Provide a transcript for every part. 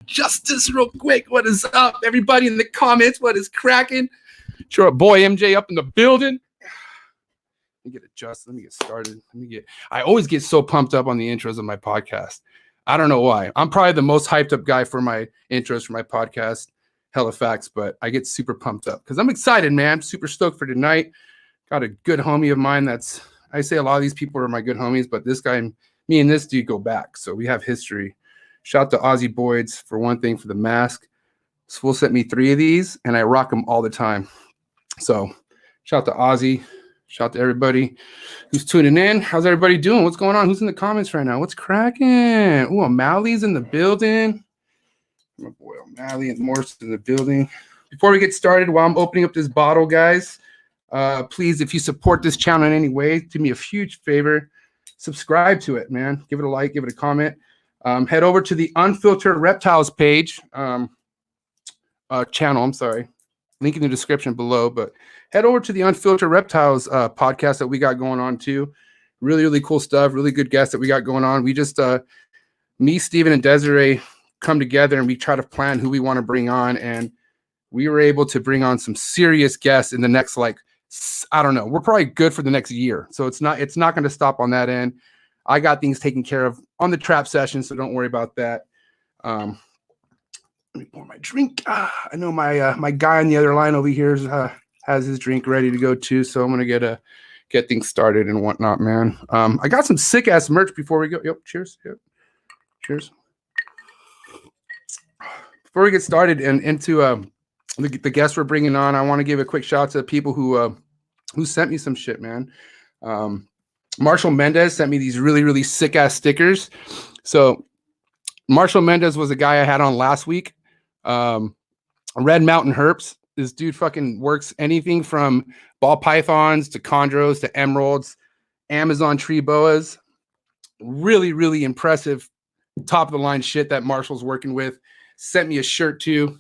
Justice real quick. What is up? Everybody in the comments, what is cracking? Sure, boy MJ up in the building. Let me get adjusted. Let me get started. I always get so pumped up on the intros of my podcast. I don't know why. I'm probably the most hyped up guy for my intros for my podcast, Hella Facts, but I get super pumped up because I'm excited, man. I'm super stoked for tonight. Got a good homie of mine I say a lot of these people are my good homies, but this guy, me and this dude go back. So we have history. Shout out to Aussie Boyds for one thing for the mask. Swool sent me 3 of these and I rock them all the time. So shout out to Aussie. Shout out to everybody who's tuning in. How's everybody doing? What's going on? Who's in the comments right now? What's cracking? Oh, O'Malley's in the building. My boy O'Malley and Morse in the building. Before we get started, while I'm opening up this bottle, guys, please, if you support this channel in any way, do me a huge favor. Subscribe to it, man. Give it a like, give it a comment. Head over to the Unfiltered Reptiles page, channel, I'm sorry. Link in the description below, but head over to the Unfiltered Reptiles podcast that we got going on too. Really, really cool stuff. Really good guests that we got going on. We just, me, Steven, and Desiree come together and we try to plan who we want to bring on. And we were able to bring on some serious guests in the next, I don't know. We're probably good for the next year. So it's not going to stop on that end. I got things taken care of on the trap session, so don't worry about that. Let me pour my drink. I know my guy on the other line over here has his drink ready to go too, so I'm gonna get things started and whatnot, man. I got some sick ass merch before we go. Yep, cheers. Yep, cheers. Before we get started and into the guests we're bringing on, I want to give a quick shout out to the people who sent me some shit, man. Marshall Mendez sent me these really, really sick ass stickers. So Marshall Mendez was a guy I had on last week. Red Mountain Herps. This dude fucking works anything from ball pythons to chondros to emeralds, Amazon tree boas. Really, really impressive top of the line shit that Marshall's working with. Sent me a shirt too.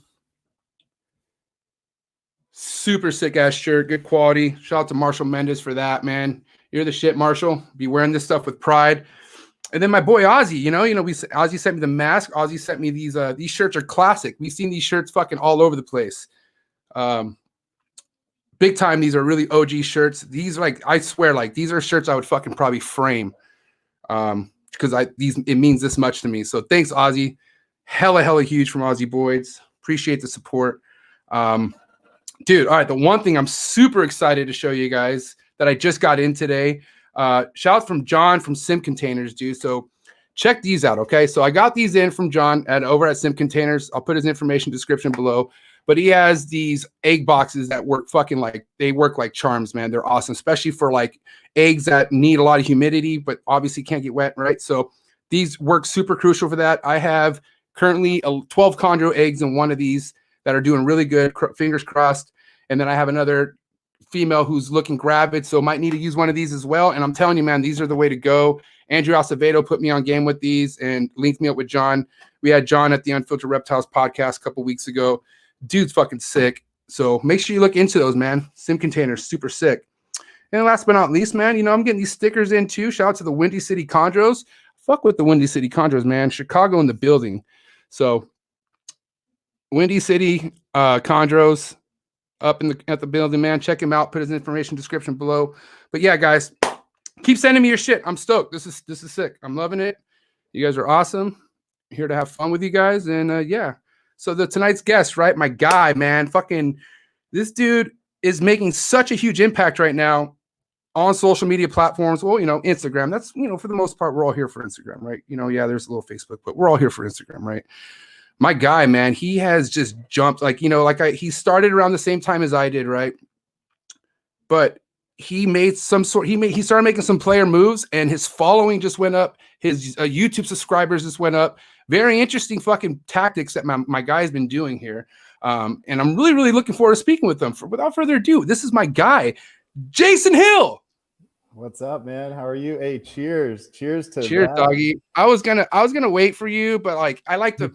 Super sick ass shirt, good quality. Shout out to Marshall Mendez for that, man. You're the shit, Marshall. Be wearing this stuff with pride. And then my boy Ozzy, Ozzy sent me the mask. Ozzy sent me these shirts are classic. We've seen these shirts fucking all over the place. Big time. These are really OG shirts. These I swear, these are shirts I would fucking probably frame. Because it means this much to me. So thanks, Ozzy. Hella huge from Aussie Boyds. Appreciate the support. Dude, all right. The one thing I'm super excited to show you guys that I just got in today. Shout out from John from Sim Containers, dude. So check these out, okay? So I got these in from John over at Sim Containers. I'll put his information description below. But he has these egg boxes that work they work like charms, man. They're awesome, especially for eggs that need a lot of humidity, but obviously can't get wet, right? So these work super crucial for that. I have currently 12 chondro eggs in one of these that are doing really good, fingers crossed. And then I have another female who's looking gravid, so might need to use one of these as well. And I'm telling you, man, these are the way to go. Andrew Acevedo put me on game with these and linked me up with John. We had John at the Unfiltered Reptiles podcast a couple weeks ago. Dude's fucking sick. So make sure you look into those, man. Sim Containers, super sick. And last but not least, man, I'm getting these stickers in too. Shout out to the Windy City Chondros. Fuck with the Windy City Chondros, man. Chicago in the building. So Windy City Chondros. Up at the building, man. Check him out. Put his information description below. But yeah, guys, keep sending me your shit. I'm stoked. This is sick. I'm loving it. You guys are awesome. Here to have fun with you guys. And yeah. So tonight's guest, right? My guy, man. Fucking this dude is making such a huge impact right now on social media platforms. Well, Instagram. That's, for the most part, we're all here for Instagram, right? Yeah, there's a little Facebook, but we're all here for Instagram, right? My guy, man, he has just jumped he started around the same time as I did, right? But he started making some player moves and his following just went up. His YouTube subscribers just went up. Very interesting fucking tactics that my guy's been doing here. And I'm really, really looking forward to speaking with them. Without further ado, this is my guy, Jason Hill. What's up, man? How are you? Hey, cheers to that. Doggy. I was gonna wait for you, but I like to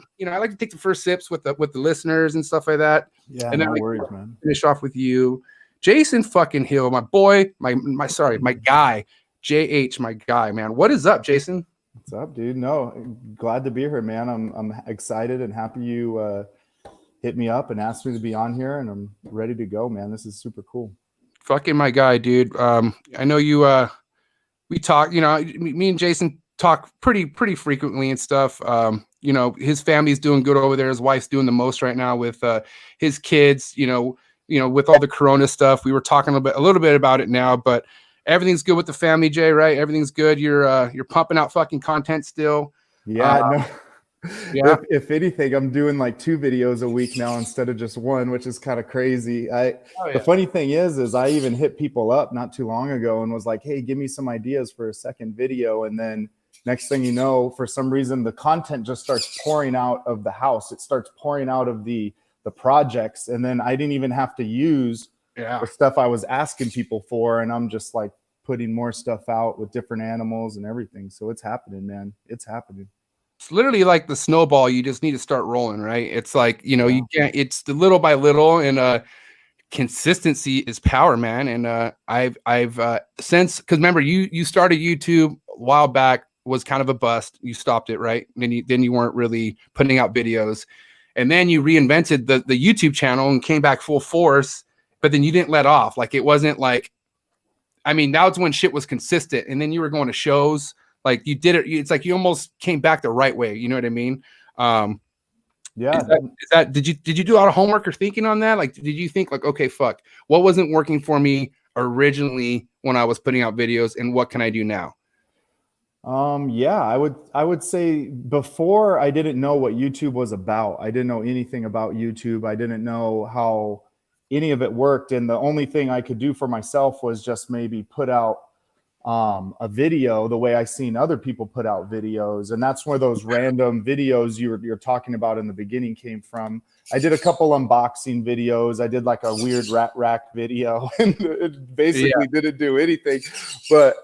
take the first sips with the listeners and stuff like that. Yeah, and no worries, man. Finish off with you, Jason fucking Hill, my boy, my guy, JH, my guy, man. What is up, Jason? What's up, dude? No, glad to be here, man. I'm excited and happy you hit me up and asked me to be on here, and I'm ready to go, man. This is super cool. Fucking my guy, dude. I know you. We talk. You know, me and Jason talk pretty frequently and stuff. You know, his family's doing good over there. His wife's doing the most right now with his kids. You know, with all the Corona stuff. We were talking a little bit about it now, but everything's good with the family, Jay. Right? Everything's good. You're pumping out fucking content still. Yeah, no. Yeah. If anything, I'm doing like 2 videos a week now instead of just 1, which is kind of crazy. The funny thing is I even hit people up not too long ago and was like, hey, give me some ideas for a second video. And then next thing you know, for some reason, the content just starts pouring out of the house. It starts pouring out of the projects. And then I didn't even have to use the stuff I was asking people for. And I'm just like putting more stuff out with different animals and everything. So it's happening, man. It's happening. It's literally like the snowball. You just need to start rolling, right? It's like, you know, you can't, it's the little by little, and consistency is power, man. And I've since, because remember, you started YouTube a while back, was kind of a bust. You stopped it, right? And then you weren't really putting out videos. And then you reinvented the YouTube channel and came back full force, but then you didn't let off. Like, it wasn't like, I mean, that was when shit was consistent. And then you were going to shows. Like, you did it. It's like you almost came back the right way. You know what I mean? Yeah. Is that did you do a lot of homework or thinking on that? Like, did you think like, okay, fuck, what wasn't working for me originally when I was putting out videos, and what can I do now? Yeah, I would say before I didn't know what YouTube was about. I didn't know anything about YouTube. I didn't know how any of it worked. And the only thing I could do for myself was just maybe put out a video the way I seen other people put out videos. And that's where those random videos you're talking about in the beginning came from. I did a couple unboxing videos. I did like a weird rat rack video, and it basically didn't do anything. But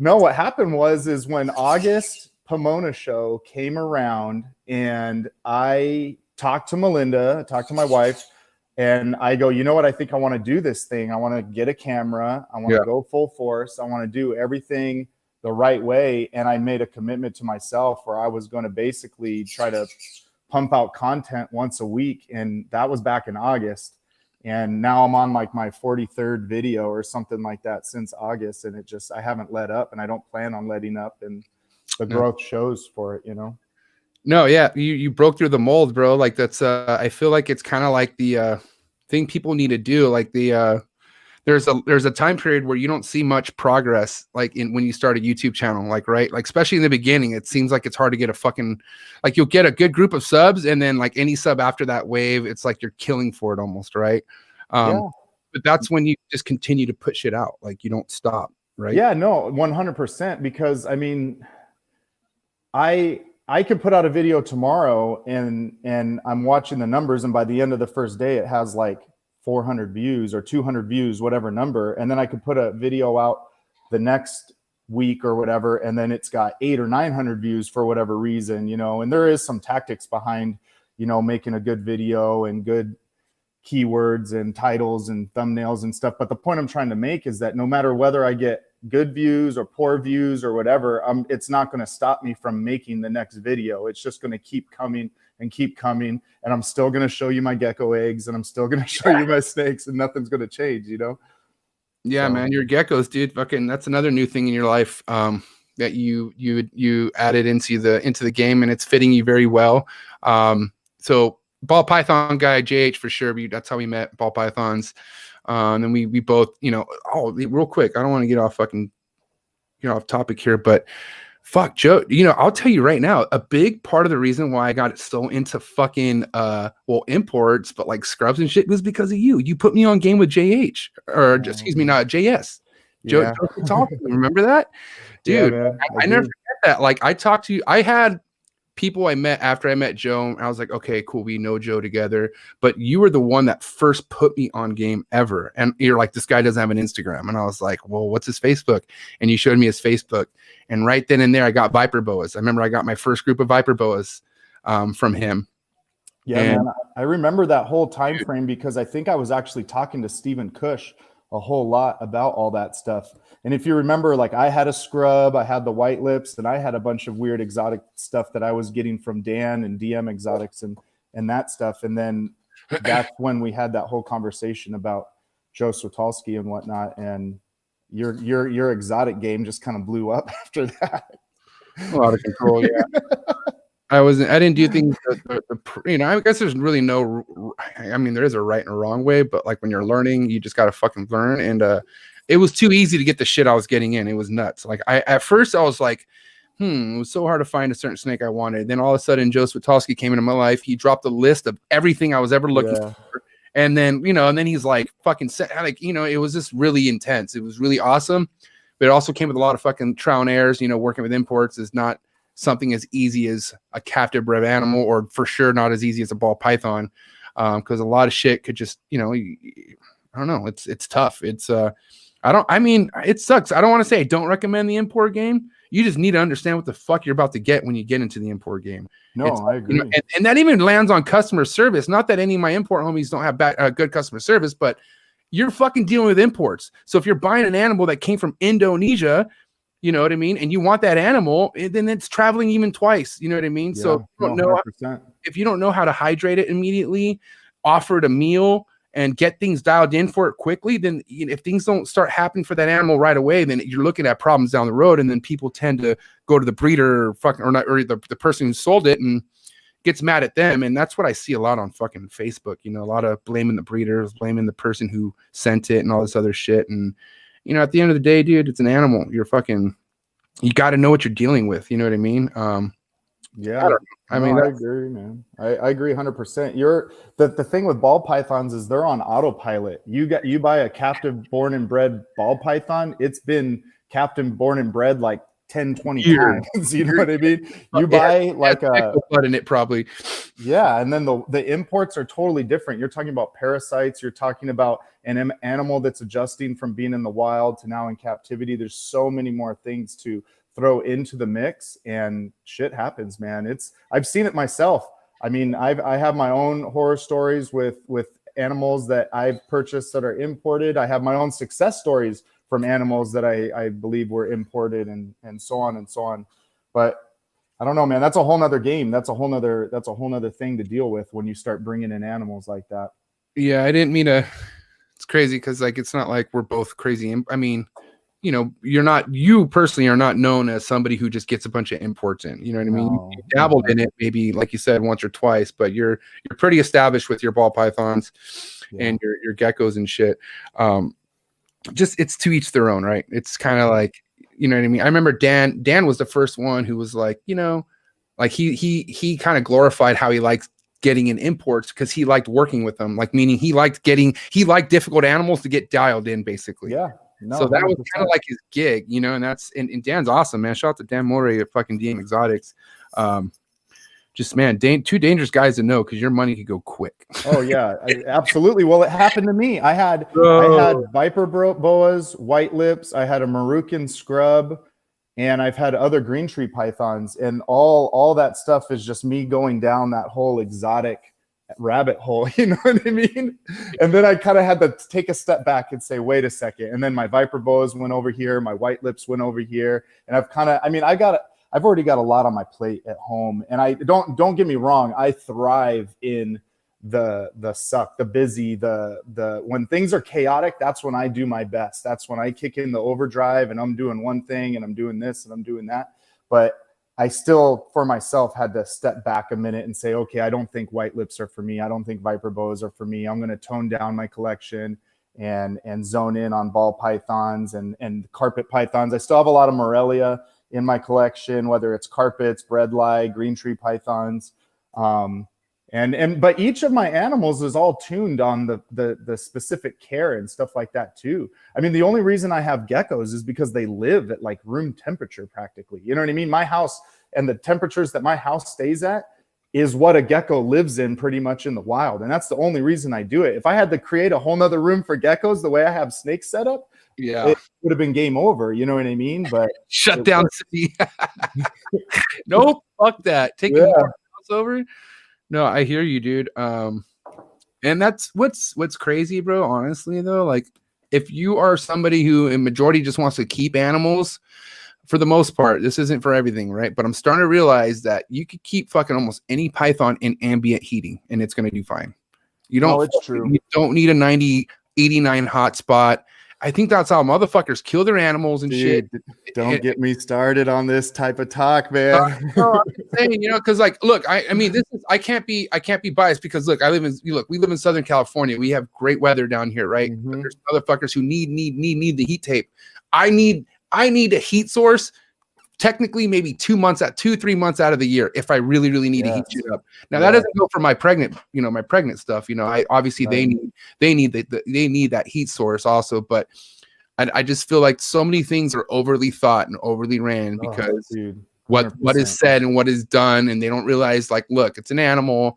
no, what happened is when August Pomona show came around, and I talked to Melinda, talked to my wife, and I go, you know what? I think I want to do this thing. I want to get a camera. I want to go full force. I want to do everything the right way. And I made a commitment to myself where I was going to basically try to pump out content once a week. And that was back in August. And now I'm on like my 43rd video or something like that since August. And I haven't let up, and I don't plan on letting up. And the growth shows for it, you know? No, yeah, you broke through the mold, bro. Like, that's I feel like it's kind of like the thing people need to do. Like, there's a time period where you don't see much progress, like when you start a YouTube channel, like, right? Like, especially in the beginning, it seems like it's hard to get a fucking, like, you'll get a good group of subs, and then like any sub after that wave, it's like you're killing for it almost, right? But that's when you just continue to put shit out, like you don't stop, right? Yeah, no, 100%. Because I mean, I could put out a video tomorrow, and I'm watching the numbers, and by the end of the first day, it has like 400 views or 200 views, whatever number. And then I could put a video out the next week or whatever, and then it's got 800 or 900 views for whatever reason, you know. And there is some tactics behind, you know, making a good video and good keywords and titles and thumbnails and stuff. But the point I'm trying to make is that no matter whether I get good views or poor views or whatever, it's not going to stop me from making the next video. It's just going to keep coming and keep coming. And I'm still going to show you my gecko eggs, and I'm still going to show you my snakes, and nothing's going to change, you know? Yeah, so, man, your geckos, dude. Fucking, that's another new thing in your life that you added into the game, and it's fitting you very well. So ball python guy, JH for sure. That's how we met, ball pythons. And then we both, you know, real quick, I don't want to get off topic here, but fuck, Joe, you know, I'll tell you right now, a big part of the reason why I got so into fucking imports, but like scrubs and shit, was because of you. You put me on game with JH, or excuse me, not JS. Joe talk. Remember that? Dude, yeah, man, I never forget that. Like, I talked to you, I had people I met after I met Joe, and I was like, okay, cool, we know Joe together. But you were the one that first put me on game ever. And you're like, this guy doesn't have an Instagram. And I was like, well, what's his Facebook? And you showed me his Facebook. And right then and there, I got Viper Boas. I remember I got my first group of Viper Boas from him. Yeah, man, I remember that whole time frame, because I think I was actually talking to Stephen Cush a whole lot about all that stuff. And if you remember, like I had a scrub, I had the white lips, and I had a bunch of weird exotic stuff that I was getting from Dan and DM Exotics and that stuff. And then that's when we had that whole conversation about Joe Swatolski and whatnot. And your exotic game just kind of blew up after that. Out of control, yeah. I didn't do things I guess there's really no, I mean, there is a right and a wrong way, but like when you're learning, you just got to fucking learn. And it was too easy to get the shit I was getting in. It was nuts. Like at first I was like, it was so hard to find a certain snake I wanted. Then all of a sudden Joe Swatolski came into my life. He dropped a list of everything I was ever looking for. And then, and then he's like fucking set, like, it was just really intense. It was really awesome. But it also came with a lot of fucking trial and errors. Working with imports is not something as easy as a captive bred animal, or for sure not as easy as a ball python, because a lot of shit could just, I don't know. It's tough. It sucks. I don't want to say I don't recommend the import game. You just need to understand what the fuck you're about to get when you get into the import game. No, I agree. And that even lands on customer service. Not that any of my import homies don't have good customer service, but you're fucking dealing with imports. So if you're buying an animal that came from Indonesia, you know what I mean? And you want that animal, then it's traveling even twice. You know what I mean? Yeah, so if you don't know how to hydrate it immediately, offer it a meal, and get things dialed in for it quickly, then if things don't start happening for that animal right away, then you're looking at problems down the road. And then people tend to go to the breeder or the person who sold it and gets mad at them. And that's what I see a lot on fucking Facebook. A lot of blaming the breeders, blaming the person who sent it and all this other shit. And at the end of the day, dude, it's an animal. You got to know what you're dealing with. You know what I mean? Yeah. I agree, man. I agree 100%. The thing with ball pythons is they're on autopilot. You buy a captive born and bred ball python, it's been captive born and bred like 10, 20 times. You know what I mean? You buy like a blood in it probably. Yeah. And then the imports are totally different. You're talking about parasites. You're talking about an animal that's adjusting from being in the wild to now in captivity. There's so many more things to throw into the mix, and shit happens, man. I've seen it myself. I mean, I have my own horror stories with animals that I've purchased that are imported. I have my own success stories from animals that I believe were imported, and so on and so on. But I don't know, man. That's a whole nother game. That's a whole nother thing to deal with when you start bringing in animals like that. Yeah, I didn't mean to. It's crazy because it's not like we're both crazy. I mean, you personally are not known as somebody who just gets a bunch of imports in. You know what I mean? You dabbled in it maybe, like you said, once or twice, but you're pretty established with your ball pythons and your geckos and shit. Just it's to each their own, right? It's kind of like, you know what I mean? I remember Dan was the first one who was like, like he kind of glorified how he likes getting in imports because he liked working with them, like meaning he liked difficult animals to get dialed in, basically. Yeah. No, so that 100%. Was kind of like his gig, and that's and Dan's awesome, man. Shout out to Dan Morey at fucking DM Exotics. Just man, two dangerous guys to know because your money could go quick. Oh yeah, absolutely. Well, it happened to me. I had viper boas, white lips. I had a Marucan scrub, and I've had other green tree pythons, and all that stuff is just me going down that whole exotic rabbit hole. You know what I mean? And then I kind of had to take a step back and say, wait a second. And then my viper boas went over here, my white lips went over here, and I've already got a lot on my plate at home. And I don't get me wrong, I thrive in the suck, the busy, the when things are chaotic, that's when I do my best. That's when I kick in the overdrive and I'm doing one thing and I'm doing this and I'm doing that. But I still, for myself, had to step back a minute and say, okay, I don't think white lips are for me. I don't think viper boas are for me. I'm going to tone down my collection and zone in on ball pythons and carpet pythons. I still have a lot of Morelia in my collection, whether it's carpets, breadlie, green tree pythons. But each of my animals is all tuned on the specific care and stuff like that too. I mean, the only reason I have geckos is because they live at like room temperature practically. You know what I mean? My house and the temperatures that my house stays at is what a gecko lives in pretty much in the wild. And that's the only reason I do it. If I had to create a whole nother room for geckos the way I have snakes set up, it would have been game over. You know what I mean? But shut down city. Nope, fuck that. Take the house over. No, I hear you, dude. And that's what's crazy, bro. Honestly, though, like if you are somebody who in majority just wants to keep animals, for the most part, this isn't for everything, right? But I'm starting to realize that you could keep fucking almost any python in ambient heating and it's going to do fine. You don't, it's true. You don't need a 90, 89 hot spot. I think that's how motherfuckers kill their animals and shit. Don't get me started on this type of talk, man. No, I'm saying, you know, because like, look, I mean, this is I can't be biased because look, we live in Southern California. We have great weather down here, right? Mm-hmm. But there's motherfuckers who need the heat tape. I need a heat source. Technically, maybe 3 months out of the year, if I really need to heat shit up. Now that doesn't go for my pregnant stuff. You know, I obviously they need that heat source also, but I just feel like so many things are overly thought and overly ran because what is said and what is done, and they don't realize like, look, it's an animal.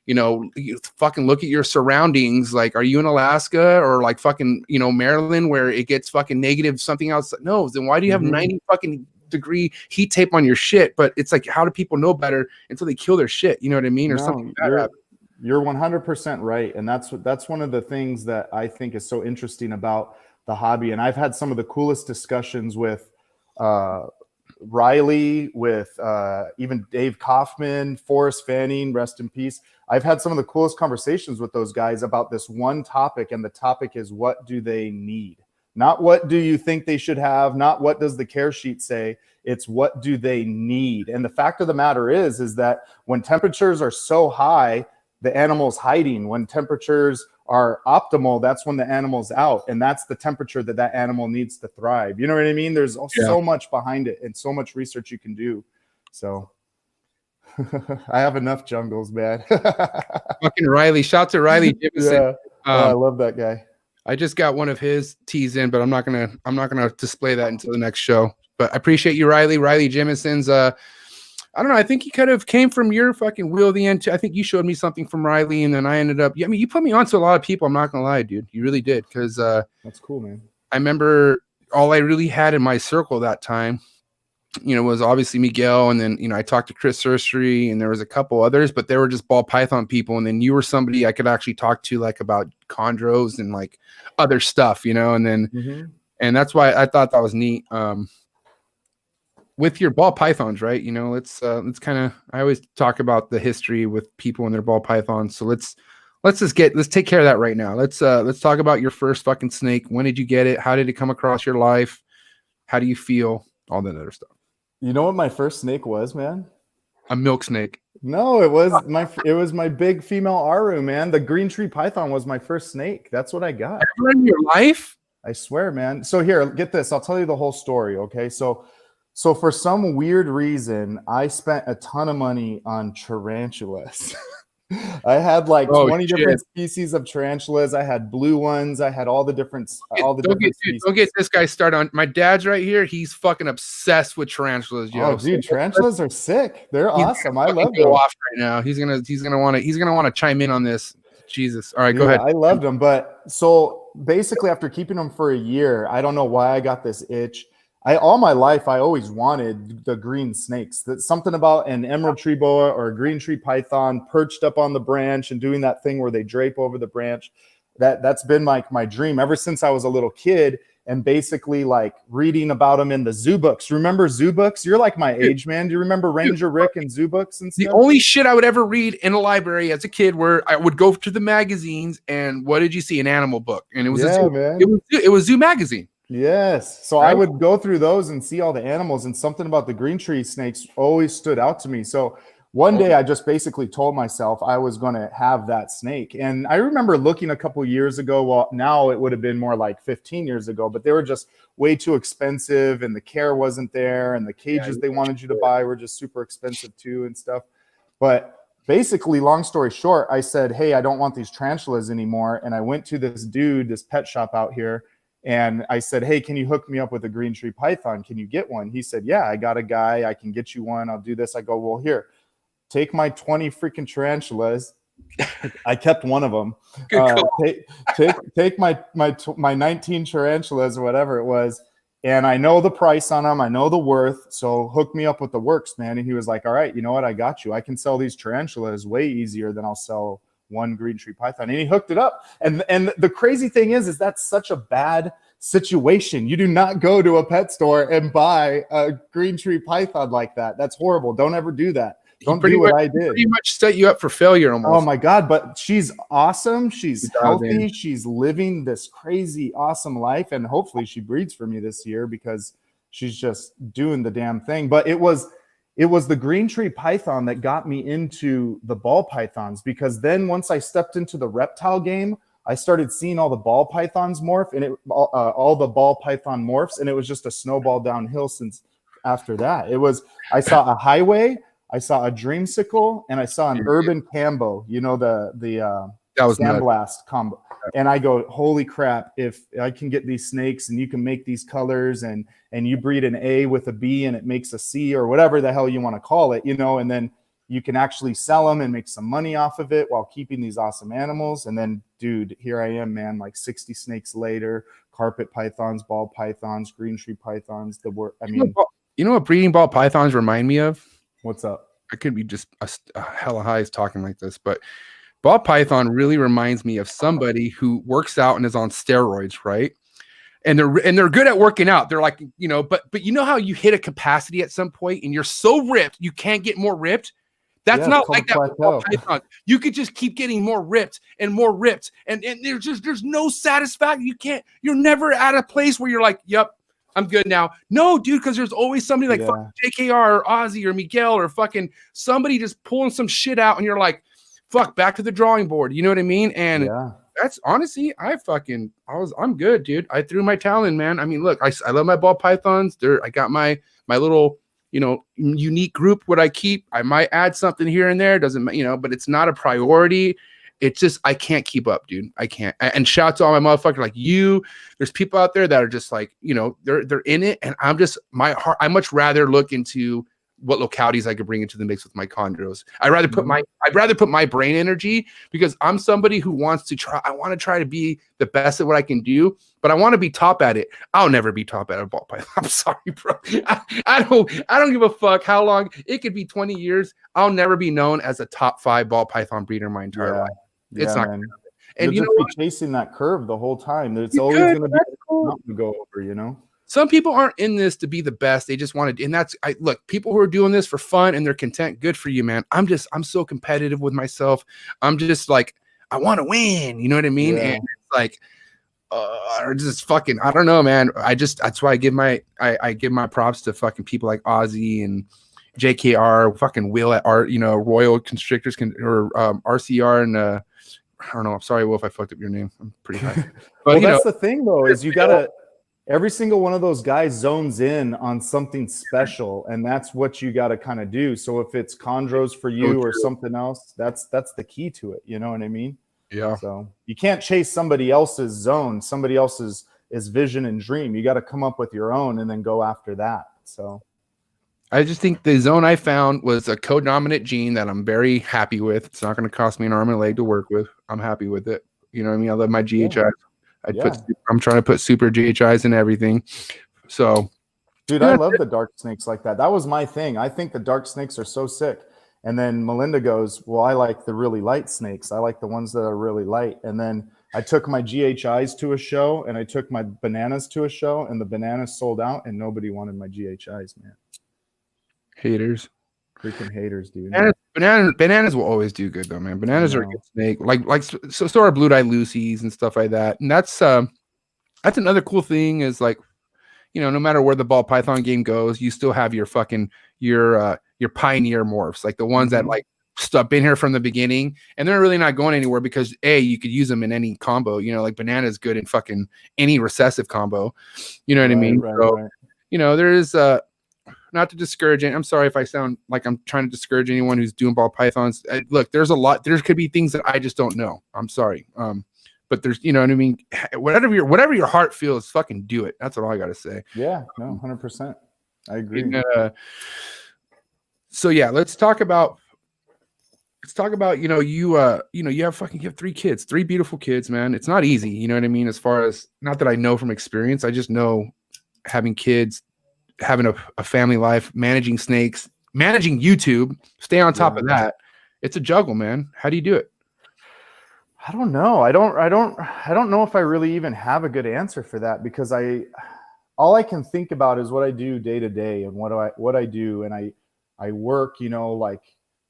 You know, you fucking look at your surroundings. Like, are you in Alaska or like fucking, you know, Maryland where it gets fucking negative something else? No, then why do you have 90 fucking degree heat tape on your shit? But it's like, how do people know better until they kill their shit? You know what I mean? Or something. You're 100% right, and that's one of the things that I think is so interesting about the hobby. And I've had some of the coolest discussions with Riley, with even Dave Kaufman, Forrest Fanning, rest in peace. I've had some of the coolest conversations with those guys about this one topic, and the topic is, what do they need? Not what do you think they should have, not what does the care sheet say, it's what do they need. And the fact of the matter is that when temperatures are so high, the animal's hiding. When temperatures are optimal, that's when the animal's out, and that's the temperature that animal needs to thrive. You know what I mean? There's so much behind it and so much research you can do. So I have enough jungles, man. Fucking Riley. Shout to Riley Jimison. Yeah. I love that guy. I just got one of his teas in, but I'm not gonna display that until the next show. But I appreciate you, Riley. Riley Jimison's I don't know. I think he kind of came from your fucking wheel of the end. I think you showed me something from Riley, and then I ended up. I mean, you put me on to a lot of people. I'm not gonna lie, dude. You really did, because that's cool, man. I remember all I really had in my circle that time, you know, was obviously Miguel, and then, you know, I talked to Chris Sursery, and there was a couple others, but they were just ball python people. And then you were somebody I could actually talk to, like about chondros and like other stuff, you know. And then, and that's why I thought that was neat. With your ball pythons, right? You know, let's kind of. I always talk about the history with people and their ball pythons. So let's take care of that right now. Let's talk about your first fucking snake. When did you get it? How did it come across your life? How do you feel? All that other stuff. You know what my first snake was, man? A milk snake. No, it was my big female Aru, man. The green tree python was my first snake. That's what I got. Ever in your life? I swear, man. So here, get this. I'll tell you the whole story, okay? So for some weird reason, I spent a ton of money on tarantulas. I had like 20 different species of tarantulas. I had blue ones. I had all the different species. Don't get this guy started on. My dad's right here. He's fucking obsessed with tarantulas, yo. Oh, dude, tarantulas are sick. They're awesome. I love them. Off right now. He's gonna want to chime in on this. Jesus. All right, go ahead. I loved them, but so basically, after keeping them for a year, I don't know why I got this itch. All my life, I always wanted the green snakes. That's something about an emerald tree boa or a green tree python perched up on the branch and doing that thing where they drape over the branch. That's been like my dream ever since I was a little kid, and basically like reading about them in the zoo books. Remember zoo books? You're like my age, man. Do you remember Ranger Rick and zoo books and stuff? The only shit I would ever read in a library as a kid, where I would go to the magazines, and what did you see? An animal book, and it was it was zoo magazine. Yes. So I would go through those and see all the animals, and something about the green tree snakes always stood out to me. So one day I just basically told myself I was going to have that snake. And I remember looking a couple years ago. Well, now it would have been more like 15 years ago, but they were just way too expensive, and the care wasn't there, and the cages they wanted you to buy were just super expensive too and stuff. But basically, long story short, I said, hey, I don't want these tarantulas anymore. And I went to this pet shop out here, and I said, hey, can you hook me up with a green tree python? Can you get one? He said, yeah, I got a guy. I can get you one. I'll do this. I go, well, here, take my 20 freaking tarantulas. I kept one of them. Take my 19 tarantulas or whatever it was. And I know the price on them. I know the worth. So hook me up with the works, man. And he was like, all right, you know what? I got you. I can sell these tarantulas way easier than I'll sell one green tree python, and he hooked it up. And the crazy thing is that's such a bad situation. You do not go to a pet store and buy a green tree python like that. That's horrible. Don't ever do that. Don't do what I did. Pretty much set you up for failure almost. Oh my God. But she's awesome. She's healthy. She's living this crazy, awesome life. And hopefully she breeds for me this year because she's just doing the damn thing. But it was the green tree python that got me into the ball pythons, because then once I stepped into the reptile game, I started seeing all the ball pythons morph, and all the ball python morphs, and it was just a snowball downhill since after that. I saw a highway, I saw a dreamsicle, and I saw an urban cambo, the sandblast combo. And I go, holy crap, if I can get these snakes and you can make these colors and you breed an A with a B and it makes a C or whatever the hell you want to call it, and then you can actually sell them and make some money off of it while keeping these awesome animals. And then, dude, here I am, man, like 60 snakes later, carpet pythons, ball pythons, green tree pythons. You know what breeding ball pythons remind me of? What's up? I could be just a hella high talking like this, but ball python really reminds me of somebody who works out and is on steroids, right? And they're good at working out. They're like, but you know how you hit a capacity at some point and you're so ripped you can't get more ripped. That's not like that with ball python. You could just keep getting more ripped, and there's no satisfaction. You're never at a place where you're like, yep, I'm good now. No, dude, because there's always somebody like fucking JKR or Ozzy or Miguel or fucking somebody just pulling some shit out, and you're like, fuck, back to the drawing board. You know what I mean? And that's honestly, I'm good, dude. I threw my talent, man. I mean, look, I love my ball pythons. I got my little, unique group. What I keep, I might add something here and there. Doesn't, but it's not a priority. It's just, I can't keep up, dude. I can't. And shout out to all my motherfuckers like you. There's people out there that are just like, they're in it. And I'm just, my heart, I much rather look into what localities I could bring into the mix with my chondros. I'd rather put my brain energy, because I'm somebody who wants to try. I want to try to be the best at what I can do, but I want to be top at it. I'll never be top at a ball python. I'm sorry, bro. I don't give a fuck how long. It could be 20 years. I'll never be known as a top 5 ball python breeder in my entire life. It's not. And you'll just be chasing that curve the whole time. There's always going to be something to go over, Some people aren't in this to be the best. They just want to, and look, people who are doing this for fun and they're content. Good for you, man. I'm so competitive with myself. I'm just like, I want to win. You know what I mean? Yeah. And it's like, just fucking, I don't know, man. That's why I give my props to fucking people like Ozzy and JKR, fucking Will at art, Royal Constrictors or RCR and I don't know. I'm sorry, Will, if I fucked up your name. I'm pretty high. But that's the thing, though, is you gotta. Every single one of those guys zones in on something special, and that's what you got to kind of do. So if it's chondros for you or something else, that's the key to it. You know what I mean? Yeah. So you can't chase somebody else's zone, somebody else's vision and dream. You got to come up with your own and then go after that. So I just think the zone I found was a co-dominant gene that I'm very happy with. It's not going to cost me an arm and a leg to work with. I'm happy with it. You know what I mean? I love my GHI. Yeah. I'm trying to put super GHIs in everything. So, dude, I love the dark snakes like that. That was my thing. I think the dark snakes are so sick. And then Melinda goes, well, I like the really light snakes. I like the ones that are really light. And then I took my GHIs to a show, and I took my bananas to a show, and the bananas sold out, and nobody wanted my GHIs, man. Haters. Freaking haters, dude. Bananas will always do good though, man. Bananas are a good snake. So are blue-eyed Lucy's and stuff like that. And that's another cool thing is like, no matter where the ball python game goes, you still have your fucking your pioneer morphs, like the ones that like been here from the beginning, and they're really not going anywhere because you could use them in any combo. Like banana's good in fucking any recessive combo. You know what I mean? Right. There is not to discourage it. I'm sorry if I sound like I'm trying to discourage anyone who's doing ball pythons. Look, there's a lot. There could be things that I just don't know. I'm sorry. But there's, what I mean? Whatever your heart feels, fucking do it. That's all I got to say. Yeah, no, 100%. I agree. And, so yeah, let's talk about, you have 3 kids, 3 beautiful kids, man. It's not easy. You know what I mean? As far as, not that I know from experience, I just know having kids, having a family life, managing snakes, managing YouTube, stay on top of that. It's a juggle, man. How do you do it? I don't know. I don't know if I really even have a good answer for that, because all I can think about is what I do day to day and what I do. And I work, like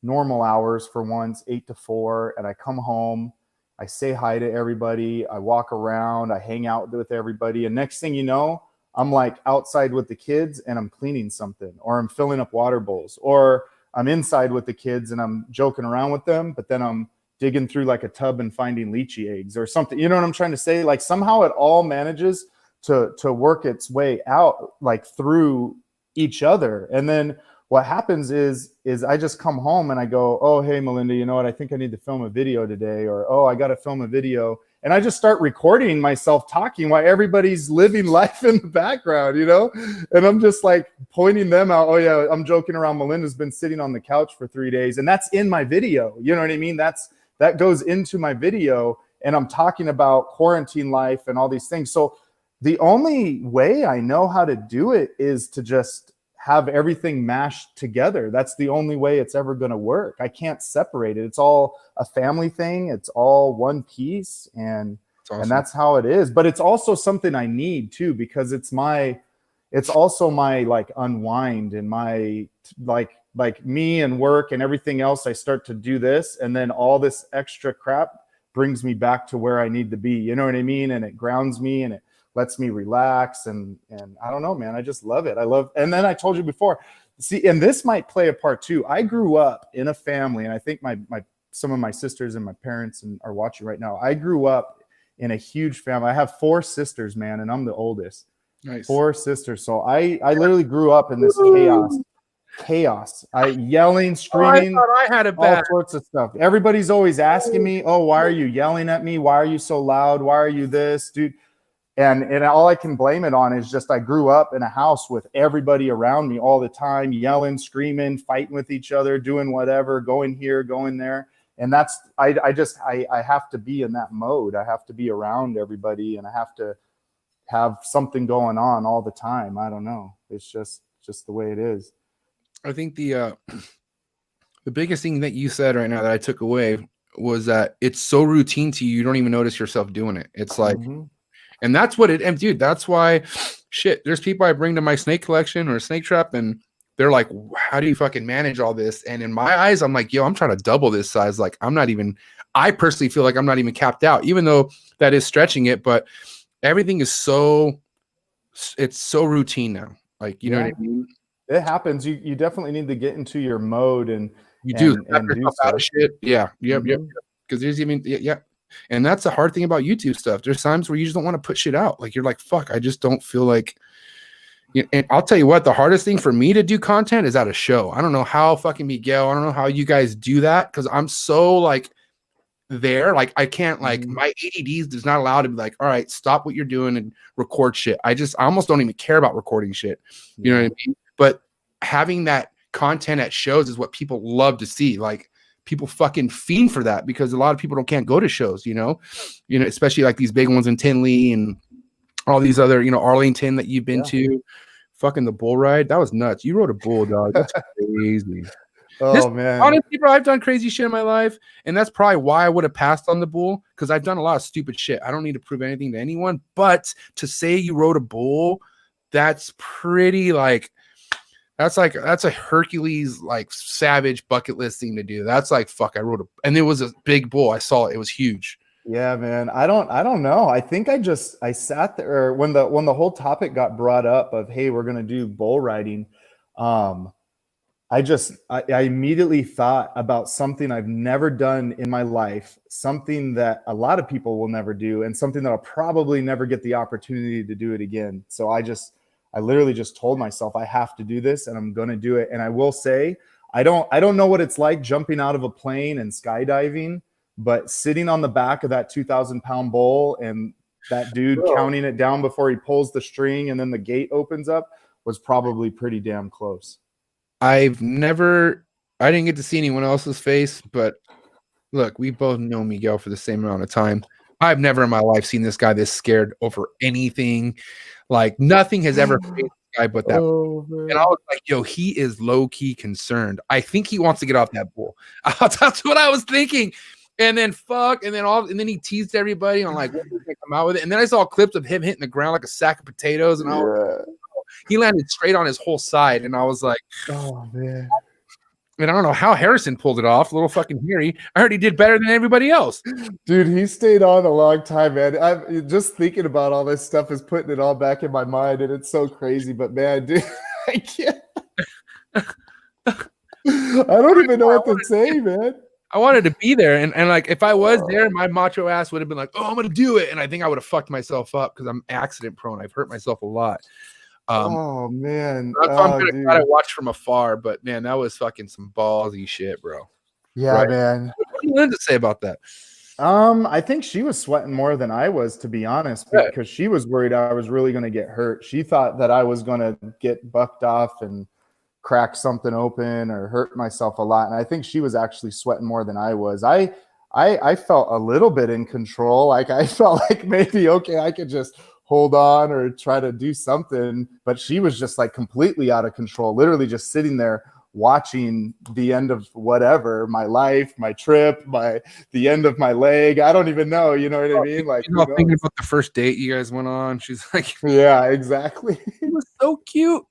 normal hours for once, 8 to 4, and I come home, I say hi to everybody, I walk around, I hang out with everybody. And next thing you know, I'm like outside with the kids and I'm cleaning something, or I'm filling up water bowls, or I'm inside with the kids and I'm joking around with them, but then I'm digging through like a tub and finding lychee eggs or something. You know what I'm trying to say? Like somehow it all manages to work its way out, like through each other. And then what happens is I just come home and I go, oh, hey, Melinda, you know what? I think I need to film a video today. Or, oh, I got to film a video. And I just start recording myself talking while everybody's living life in the background, And I'm just like pointing them out. Oh, yeah, I'm joking around. Melinda's been sitting on the couch for 3 days. And that's in my video. You know what I mean? That goes into my video. And I'm talking about quarantine life and all these things. So the only way I know how to do it is to just have everything mashed together. That's the only way it's ever going to work. I can't separate it. It's all a family thing. It's all one piece. And Awesome. And that's how it is. But it's also something I need too, because it's also my like unwind and my like me and work and everything else. I start to do this, and then all this extra crap brings me back to where I need to be. You know what I mean? And it grounds me and it lets me relax. And I don't know, man, I just love it. And then I told you before, see, and this might play a part too. I grew up in a family, and I think some of my sisters and my parents are watching right now. I grew up in a huge family. I have 4 sisters, man, and I'm the oldest. Nice. 4 sisters. So I literally grew up in this chaos. Yelling, screaming, I had it bad. all sorts of stuff. Everybody's always asking me, oh, why are you yelling at me? Why are you so loud? Why are you this, dude? And all I can blame it on is just I grew up in a house with everybody around me all the time, yelling, screaming, fighting with each other, doing whatever, going here, going there. And that's, I have to be in that mode. I have to be around everybody, and I have to have something going on all the time. I don't know. It's just the way it is. I think the biggest thing that you said right now that I took away was that it's so routine to you, you don't even notice yourself doing it. It's like, and that's what it, and dude, that's why shit, there's people I bring to my snake collection or snake trap, and they're like, how do you fucking manage all this? And in my eyes, I'm like, yo, I'm trying to double this size. Like, I personally feel like I'm not even capped out, even though that is stretching it, but everything is it's so routine now. Like, you know what I mean? It happens. You definitely need to get into your mode and do shit. Yeah. Yep. Because there's even, and that's the hard thing about YouTube stuff. There's times where you just don't want to put shit out. Like, you're like, fuck, I just don't feel like, and I'll tell you what, the hardest thing for me to do content is at a show. I don't know how fucking Miguel, I don't know how you guys do that, because I'm so like there. Like, I can't, like, my ADD does not allow to be like, all right, stop what you're doing and record shit. I almost don't even care about recording shit. You know what I mean? But having that content at shows is what people love to see. Like, people fucking fiend for that, because a lot of people can't go to shows, especially like these big ones in Tinley and all these other, Arlington that you've been to. Fucking the bull ride, that was nuts. You rode a bull, dog. That's crazy. Man, honestly, bro, I've done crazy shit in my life, and that's probably why I would have passed on the bull, because I've done a lot of stupid shit. I don't need to prove anything to anyone, but to say you rode a bull, that's pretty like, that's a Hercules, like, savage bucket list thing to do. That's like, fuck, I rode and it was a big bull. I saw it. It was huge. Yeah, man. I don't know. I think I sat there when the whole topic got brought up of, hey, we're gonna do bull riding. I immediately thought about something I've never done in my life, something that a lot of people will never do, and something that I'll probably never get the opportunity to do it again. So I literally just told myself I have to do this, and I'm going to do it. And I will say, I don't know what it's like jumping out of a plane and skydiving, but sitting on the back of that 2,000-pound bull and that dude counting it down before he pulls the string and then the gate opens up was probably pretty damn close. I didn't get to see anyone else's face, but look, we both know Miguel for the same amount of time. I've never in my life seen this guy this scared over anything. Like, nothing has ever faced this guy but that. And I was like, yo, he is low-key concerned. I think he wants to get off that bull. That's what I was thinking. And then and then he teased everybody on like what was gonna come out with it. And then I saw clips of him hitting the ground like a sack of potatoes, and he landed straight on his whole side, and I was like, oh man. And I don't know how Harrison pulled it off. Little fucking Harry. I heard he did better than everybody else. Dude, he stayed on a long time, man. I'm just thinking about all this stuff is putting it all back in my mind, and it's so crazy. But man, dude, I can't. I don't even know what to say, man. I wanted to be there, and like if I was there, my macho ass would have been like, "Oh, I'm gonna do it," and I think I would have fucked myself up because I'm accident prone. I've hurt myself a lot. Oh man, that's why I'm kind of watch from afar. But man, that was fucking some ballsy shit, bro. Yeah, right? Man. What do you want to say about that? I think she was sweating more than I was, to be honest, because she was worried I was really going to get hurt. She thought that I was going to get bucked off and crack something open or hurt myself a lot. And I think she was actually sweating more than I was. I felt a little bit in control. Like I felt like maybe, okay, I could just hold on or try to do something. But she was just like completely out of control, literally just sitting there watching the end of whatever, my life, my trip, the end of my leg. I don't even know. You know what I mean? Like, thinking about the first date you guys went on. She's like, yeah, exactly. It was so cute.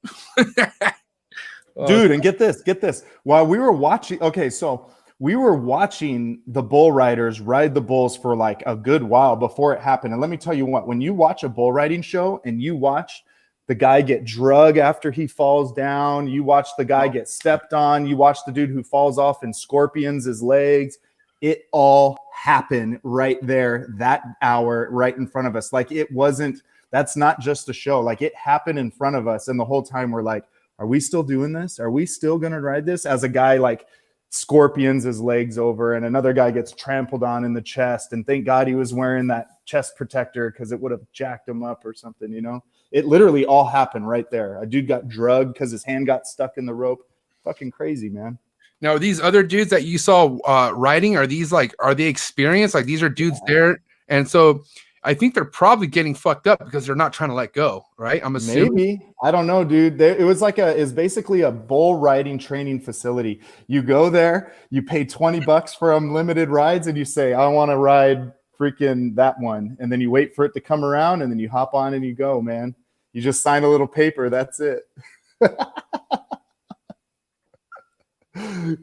Dude, and get this. While we were watching, so we were watching the bull riders ride the bulls for like a good while before it happened. And let me tell you what, when you watch a bull riding show and you watch the guy get drug after he falls down, you watch the guy get stepped on, you watch the dude who falls off and scorpions his legs, it all happened right there, that hour, right in front of us. Like that's not just a show. Like it happened in front of us. And the whole time we're like, are we still doing this? Are we still going to ride this? As a guy like scorpions his legs over and another guy gets trampled on in the chest. And thank God he was wearing that chest protector because it would have jacked him up or something, you know? It literally all happened right there. A dude got drugged because his hand got stuck in the rope. Fucking crazy, man. Now, these other dudes that you saw riding, are they experienced? Like these are dudes there. And so I think they're probably getting fucked up because they're not trying to let go, right? I'm assuming. Maybe. I don't know, dude. It was it's basically a bull riding training facility. You go there, you pay $20 for unlimited rides, and you say, I want to ride freaking that one. And then you wait for it to come around, and then you hop on and you go, man. You just sign a little paper. That's it.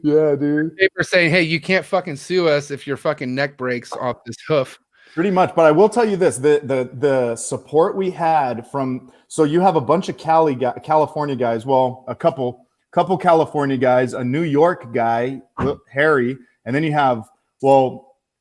Yeah, dude. Paper saying, hey, you can't fucking sue us if your fucking neck breaks off this hoof. Pretty much, but I will tell you this: the support we had from, so you have a bunch of California guys, well, a couple California guys, a New York guy, Harry, and then you have a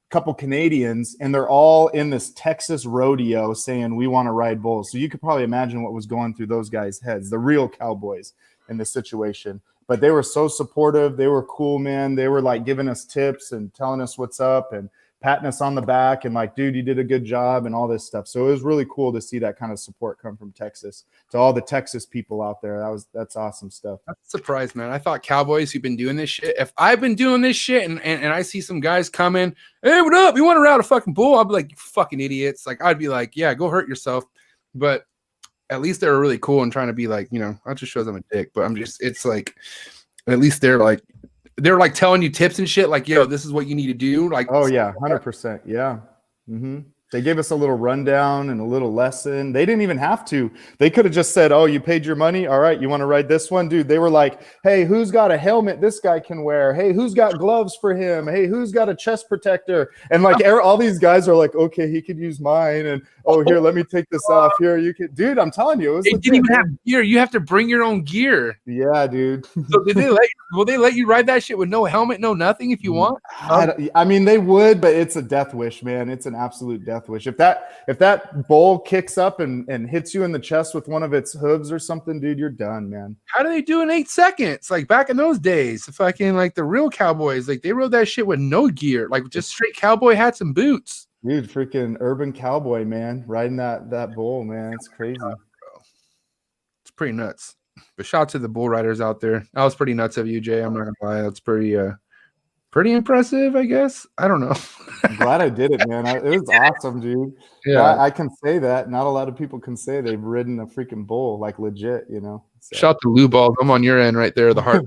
couple Canadians, and they're all in this Texas rodeo saying we want to ride bulls. So you could probably imagine what was going through those guys' heads, the real cowboys in this situation. But they were so supportive. They were cool, man. They were like giving us tips and telling us what's up and patting us on the back and like, dude, you did a good job and all this stuff. So it was really cool to see that kind of support come from Texas. To all the Texas people out there, that's awesome stuff. I'm surprised, man. I thought cowboys who've been doing this shit, if I've been doing this shit and I see some guys coming, hey, what up? You want to ride a fucking bull? I'll be like, you fucking idiots. Like, I'd be like, yeah, go hurt yourself. But at least they were really cool and trying to be like, you know, that just shows I'm a dick. But it's like, at least they're like telling you tips and shit. Like, yo, this is what you need to do. Like, oh yeah, 100%. Yeah. Mm-hmm. They gave us a little rundown and a little lesson. They didn't even have to. They could have just said, oh, you paid your money. All right, you want to ride this one? Dude, they were like, hey, who's got a helmet this guy can wear? Hey, who's got gloves for him? Hey, who's got a chest protector? And like all these guys are like, okay, he could use mine. And oh, here, let me take this off. Here, you can. Dude, I'm telling you. They didn't even have gear. You have to bring your own gear. Yeah, dude. So will they let you ride that shit with no helmet, no nothing if you want? I mean, they would, but it's a death wish, man. It's an absolute death wish. If that bull kicks up and hits you in the chest with one of its hooves or something, dude, you're done, man. How do they do in 8 seconds? Like back in those days, fucking like the real cowboys, like they rode that shit with no gear, like just straight cowboy hats and boots. Dude, freaking urban cowboy, man, riding that bull, man. It's crazy. It's pretty nuts. But shout out to the bull riders out there. That was pretty nuts of you, Jay. I'm not gonna lie. That's pretty impressive, I guess. I don't know. I'm glad I did it, man. It was awesome, dude. Yeah, I can say that. Not a lot of people can say they've ridden a freaking bull, like legit, you know. So. Shout out to Lou Balls. I'm on your end right there, the heart.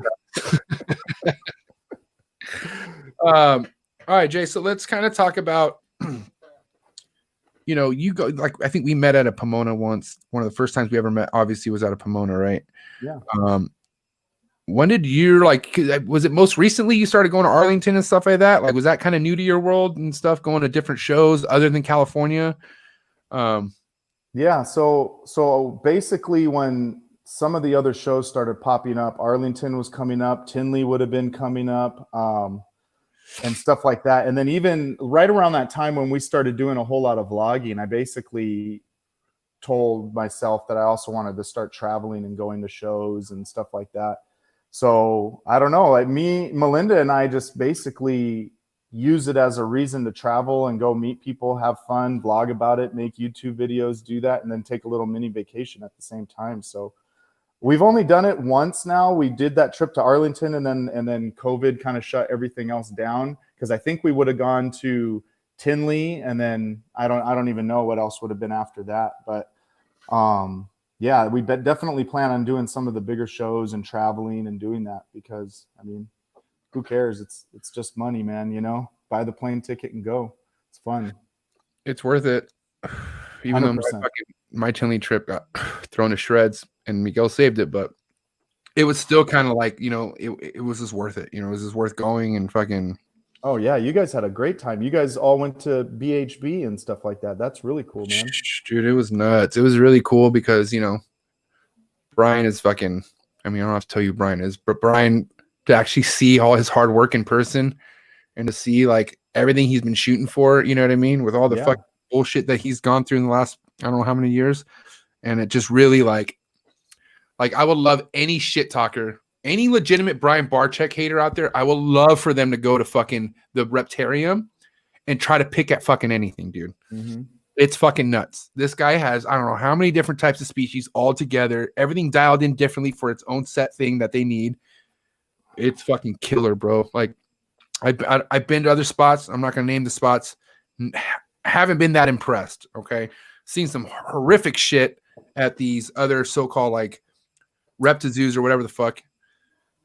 All right, Jay. So let's kind of talk about, you go, like, I think we met at a Pomona once. One of the first times we ever met, obviously, was at a Pomona, right? Yeah. When did you, like, was it most recently you started going to Arlington and stuff like that? Like, was that kind of new to your world and stuff, going to different shows other than California? Yeah. So basically, when some of the other shows started popping up, Arlington was coming up, Tinley would have been coming up, and stuff like that. And then even right around that time when we started doing a whole lot of vlogging, I basically told myself that I also wanted to start traveling and going to shows and stuff like that. So I don't know, like Melinda and I just basically use it as a reason to travel and go meet people, have fun, vlog about it, make YouTube videos, do that, and then take a little mini vacation at the same time. So we've only done it once now. We did that trip to Arlington, and then COVID kind of shut everything else down, because I think we would have gone to Tinley, and then I don't even know what else would have been after that. But yeah, we definitely plan on doing some of the bigger shows and traveling and doing that, because I mean, who cares? It's just money, man. Buy the plane ticket and go. It's fun. It's worth it. Even 100%. though my Tinley trip got thrown to shreds and Miguel saved it, but it was still kind of like, it was just worth it. It was just worth going and fucking. Oh yeah, you guys had a great time. You guys all went to BHB and stuff like that. That's really cool, man. Dude, it was nuts. It was really cool because, Brian is fucking, I mean, I don't have to tell you who Brian is, but Brian, to actually see all his hard work in person and to see like everything he's been shooting for, you know what I mean? With all the fucking bullshit that he's gone through in the last, I don't know how many years. And it just really like I would love any shit talker, any legitimate Brian Barczyk hater out there. I would love for them to go to fucking the Reptarium and try to pick at fucking anything, dude. Mm-hmm. It's fucking nuts. This guy has, I don't know how many different types of species all together, everything dialed in differently for its own set thing that they need. It's fucking killer, bro. Like, I've been to other spots. I'm not going to name the spots. Haven't been that impressed, okay? Seen some horrific shit at these other so-called, like, reptizoos or whatever the fuck.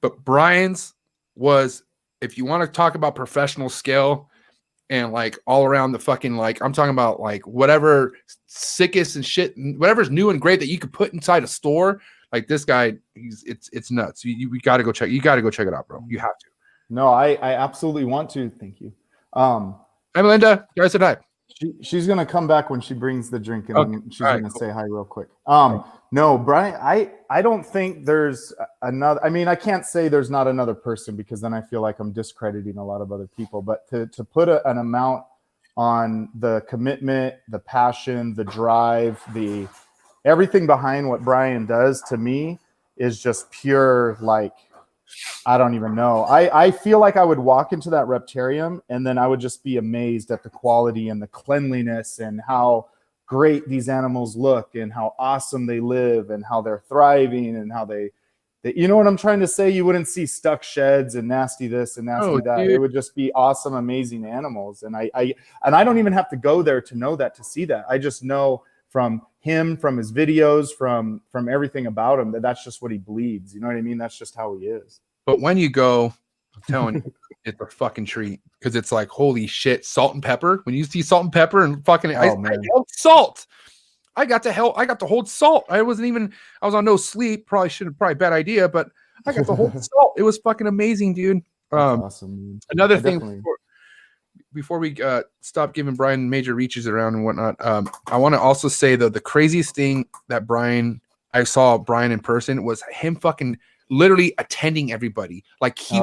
But Brian's was, if you want to talk about professional scale and, like, all around the fucking, like, I'm talking about, like, whatever sickest and shit, whatever's new and great that you could put inside a store, like, this guy, it's nuts. You got to go check. You got to go check it out, bro. You have to. No, I absolutely want to. Thank you. Hi, Melinda. Guys said hi. She's gonna come back when she brings the drink, and Okay. she's gonna say hi real quick. No, Brian, I don't think there's another. I mean, I can't say there's not another person, because then I feel like I'm discrediting a lot of other people. But to put an amount on the commitment, the passion, the drive, the everything behind what Brian does, to me is just pure, like, I don't even know. I feel like I would walk into that Reptarium and then I would just be amazed at the quality and the cleanliness and how great these animals look and how awesome they live and how they're thriving and how they you know what I'm trying to say? You wouldn't see stuck sheds and nasty this and nasty that. Dude. It would just be awesome, amazing animals. And I don't even have to go there to know that, to see that. I just know from him, from his videos, from everything about him, that's just what he bleeds. You know what I mean? That's just how he is. But when you go, I'm telling you, it's a fucking treat, because it's like, holy shit, salt and pepper. When you see salt and pepper and fucking I held salt. I got to hold salt. I was on no sleep. Probably bad idea, but I got to hold salt. It was fucking amazing, dude. That's awesome. Another thing before we stop giving Brian major reaches around and whatnot, I want to also say, though, the craziest thing that I saw Brian in person was him fucking literally attending everybody. Like, he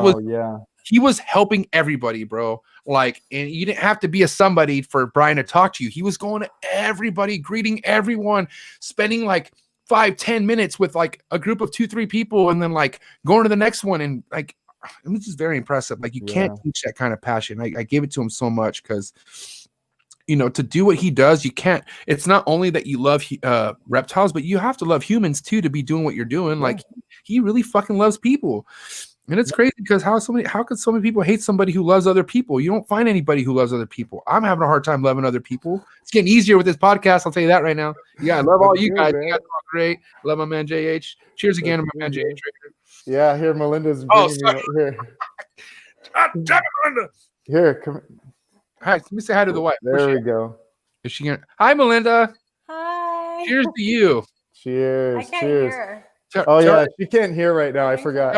was helping everybody, bro. Like, and you didn't have to be a somebody for Brian to talk to you. He was going to everybody, greeting everyone, spending like 5-10 minutes with like a group of 2-3 people, and then like going to the next one. And like, this is very impressive. Like, you can't teach that kind of passion. I gave it to him so much, because to do what he does, you can't. It's not only that you love reptiles, but you have to love humans too to be doing what you're doing. Like, he really fucking loves people. And it's crazy, because how could so many people hate somebody who loves other people? You don't find anybody who loves other people. I'm having a hard time loving other people. It's getting easier with this podcast, I'll tell you that right now. Yeah, I love all you guys. You guys are all great. Love my man JH. Cheers again to my man JH. Yeah, here Melinda's. Oh, sorry. God damn it, Melinda. Here, come. Hi, let me say hi to the wife. There we go. Is she gonna? Hi, Melinda. Hi. Cheers to you. Cheers. I can't Cheers. hear. Oh yeah, she can't hear right now. I forgot.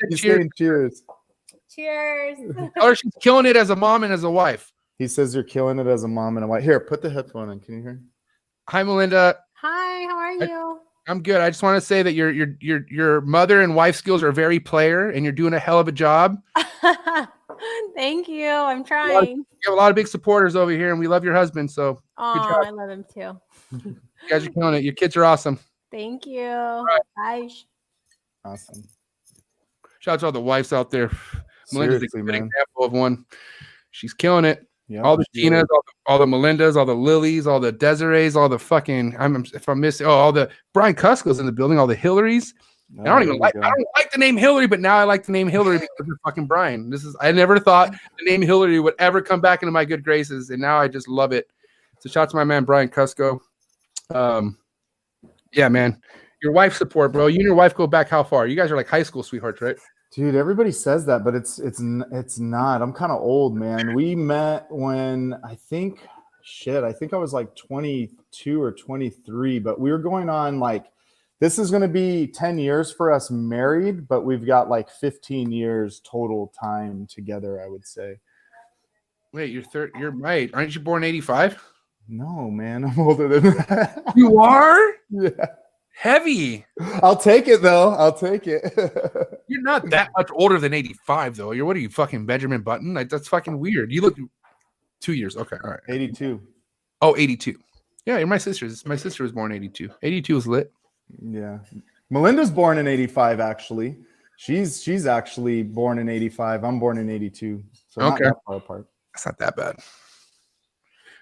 He's saying cheers. Cheers. Tell her she's killing it as a mom and as a wife. He says you're killing it as a mom and a wife. Here, put the headphone on. Can you hear? Hi, Melinda. Hi, how are you? I'm good. I just want to say that your mother and wife skills are very player, and you're doing a hell of a job. Thank you. I'm trying. You have a lot of big supporters over here, and we love your husband. So Oh, I love him too. you guys are killing it. Your kids are awesome. Thank you. Bye. Awesome. Shout out to all the wives out there. Melinda's a good man. example of one. She's killing it. Yeah, all the Tinas, all the Melindas, all the Lilies, all the Desirees, all the fucking if I'm missing all the Brian Cusco's in the building, all the Hillarys. I don't even like the name Hillary, but now I like the name Hillary because of fucking Brian. I never thought the name Hillary would ever come back into my good graces, and now I just love it. So shout out to my man Brian Cusco. Yeah, man. Your wife support, bro. You and your wife go back how far? You guys are like high school sweethearts, right? Dude, everybody says that, but it's not. I'm kind of old, man. We met when I think I was like 22 or 23, but we were going on like, this is going to be 10 years for us married, but we've got like 15 years total time together, I would say. Wait, you're right. Aren't you born 85? No, man, I'm older than that. You are? Yeah. Heavy. I'll take it though. I'll take it. You're not that much older than 85 though. What are you, fucking Benjamin Button? Like, that's fucking weird. You look 2 years. Okay, all right. 82. Oh, 82. Yeah, you're my sister's. My sister was born 82. 82 was lit. Yeah. Melinda's born in 85 actually. She's actually born in 85. I'm born in 82. So not that far apart. That's not that bad.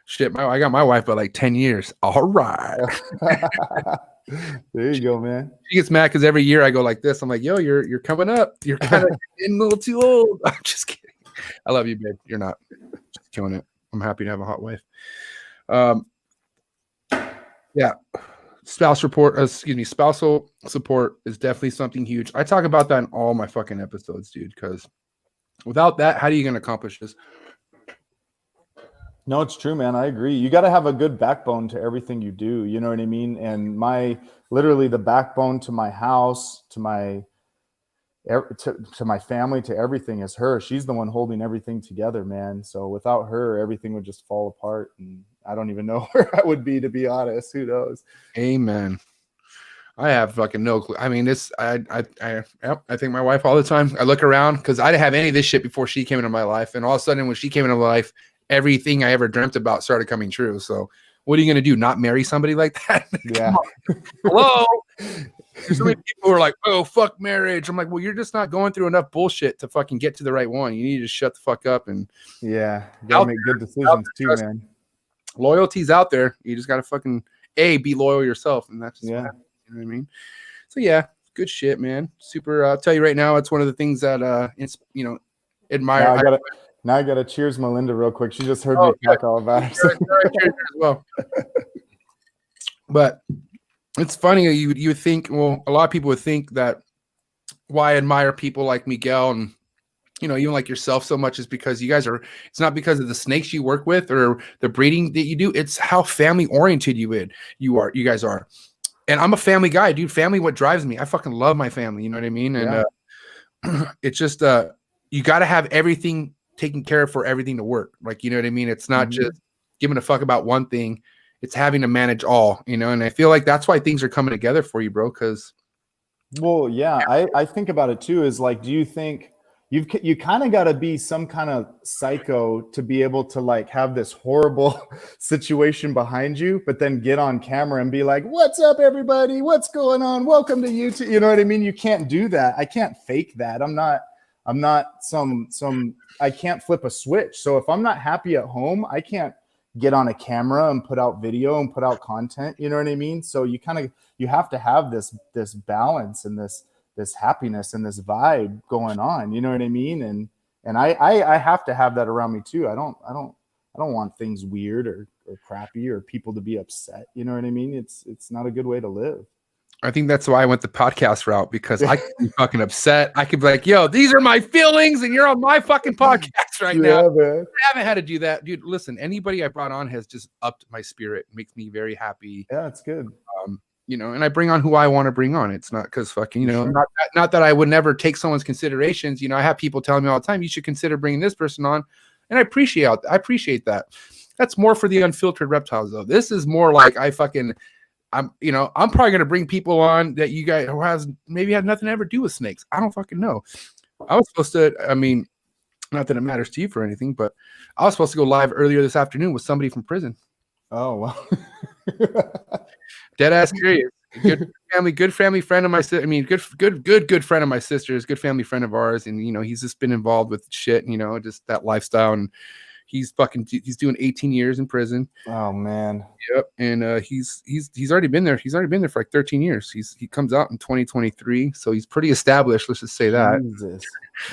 Shit, I got my wife by like 10 years. All right. There you go, man. She gets mad because every year I go like this. I'm like, yo, you're coming up. You're kind of getting a little too old. I'm just kidding. I love you, babe. You're not. Just killing it. I'm happy to have a hot wife. Yeah. Spousal support is definitely something huge. I talk about that in all my fucking episodes, dude, because without that, how are you going to accomplish this? No, it's true, man. I agree. You got to have a good backbone to everything you do. You know what I mean? And literally the backbone to my house, to my family, to everything is her. She's the one holding everything together, man. So without her, everything would just fall apart. And I don't even know where I would be, to be honest. Who knows? Amen. I have fucking no clue. I mean, I think my wife all the time. I look around because I didn't have any of this shit before she came into my life. And all of a sudden when she came into my life, everything I ever dreamt about started coming true. So what are you going to do? Not marry somebody like that? Yeah. Hello. There's so many people who are like, oh, fuck marriage. I'm like, well, you're just not going through enough bullshit to fucking get to the right one. You need to shut the fuck up. And yeah, you gotta make good decisions too, man. Loyalty's out there. You just got to fucking be loyal yourself. And that's just what happens, you know what I mean? So yeah, good shit, man. Super. I'll tell you right now, it's one of the things that, admire. Now I gotta cheers Melinda real quick. She just heard me talk all about it. Cheers as well. But it's funny. You would think, well, a lot of people would think that why I admire people like Miguel and even like yourself so much is because you guys are. It's not because of the snakes you work with or the breeding that you do. It's how family oriented you guys are. And I'm a family guy, dude. Family, what drives me. I fucking love my family. You know what I mean? And it's just you got to have everything taken care of for everything to work. Like, you know what I mean? It's not just giving a fuck about one thing. It's having to manage all, and I feel like that's why things are coming together for you, bro. Well, yeah, I think about it too, is like, do you think you kind of got to be some kind of psycho to be able to like have this horrible situation behind you, but then get on camera and be like, what's up, everybody? What's going on? Welcome to YouTube. You know what I mean? You can't do that. I can't fake that. I'm not some I can't flip a switch. So if I'm not happy at home, I can't get on a camera and put out video and put out content. You know what I mean? So you have to have this balance and this happiness and this vibe going on. You know what I mean? And I have to have that around me too. I don't want things weird or crappy or people to be upset. You know what I mean? It's not a good way to live. I think that's why I went the podcast route, because I could be fucking upset. I could be like, yo, these are my feelings and you're on my fucking podcast right now. Man. I haven't had to do that. Dude, listen, anybody I brought on has just upped my spirit. It makes me very happy. Yeah, it's good. You know, and I bring on who I want to bring on. It's not because fucking, you know, Sure. not that I would never take someone's considerations. You know, I have people telling me all the time, you should consider bringing this person on. And I appreciate that. That's more for the unfiltered reptiles, though. This is more like I'm probably going to bring people on that you guys who has maybe had nothing to ever do with snakes. I don't fucking know. I was supposed to, I mean, not that it matters to you for anything, but I was supposed to go live earlier this afternoon with somebody from prison. Oh, well. Dead ass curious. Good family friend of my sister. I mean, good friend of my sister's, good family friend of ours. And, you know, he's just been involved with shit, you know, just that lifestyle. And he's doing 18 years in prison. Oh man. Yep. And he's already been there. He's already been there for like 13 years. He comes out in 2023. So he's pretty established. Let's just say that. Jesus.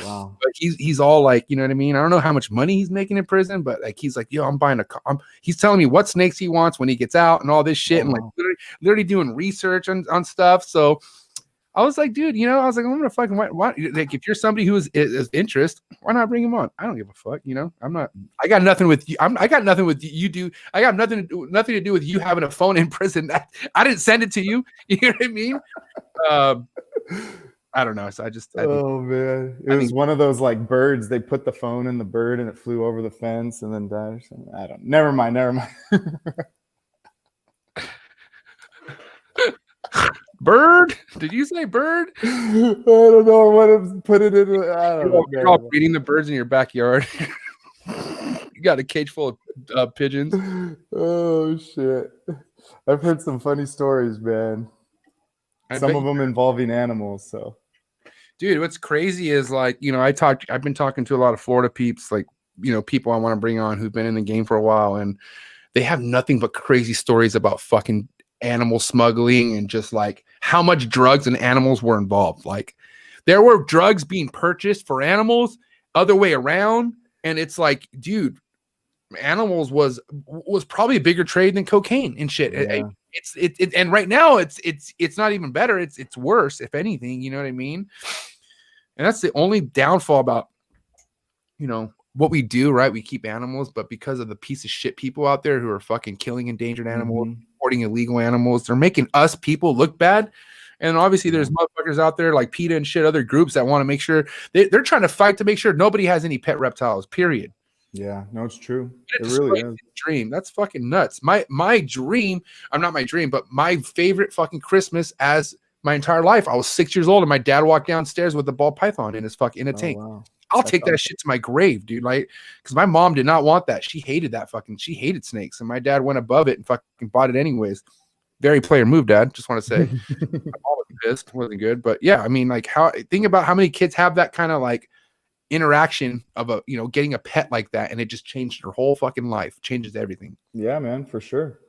Wow. But he's all like, you know what I mean? I don't know how much money he's making in prison, but like he's like, yo, I'm buying he's telling me what snakes he wants when he gets out and all this shit, and like literally doing research on stuff. So I was like, dude, you know, I was like, I'm gonna fucking why like if you're somebody who is interest, why not bring him on? I don't give a fuck, you know. I got nothing with you. I got nothing with you do. I got nothing to do with you having a phone in prison. I didn't send it to you. You know what I mean? I don't know. So I think, man, it was one of those like birds. They put the phone in the bird and it flew over the fence and then died or something. Never mind. Bird? Did you say bird? I don't know what to put it in. I don't know. You're all breeding the birds in your backyard. You got a cage full of pigeons. Oh shit! I've heard some funny stories, man. Some of them involving animals. So, dude, what's crazy is like, you know, I've been talking to a lot of Florida peeps, like, you know, people I want to bring on who've been in the game for a while, and they have nothing but crazy stories about fucking animal smuggling and just like how much drugs and animals were involved. Like there were drugs being purchased for animals, other way around, and it's like, dude, animals was probably a bigger trade than cocaine and shit. Yeah. And right now it's not even better. It's worse, if anything. You know what I mean? And that's the only downfall about, you know, what we do, right? We keep animals, but because of the piece of shit people out there who are fucking killing endangered animals, importing illegal animals, they're making us people look bad. And obviously there's motherfuckers out there like PETA and shit, other groups that want to make sure they're trying to fight to make sure nobody has any pet reptiles, period. Yeah, no, it's true. It really is. Dream. That's fucking nuts. My dream, I'm not my dream, but my favorite fucking Christmas as my entire life, I was 6 years old and my dad walked downstairs with a ball python in his fucking tank. Wow. I'll take that shit to my grave, dude. Like, because my mom did not want that. She hated she hated snakes, and my dad went above it and fucking bought it anyways. Very player move, Dad. Just want to say, my mom was pissed, wasn't good, but yeah, I mean, like, think about how many kids have that kind of like interaction of a, you know, getting a pet like that, and it just changed their whole fucking life, changes everything. Yeah, man, for sure.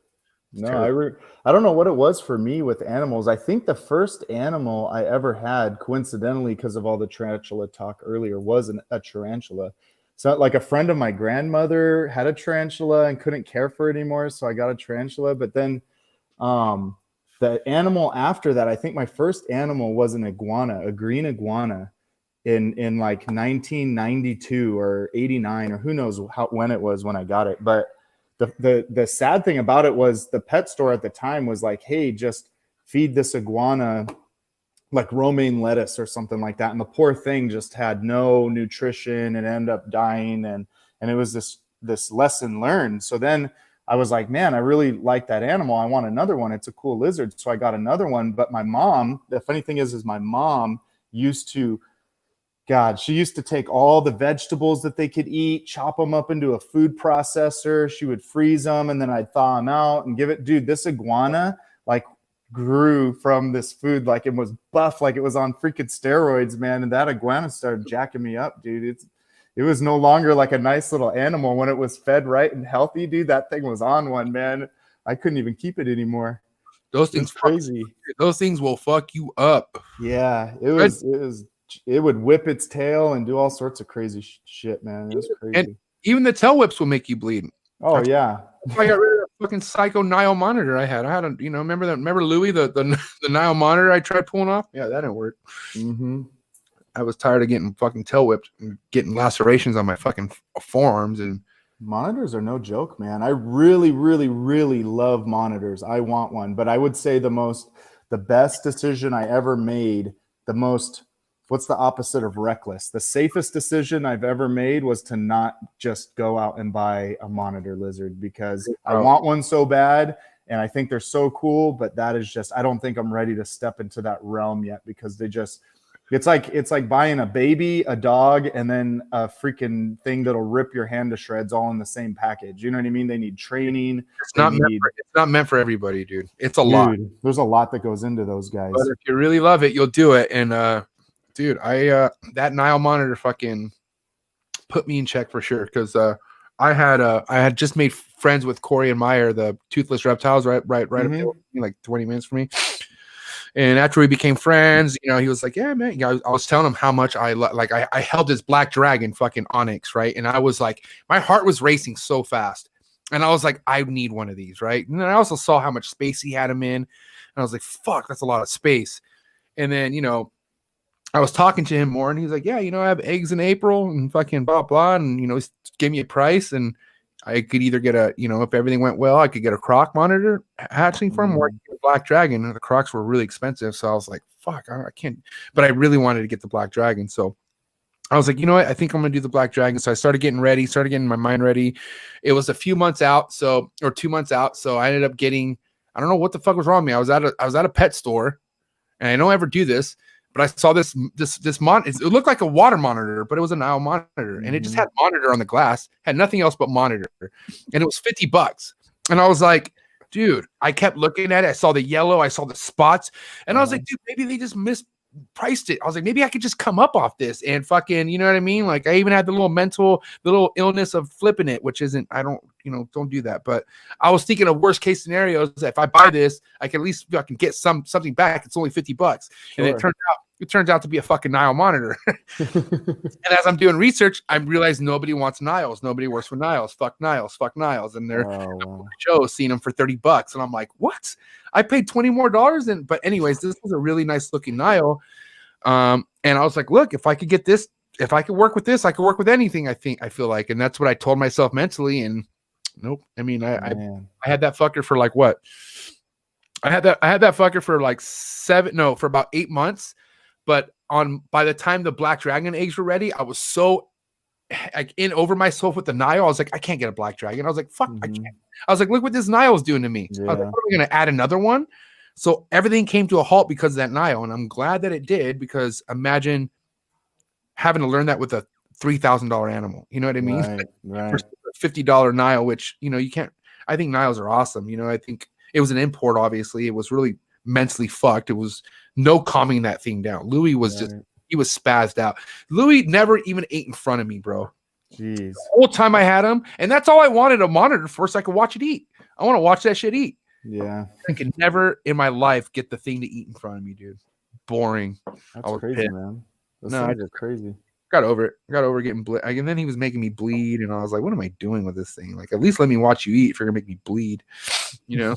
No, I don't know what it was for me with animals. I think the first animal I ever had, coincidentally, because of all the tarantula talk earlier, was a tarantula. So like a friend of my grandmother had a tarantula and couldn't care for it anymore, so I got a tarantula. But then the animal after that, I think my first animal was an iguana, a green iguana, in like 1992 or 89 or who knows when it was when I got it. But the sad thing about it was the pet store at the time was like, hey, just feed this iguana like romaine lettuce or something like that. And the poor thing just had no nutrition and ended up dying. And it was this lesson learned. So then I was like, man, I really like that animal. I want another one. It's a cool lizard. So I got another one. But my mom, the funny thing is my mom used to, she used to take all the vegetables that they could eat, chop them up into a food processor. She would freeze them and then I'd thaw them out and give it. Dude, this iguana like grew from this food like it was buff, like it was on freaking steroids, man. And that iguana started jacking me up, dude. It was no longer like a nice little animal when it was fed right and healthy, dude. That thing was on one, man. I couldn't even keep it anymore. Those things crazy. Those things will fuck you up. Yeah, it would whip its tail and do all sorts of crazy shit, man. It was crazy. And even the tail whips will make you bleed. Oh, yeah. I got rid of that fucking psycho Nile monitor I had. Remember Louis, the Nile monitor I tried pulling off? Yeah, that didn't work. Mm-hmm. I was tired of getting fucking tail whipped and getting lacerations on my fucking forearms. And monitors are no joke, man. I really, really, really love monitors. I want one, but I would say the best decision I ever made, what's the opposite of reckless? The safest decision I've ever made was to not just go out and buy a monitor lizard, because I want one so bad and I think they're so cool, but that is just, I don't think I'm ready to step into that realm yet, because it's like buying a baby, a dog, and then a freaking thing that'll rip your hand to shreds all in the same package. You know what I mean? They need training. It's not meant for everybody, dude. It's a lot. There's a lot that goes into those guys. But if you really love it, you'll do it. And dude, that Nile monitor fucking put me in check for sure, because I had just made friends with Corey and Meyer, the toothless reptiles, right Mm-hmm. up there, like 20 minutes from me. And after we became friends, he was like, yeah, man. I was telling him how much I held this black dragon fucking onyx, right? And I was like, my heart was racing so fast. And I was like, I need one of these, right? And then I also saw how much space he had him in. And I was like, fuck, that's a lot of space. And then, I was talking to him more, and he's like, yeah, I have eggs in April and fucking blah, blah. And, he gave me a price, and I could either get if everything went well, I could get a croc monitor hatching from, or a black dragon. And the crocs were really expensive. So I was like, fuck, I can't. But I really wanted to get the black dragon. So I was like, you know what? I think I'm going to do the black dragon. So I started getting my mind ready. It was a few months out. Or 2 months out. So I ended up getting, I don't know what the fuck was wrong with me. I was at a pet store, and I don't ever do this, but I saw this monitor. It looked like a water monitor, but it was a Nile monitor, and it just had monitor on the glass, had nothing else but monitor, and it was $50. And I was like, dude, I kept looking at it. I saw the yellow, I saw the spots, and I was like, dude, maybe they just mispriced it. I was like, maybe I could just come up off this and fucking, you know what I mean? Like, I even had the little illness of flipping it, which isn't, I don't do that. But I was thinking of worst case scenarios. If I buy this, I can at least fucking get something back. It's only $50. Sure. And it turns out to be a fucking Nile monitor. And as I'm doing research, I realized nobody wants Niles. Nobody works for Niles. Fuck Niles. Fuck Niles. And they're seeing them for $30. And I'm like, what? I paid $20 more. But anyways, this was a really nice looking Nile. And I was like, look, if I could get this, if I could work with this, I could work with anything. I feel like, and that's what I told myself mentally. And nope. I mean, I had that fucker for like what? I had that fucker for like for about 8 months. But by the time the black dragon eggs were ready, I was so like in over myself with the Nile. I was like, I can't get a black dragon. I was like, fuck, I can't. I was like, look what this Nile is doing to me. Yeah. I was like, what are we going to add another one? So everything came to a halt because of that Nile. And I'm glad that it did, because imagine having to learn that with a $3,000 animal. You know what I mean? Right. For $50 Nile, which, you can't. I think Niles are awesome. I think it was an import, obviously. It was really mentally fucked. It was no calming that thing down. Louis was he was spazzed out. Louis never even ate in front of me, bro. Jeez. The whole time I had him, and that's all I wanted a monitor for, so I could watch it eat. I want to watch that shit eat. Yeah. I could never in my life get the thing to eat in front of me, dude. Boring. That's crazy, man. Those things are crazy. Got over it. Got over getting bleed. And then he was making me bleed, and I was like, what am I doing with this thing? Like, at least let me watch you eat if you're gonna make me bleed, Yeah.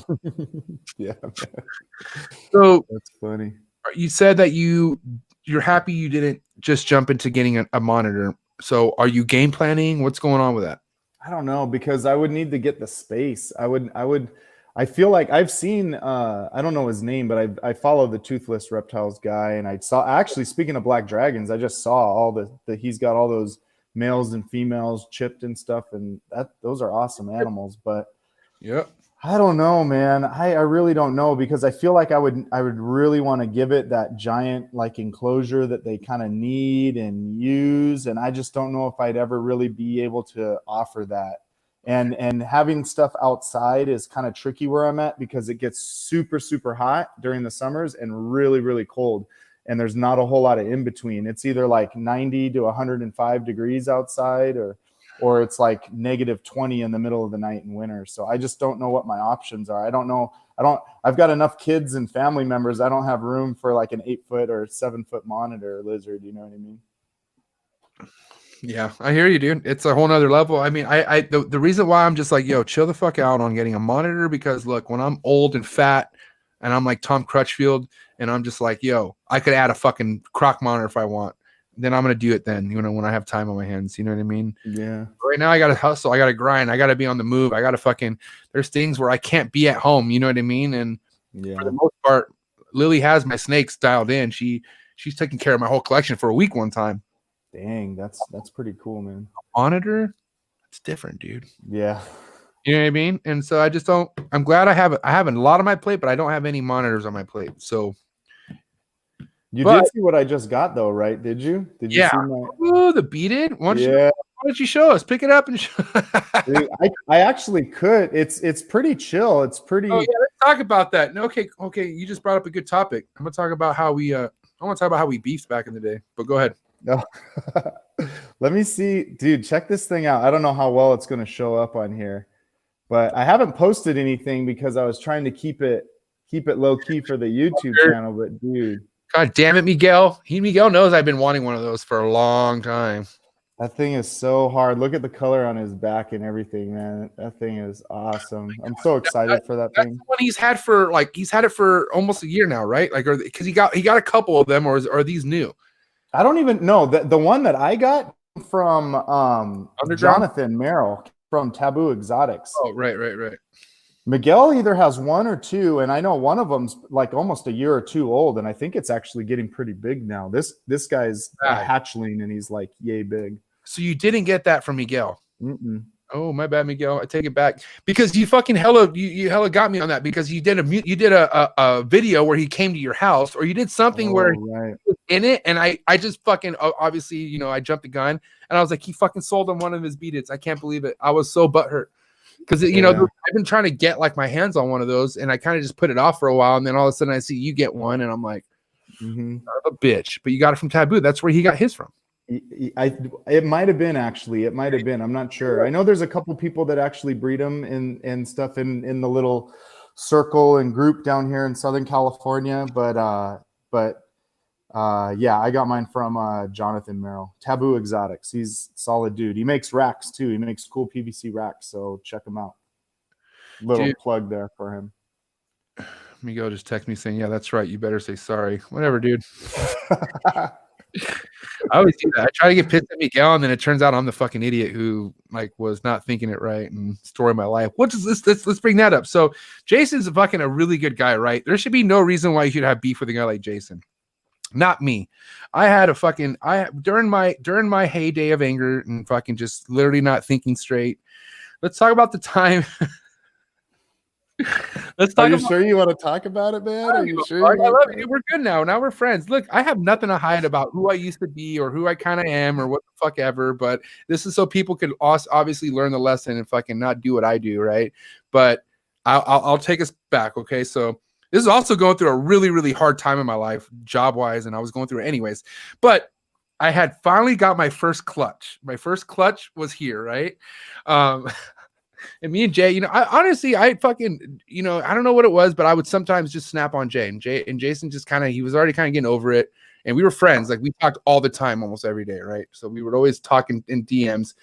So that's funny. You said that you're happy you didn't just jump into getting a monitor. So are you game planning? What's going on with that? I don't know, because I would need to get the space. I feel like I've seen, I don't know his name, but I follow the Toothless Reptiles guy, and I saw, actually, speaking of black dragons, I just saw all he's got all those males and females chipped and stuff, and those are awesome animals. But yeah, I don't know, man. I really don't know, because I feel like I would really want to give it that giant like enclosure that they kind of need and use, and I just don't know if I'd ever really be able to offer that. And having stuff outside is kind of tricky where I'm at, because it gets super, super hot during the summers and really, really cold. And there's not a whole lot of in between. It's either like 90 to 105 degrees outside, or it's like -20 in the middle of the night in winter. So I just don't know what my options are. I don't know. I've got enough kids and family members. I don't have room for like an 8-foot or 7-foot monitor lizard. You know what I mean? Yeah, I hear you, dude. It's a whole nother level. I mean, the reason why I'm just like, yo, chill the fuck out on getting a monitor, because look, when I'm old and fat and I'm like Tom Crutchfield and I'm just like, yo, I could add a fucking croc monitor if I want. Then I'm gonna do it then, when I have time on my hands. You know what I mean? Yeah. Right now I gotta hustle, I gotta grind, I gotta be on the move, I gotta fucking, there's things where I can't be at home, you know what I mean? And Yeah. for the most part, Lily has my snakes dialed in. She's taking care of my whole collection for a week one time. Dang, that's pretty cool, man. Monitor, it's different, dude. Yeah. You know what I mean? And so I just don't. I'm glad I have a lot on my plate, but I don't have any monitors on my plate. So you did see what I just got, though, right? Did you? Did you see my? Oh, the beaded. Why don't you show us? Pick it up and show. Dude, I actually could. It's pretty chill. It's pretty. Oh yeah, let's talk about that. Okay. You just brought up a good topic. I'm gonna talk about how we. I want to talk about how we beefed back in the day. But go ahead. No. Let me see, dude. Check this thing out. I don't know how well it's going to show up on here, but I haven't posted anything because I was trying to keep it low key for the YouTube channel. But dude, God damn it, Miguel. Miguel knows I've been wanting one of those for a long time. that thing is so hard. Look at the color on his back and everything, man. That thing is awesome. I'm so excited for that thing. That's the one he's had it for almost a year now, right? Like, because he got a couple of them, or are these new? I don't even know. The one that I got from Jonathan Merrill from Taboo Exotics. Oh, right. Miguel either has one or two, and I know one of them's like almost a year or two old, and I think it's actually getting pretty big now. This guy's a hatchling, and he's like yay big. So you didn't get that from Miguel? Mm-mm. Oh, my bad, Miguel. I take it back, because you fucking hella got me on that, because you did a video where he came to your house, or you did something where he was in it, and I just fucking obviously I jumped the gun, and I was like, he fucking sold him one of his beadeds. I can't believe it. I was so butthurt, because I've been trying to get like my hands on one of those, and I kind of just put it off for a while, and then all of a sudden I see you get one, and I'm like, son of a bitch. But you got it from Taboo. That's where he got his from. It might have been, actually. It might have been. I'm not sure. I know there's a couple people that actually breed them and stuff in the little circle and group down here in Southern California. But yeah, I got mine from Jonathan Merrill, Taboo Exotics. He's a solid dude. He makes racks too. He makes cool PVC racks. So check him out. Little plug there for him. Miguel just texted me saying, "Yeah, that's right. You better say sorry." Whatever, dude. I always do that. I try to get pissed at Miguel, and then it turns out I'm the fucking idiot who was not thinking it right. And story of my life. Let's bring that up. So Jason's a really good guy, right? There should be no reason why you should have beef with a guy like Jason. Not me. I had during my heyday of anger and fucking just literally not thinking straight. Let's talk about the time. Are you sure you want to talk about it, man? Are you sure? I love you. We're good now. Now we're friends. Look, I have nothing to hide about who I used to be or who I kind of am or what the fuck ever. But this is so people can obviously learn the lesson and fucking not do what I do, right? But I'll take us back, okay? So this is also going through a really, really hard time in my life, job-wise, and I was going through it anyways. But I had finally got my first clutch. My first clutch was here, right? And me and Jay, I fucking, I don't know what it was, but I would sometimes just snap on Jay. And Jason just he was already kind of getting over it. And we were friends. Like, we talked all the time, almost every day, right? So we would always talk in DMs.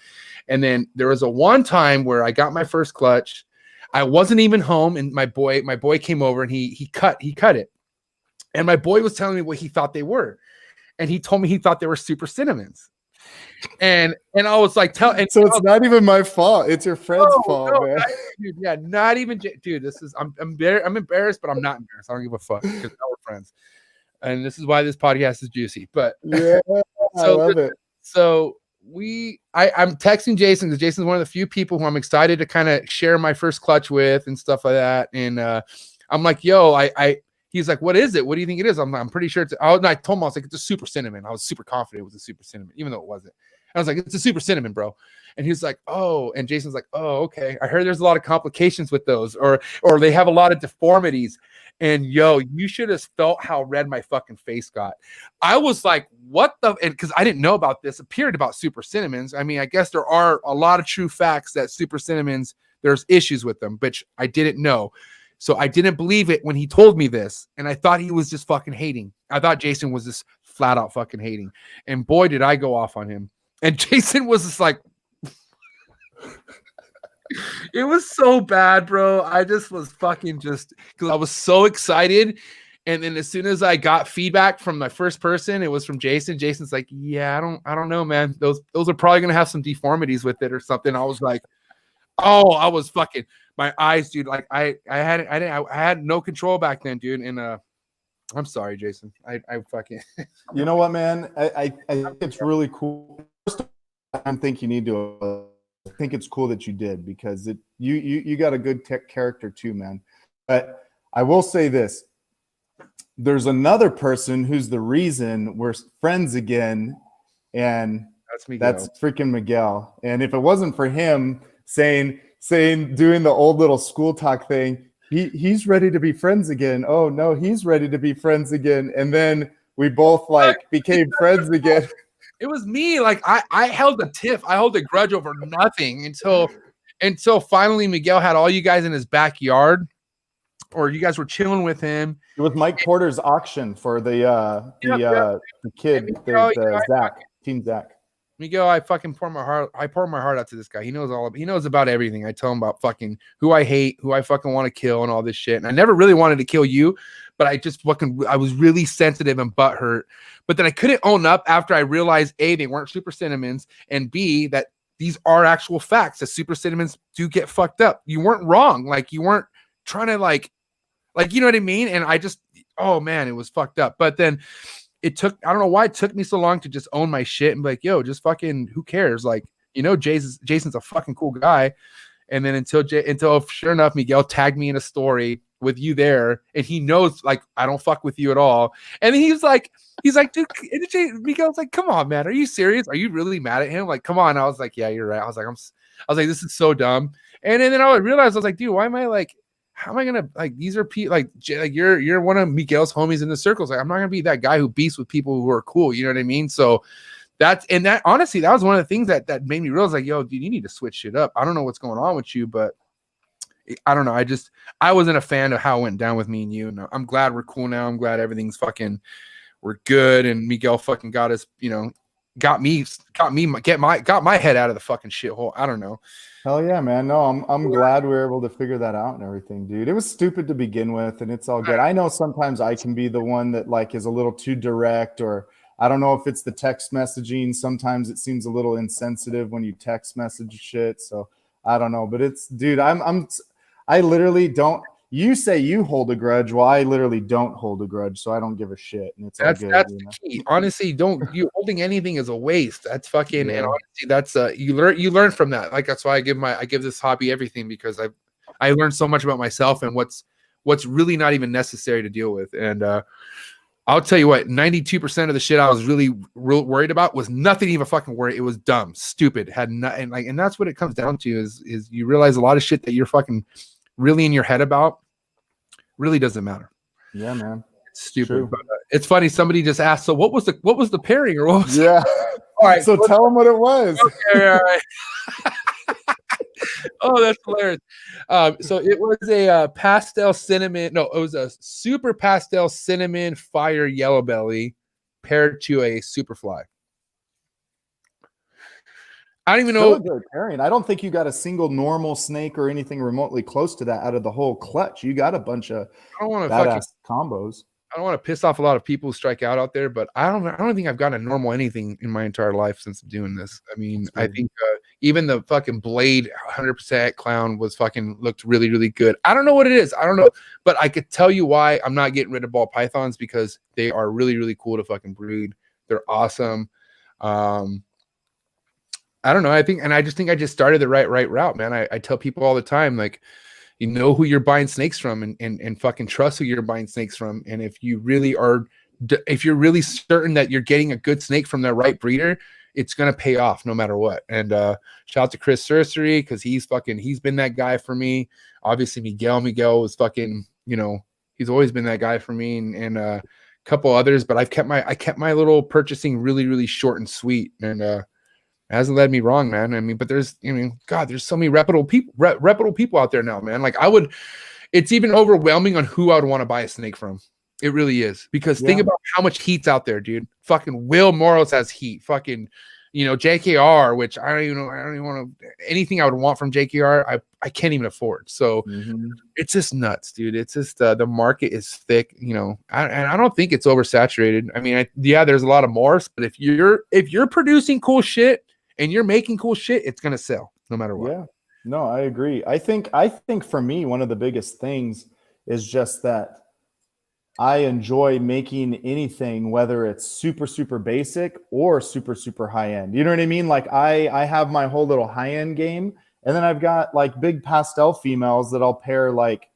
And then there was a one time where I got my first clutch. I wasn't even home, and my boy came over, and he cut it. And my boy was telling me what he thought they were. And he told me he thought they were super cinnamons. And I was like, so it's not even my fault. It's your friend's fault, man. Dude, yeah, not even, dude. This is I'm embarrassed, but I'm not embarrassed. I don't give a fuck because now we're friends, and this is why this podcast is juicy. But yeah, I love it. So I'm texting Jason because Jason's one of the few people who I'm excited to kind of share my first clutch with and stuff like that. And I'm like, yo, he's like, what is it? What do you think it is? I'm pretty sure it's. And I told him, I was like, it's a super cinnamon. I was super confident it was a super cinnamon, even though it wasn't. I was like, it's a super cinnamon, bro. And he's like, oh. And Jason's like, oh, okay. I heard there's a lot of complications with those, or they have a lot of deformities. And yo, you should have felt how red my fucking face got. I was like, what the? And because I didn't know about this, appeared about super cinnamons. I mean, I guess there are a lot of true facts that super cinnamons, there's issues with them, which I didn't know. So I didn't believe it when he told me this. And I thought he was just fucking hating. I thought Jason was just flat out fucking hating. And boy, did I go off on him. And Jason was just like, it was so bad, bro. I just was fucking just because I was so excited. And then as soon as I got feedback from my first person, it was from Jason. Jason's like, yeah, I don't know, man. Those are probably gonna have some deformities with it or something. I was like, oh, I was fucking my eyes, dude. Like I had no control back then, dude. And I'm sorry, Jason. I fucking You know what, man? I think it's really cool. First, I don't think you need to. I think it's cool that you did because you got a good tech character too, man. But I will say this: there's another person who's the reason we're friends again, and that's Miguel. That's freaking Miguel. And if it wasn't for him saying doing the old little school talk thing, he's ready to be friends again. Oh no, he's ready to be friends again. And then we both like became friends again. It was me. Like I held a tiff. I held a grudge over nothing until finally Miguel had all you guys in his backyard, or you guys were chilling with him. It was Mike Porter's auction for the kid, Zach, Team Zach. Miguel, I fucking pour my heart out to this guy. He knows about everything. I tell him about fucking who I hate, who I fucking want to kill, and all this shit. And I never really wanted to kill you, but I was really sensitive and butthurt. But then I couldn't own up after I realized A, they weren't super cinnamons, and B, that these are actual facts. That super cinnamons do get fucked up. You weren't wrong. Like you weren't trying to like you know what I mean? And I just, oh man, it was fucked up. But then I don't know why it took me so long to just own my shit and be like, yo, just fucking, who cares? Like, you know, Jason's a fucking cool guy. And then until sure enough, Miguel tagged me in a story with you there, and he knows like I don't fuck with you at all. And then he's like, dude, Miguel's like, come on, man, are you serious? Are you really mad at him? Like, come on. I was like, yeah, you're right. I was like, this is so dumb. And then I realized I was like, dude, why am I like, how am I gonna like? These are people like you're one of Miguel's homies in the circles. Like I'm not gonna be that guy who beats with people who are cool. You know what I mean? So that honestly, that was one of the things that made me realize like, yo, dude, you need to switch shit up. I don't know what's going on with you, but I don't know. I wasn't a fan of how it went down with me and you. And I'm glad we're cool now. I'm glad everything's fucking, we're good. And Miguel fucking got us, you know, got my head out of the fucking shithole. I don't know. Hell yeah, man. No, I'm glad we were able to figure that out and everything, dude. It was stupid to begin with, and it's all good. I know sometimes I can be the one that like is a little too direct, or I don't know if it's the text messaging. Sometimes it seems a little insensitive when you text message shit. So I don't know, but it's, dude, I literally don't. You say you hold a grudge, well, I literally don't hold a grudge, so I don't give a shit, and it's all good. That's the key. Honestly, you holding anything is a waste. That's fucking, yeah. And honestly, that's you learn from that. Like that's why I give this hobby everything, because I learned so much about myself and what's really not even necessary to deal with. And I'll tell you what, 92% of the shit I was really worried about was nothing even fucking worried. It was dumb, stupid, had nothing. Like, and that's what it comes down to is you realize a lot of shit that you're fucking really in your head about really doesn't matter. Yeah, man. It's stupid. But, it's funny. Somebody just asked, so what was the pairing, or what was yeah. All right. So tell them what it was. Okay, all right. Oh, that's hilarious. So it was a pastel cinnamon. No, it was a super pastel cinnamon fire yellow belly paired to a superfly. I don't even know. Good pairing. I don't think you got a single normal snake or anything remotely close to that out of the whole clutch. You got a bunch of badass combos. I don't want to piss off a lot of people who strike out there, but I don't think I've gotten a normal anything in my entire life since doing this. I mean, I think even the fucking blade 100% clown looked really, really good. I don't know what it is. I don't know, but I could tell you why I'm not getting rid of ball pythons, because they are really, really cool to fucking breed. They're awesome. I don't know. I just think I just started the right route, man. I tell people all the time, like, you know who you're buying snakes from, and fucking trust who you're buying snakes from. And if you're really certain that you're getting a good snake from the right breeder, it's going to pay off no matter what. And shout out to Chris Sursery, because he's been that guy for me. Obviously Miguel was fucking, you know, he's always been that guy for me, and a couple others, but I kept my little purchasing really, really short and sweet. And hasn't led me wrong, man. I mean, but there's so many reputable people out there now, man. Like it's even overwhelming on who I would want to buy a snake from. It really is, because think about how much heat's out there, dude. Fucking Will Morris has heat. Fucking you know, JKR, which I don't even want to, anything I would want from JKR, I can't even afford. So it's just nuts, dude. It's just the market is thick, you know, and I don't think it's oversaturated. I mean, yeah, there's a lot of morphs, but if you're producing cool shit and you're making cool shit, it's gonna sell no matter what. Yeah, no, I agree. I think for me, one of the biggest things is just that I enjoy making anything, whether it's super, super basic or super, super high end. You know what I mean? Like I have my whole little high end game, and then I've got like big pastel females that I'll pair like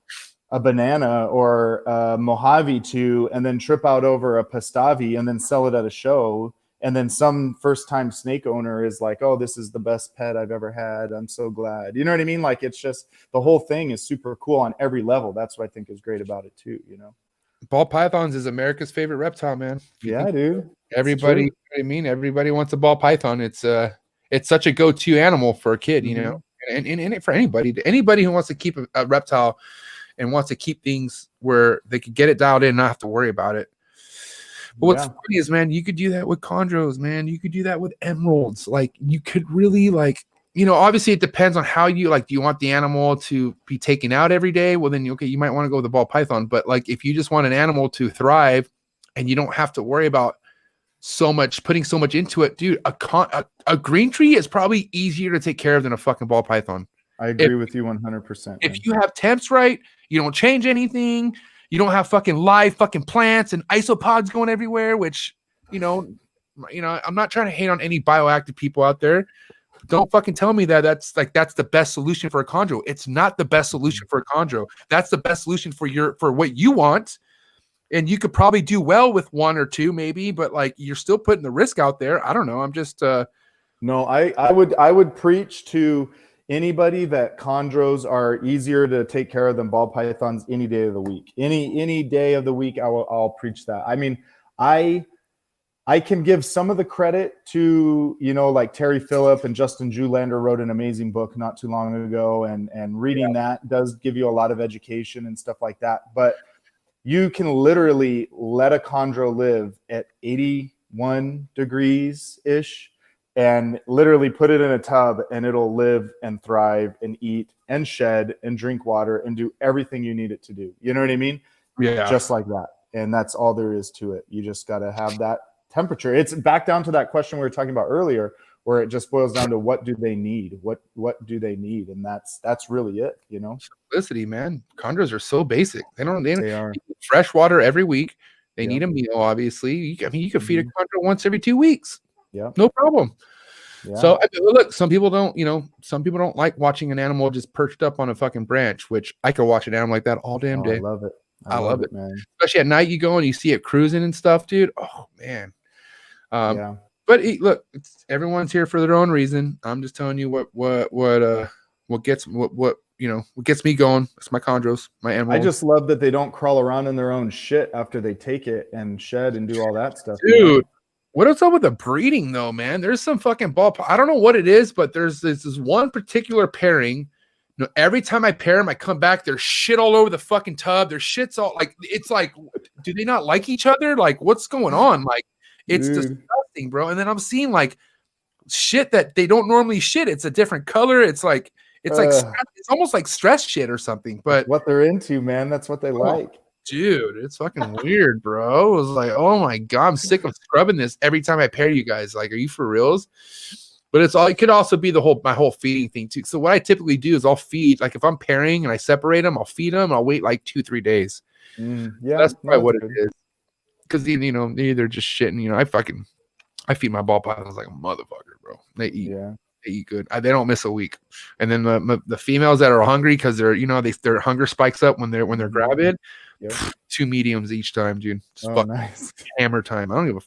a banana or a Mojave to, and then trip out over a Pastavi and then sell it at a show. And then some first time snake owner is like, oh, this is the best pet I've ever had. I'm so glad. You know what I mean? Like it's just, the whole thing is super cool on every level. That's what I think is great about it too, you know? Ball pythons is America's favorite reptile, man. Yeah, dude. Everybody, I mean, everybody wants a ball python. It's such a go-to animal for a kid, you know, and for anybody who wants to keep a reptile and wants to keep things where they could get it dialed in and not have to worry about it. But what's funny is, man, you could do that with chondros, man. You could do that with emeralds. Like, you could really, like, you know, obviously it depends on how you, like, do you want the animal to be taken out every day? Well, then, okay, you might want to go with the ball python. But, like, if you just want an animal to thrive and you don't have to worry about putting so much into it, dude, a green tree is probably easier to take care of than a fucking ball python. I agree with you 100%. If you have temps right, you don't change anything. You don't have fucking live fucking plants and isopods going everywhere, which, you know, I'm not trying to hate on any bioactive people out there. Don't fucking tell me that that's the best solution for a chondro. It's not the best solution for a chondro. That's the best solution for what you want. And you could probably do well with one or two, maybe, but like you're still putting the risk out there. I don't know. I'm just no, I would preach to anybody that chondros are easier to take care of than ball pythons any day of the week. Any day of the week, I'll preach that. I mean, I can give some of the credit to, you know, like Terry Phillip and Justin Julander wrote an amazing book not too long ago, and reading that does give you a lot of education and stuff like that. But you can literally let a chondro live at 81 degrees ish and literally put it in a tub, and it'll live and thrive and eat and shed and drink water and do everything you need it to do. You know what I mean? Yeah. Just like that. And that's all there is to it. You just got to have that temperature. It's back down to that question we were talking about earlier, where it just boils down to what do they need? What do they need? And that's really it, you know? Simplicity, man. Chondros are so basic. They are fresh water every week. They need a meal, obviously. You can feed a chondro once every 2 weeks. Yeah, no problem. Yeah. So look, some people don't like watching an animal just perched up on a fucking branch, which I could watch an animal like that all damn day. I love it. I love it, man. Especially at night, you go and you see it cruising and stuff, dude. Oh man. But look, everyone's here for their own reason. I'm just telling you what gets me going. It's my chondros, my emeralds. I just love that they don't crawl around in their own shit after they take it and shed and do all that stuff, dude. You know? What's up with the breeding though, man? There's some fucking I don't know what it is, but there's this one particular pairing. You know, every time I pair them, I come back, there's shit all over the fucking tub. There's shit's all like, it's like, do they not like each other? Like, what's going on? Like, it's disgusting, bro. And then I'm seeing like shit that they don't normally shit. It's a different color. It's like it's almost like stress shit or something. But what they're into, man, that's what they like. Dude, it's fucking weird, bro. It was like, oh my god, I'm sick of scrubbing this every time I pair you guys. Like, are you for reals? But it could also be my whole feeding thing too. So what I typically do is I'll feed, like if I'm pairing and I separate them, I'll feed them. I'll wait like 2-3 days. Yeah, so that's probably what it is. Because they're just shitting. You know, I feed my ball pythons like a motherfucker, bro. They eat. Yeah. They eat good. They don't miss a week. And then the females that are hungry because they're their hunger spikes up when they're gravid. Yep. 2 mediums each time, dude. Nice. Hammer time. I don't give a.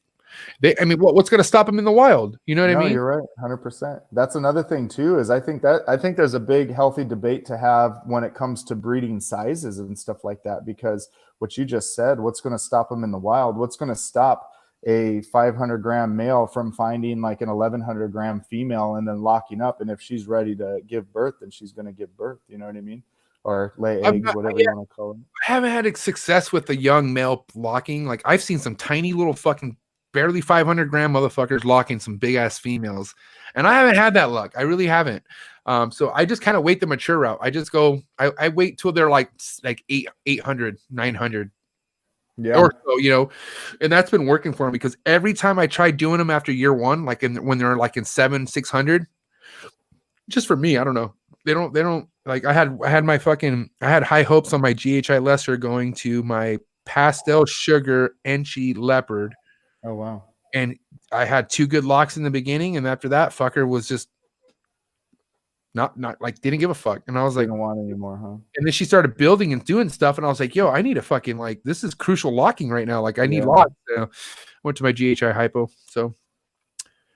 What's going to stop them in the wild? You know what I mean? You're right, 100%. That's another thing too. Is I think there's a big healthy debate to have when it comes to breeding sizes and stuff like that. Because what you just said, what's going to stop them in the wild? What's going to stop a 500-gram male from finding like an 1,100-gram female and then locking up? And if she's ready to give birth, then she's going to give birth. You know what I mean? Or lay eggs, whatever you want to call it. I haven't had success with the young male blocking. Like I've seen some tiny little fucking barely 500 gram motherfuckers locking some big ass females. And I haven't had that luck. I really haven't. So I just kind of wait the mature route. I just go, I wait till they're like 800, 900. Yeah. Or so, you know, and that's been working for me because every time I try doing them after year one, like when they're like in 600, just for me, I don't know. They don't like I had high hopes on my GHI Lesser going to my pastel sugar Enchi leopard. Oh wow. And I had 2 good locks in the beginning, and after that, fucker was just not like didn't give a fuck. And I was like, didn't want anymore, huh? And then she started building and doing stuff, and I was like, yo, I need a fucking like this is crucial locking right now. Like I need locks. So went to my GHI hypo. So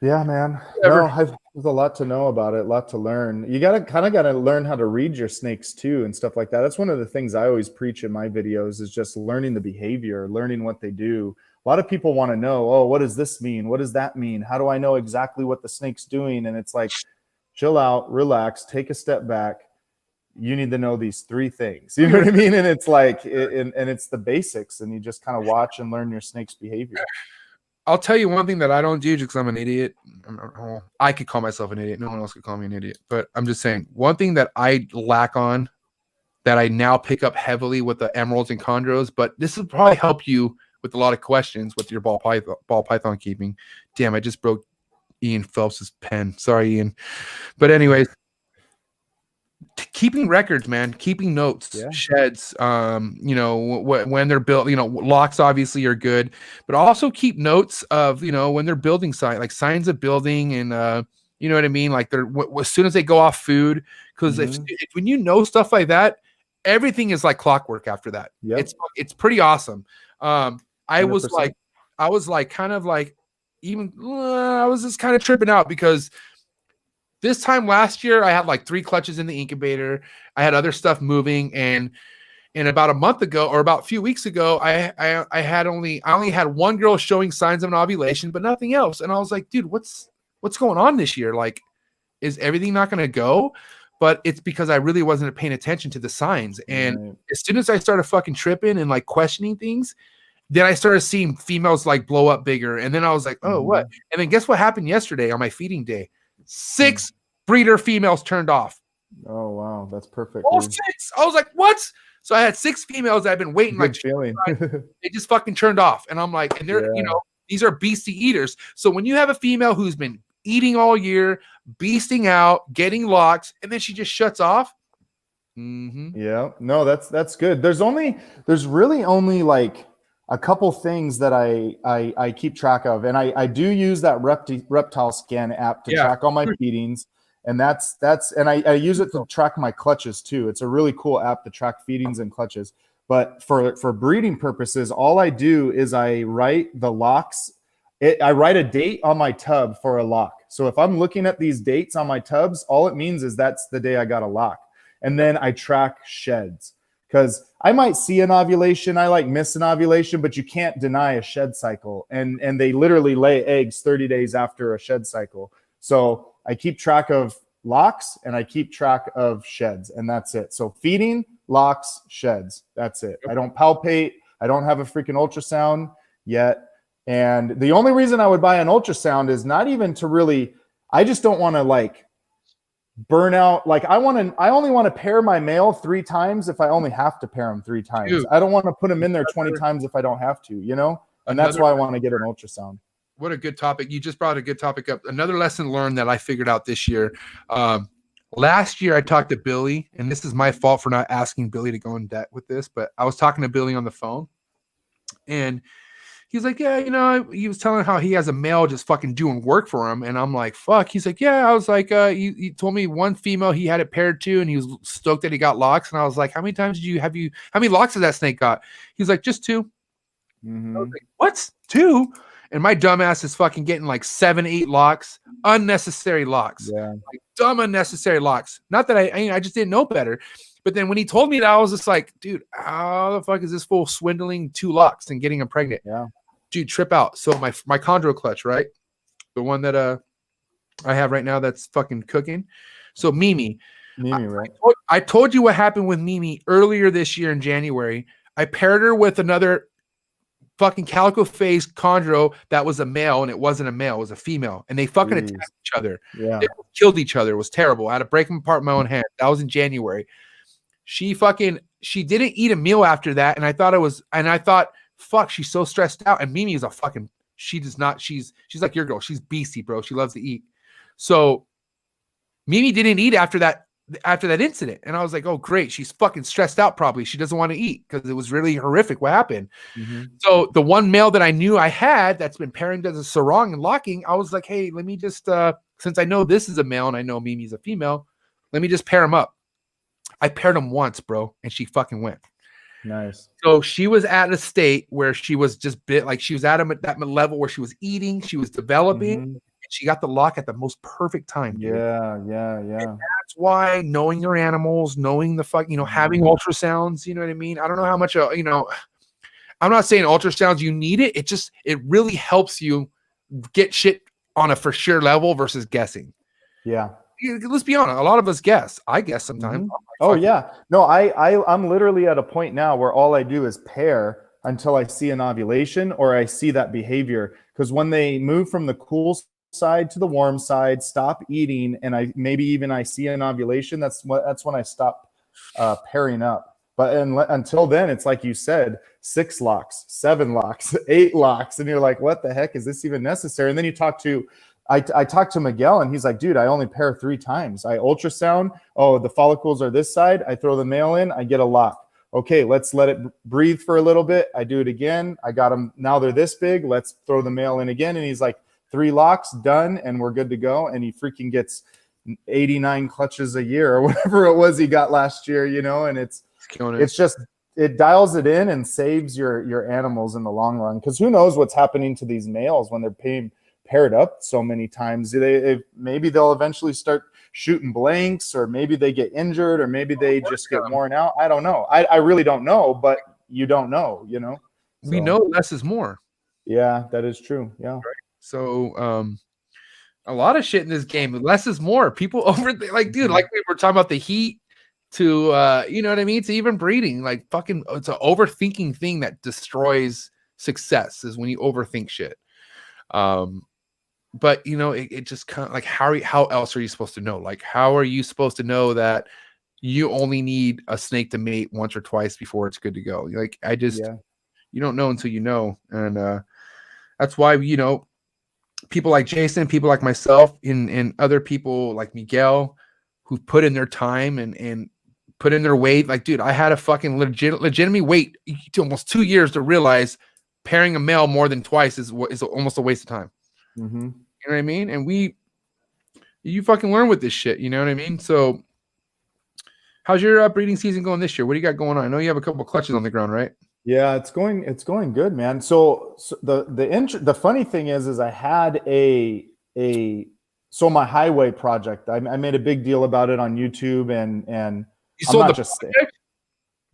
yeah, man. No, there's a lot to know about it, a lot to learn. You gotta learn how to read your snakes too and stuff like that. That's one of the things I always preach in my videos is just learning the behavior, learning what they do. A lot of people want to know, oh, what does this mean? What does that mean? How do I know exactly what the snake's doing? And it's like, chill out, relax, take a step back. You need to know these 3 things. You know what I mean? And it's like, and it's the basics, and you just kind of watch and learn your snake's behavior. I'll tell you one thing that I don't do because I'm an idiot. I could call myself an idiot. No one else could call me an idiot. But I'm just saying, one thing that I lack on that I now pick up heavily with the emeralds and chondros, but this will probably help you with a lot of questions with your ball python keeping. Damn, I just broke Ian Phelps's pen. Sorry, Ian. But anyways, keeping records, man, keeping notes, sheds, you know, when they're built, you know, locks obviously are good, but also keep notes of, you know, when they're building like signs of building and, you know what I mean? Like they're, as soon as they go off food, because if when you know stuff like that, everything is like clockwork after that. Yep. It's pretty awesome. I was 100%. I was just kind of tripping out because this time last year I had like 3 clutches in the incubator. I had other stuff moving, and about a month ago or about a few weeks ago, I only had 1 girl showing signs of an ovulation, but nothing else. And I was like, dude, what's going on this year? Like, is everything not going to go? But it's because I really wasn't paying attention to the signs. And as soon as I started fucking tripping and like questioning things, then I started seeing females like blow up bigger. And then I was like, oh, what? And then guess what happened yesterday on my feeding day? 6 breeder females turned off. Oh, wow. That's perfect. All 6. I was like, what? So I had 6 females that I've been waiting. Good feeling. They just fucking turned off. And I'm like, and they're, you know, these are beastie eaters. So when you have a female who's been eating all year, beasting out, getting locks, and then she just shuts off. Yeah. No, that's good. There's really only like a couple things that I keep track of, and I do use that Reptile scan app to track all my feedings, and and I use it to track my clutches too. It's a really cool app to track feedings and clutches. But for breeding purposes, all I do is I write the locks. I write a date on my tub for a lock. So if I'm looking at these dates on my tubs, all it means is that's the day I got a lock. And then I track sheds. Because I might see an ovulation, I like miss an ovulation, but you can't deny a shed cycle. And they literally lay eggs 30 days after a shed cycle. So I keep track of locks and I keep track of sheds, and that's it. So feeding, locks, sheds, that's it. I don't palpate. I don't have a freaking ultrasound yet. And the only reason I would buy an ultrasound is not even to really, I just don't want to like burn out. Like I only want to pair my male 3 times if I only have to pair him 3 times. Dude, I don't want to put him in there 20 times if I don't have to, you know? And that's why I want to get an ultrasound. What a good topic. You just brought a good topic up. Another lesson learned that I figured out this year. Last year I talked to Billy, and this is my fault for not asking Billy to go in debt with this, but I was talking to Billy on the phone, and he's like, yeah, you know, he was telling how he has a male just fucking doing work for him. And I'm like, fuck. He's like, yeah. I was like, he told me 1 female he had it paired to, and he was stoked that he got locks. And I was like, how many times how many locks has that snake got? He's like, just 2. I was like, what? 2? And my dumbass is fucking getting like 7, 8 locks, unnecessary locks. Yeah. Like dumb, unnecessary locks. Not that I just didn't know better. But then when he told me that, I was just like, dude, how the fuck is this fool swindling 2 locks and getting him pregnant? Yeah. Dude, trip out. So my chondro clutch, right? The one that I have right now that's fucking cooking. So Mimi, right? I told you what happened with Mimi earlier this year in January. I paired her with another fucking calico faced chondro that was a male, and it wasn't a male, it was a female, and they fucking Jeez. attacked each other. Yeah. They killed each other. It was terrible. I had to break them apart with my own hand. That was in January. She didn't eat a meal after that, and I thought, fuck, she's so stressed out. And Mimi is she's like your girl. She's beastie, bro. She loves to eat. So Mimi didn't eat after that incident. And I was like, oh, great. She's fucking stressed out probably. She doesn't want to eat because it was really horrific what happened. Mm-hmm. So the one male that I knew I had that's been pairing as a sarong and locking, I was like, hey, let me just, since I know this is a male and I know Mimi's a female, let me just pair them up. I paired them once, bro, and she fucking went. Nice. So she was at a state where she was just she was at that level where she was eating, she was developing, and she got the lock at the most perfect time. Dude. Yeah. And that's why knowing your animals, knowing the having ultrasounds, you know what I mean? I don't know how much, I'm not saying ultrasounds, you need it. It really helps you get shit on a for sure level versus guessing. Yeah. Let's be honest. A lot of us guess. I guess sometimes. Oh yeah. No, I'm literally at a point now where all I do is pair until I see an ovulation or I see that behavior. Because when they move from the cool side to the warm side, stop eating, and I see an ovulation, that's when I stop pairing up. But until then, it's like you said, 6 locks, 7 locks, 8 locks, and you're like, what the heck is this even necessary? And then you talk to I talked to Miguel, and he's like, dude, I only pair 3 times. I ultrasound. Oh, the follicles are this side. I throw the male in. I get a lock. Okay, let's let it breathe for a little bit. I do it again. I got them. Now they're this big. Let's throw the male in again. And he's like, 3 locks, done, and we're good to go. And he freaking gets 89 clutches a year or whatever it was he got last year, and it's just, it dials it in and saves your animals in the long run. Because who knows what's happening to these males when they're paired up so many times. Maybe they'll eventually start shooting blanks, or maybe they get injured, or maybe they just get worn out. I don't know. I really don't know, but you don't know, So, we know less is more. Yeah, that is true. Yeah. So a lot of shit in this game, less is more. People like we were talking about the heat to you know what I mean, to even breeding. Like fucking, it's an overthinking thing that destroys success, is when you overthink shit. But it just kind of like, how else are you supposed to know? Like, how are you supposed to know that you only need a snake to mate once or twice before it's good to go? Like, you don't know until you know. And that's why, people like Jason, people like myself, and other people like Miguel, who've put in their time and put in their weight. Like, dude, I had a fucking legitimately wait almost 2 years to realize pairing a male more than twice is almost a waste of time. Mm-hmm. You know what I mean? And you fucking learn with this shit. You know what I mean? So how's your breeding season going this year? What do you got going on? I know you have a couple clutches on the ground, right? Yeah, it's going good, man. So the funny thing is I had my highway project. I made a big deal about it on YouTube, and you sold the project?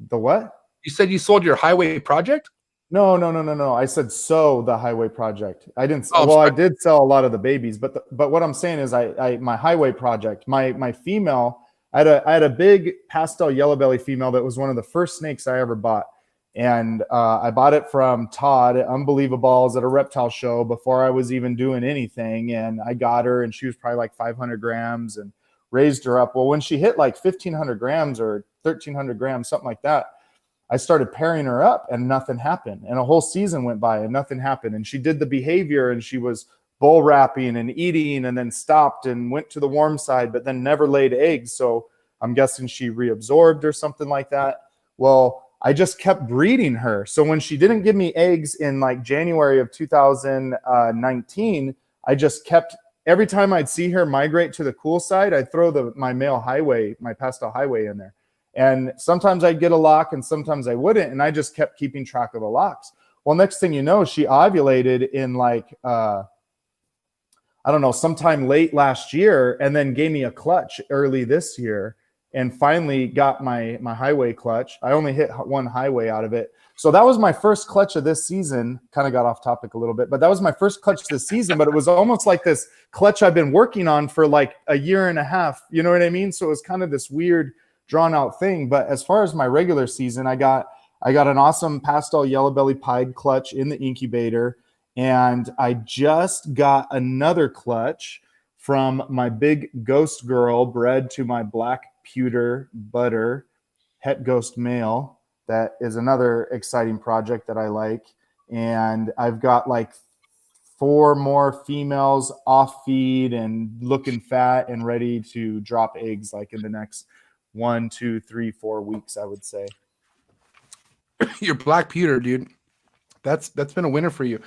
The what? You said you sold your highway project? No. I said the highway project. I didn't. I did sell a lot of the babies, but what I'm saying is my highway project, my female. I had a big pastel yellow belly female that was one of the first snakes I ever bought. And I bought it from Todd at Unbelievables at a reptile show before I was even doing anything. And I got her, and she was probably like 500 grams, and raised her up. Well, when she hit like 1,500 grams or 1,300 grams, something like that, I started pairing her up, and nothing happened. And a whole season went by and nothing happened. And she did the behavior, and she was bull wrapping and eating, and then stopped and went to the warm side, but then never laid eggs. So I'm guessing she reabsorbed or something like that. Well, I just kept breeding her. So when she didn't give me eggs in like January of 2019, I just kept, every time I'd see her migrate to the cool side, I'd throw my male highway, my pastel highway in there. And sometimes I'd get a lock and sometimes I wouldn't. And I just kept keeping track of the locks. Well, next thing you know, she ovulated in like, I don't know, sometime late last year, and then gave me a clutch early this year, and finally got my highway clutch. I only hit one highway out of it. So that was my first clutch of this season. Kind of got off topic a little bit, but that was my first clutch this season. But it was almost like this clutch I've been working on for like a year and a half. You know what I mean? So it was kind of this weird drawn out thing. But as far as my regular season, I got I got an awesome pastel yellow belly pied clutch in the incubator. And I just got another clutch from my big ghost girl bred to my black pewter butter het ghost male. That is another exciting project that I like. And I've got like 4 more females off feed and looking fat and ready to drop eggs like in the next 1, 2, 3, 4 weeks, I would say. Your black pewter, dude. That's been a winner for you.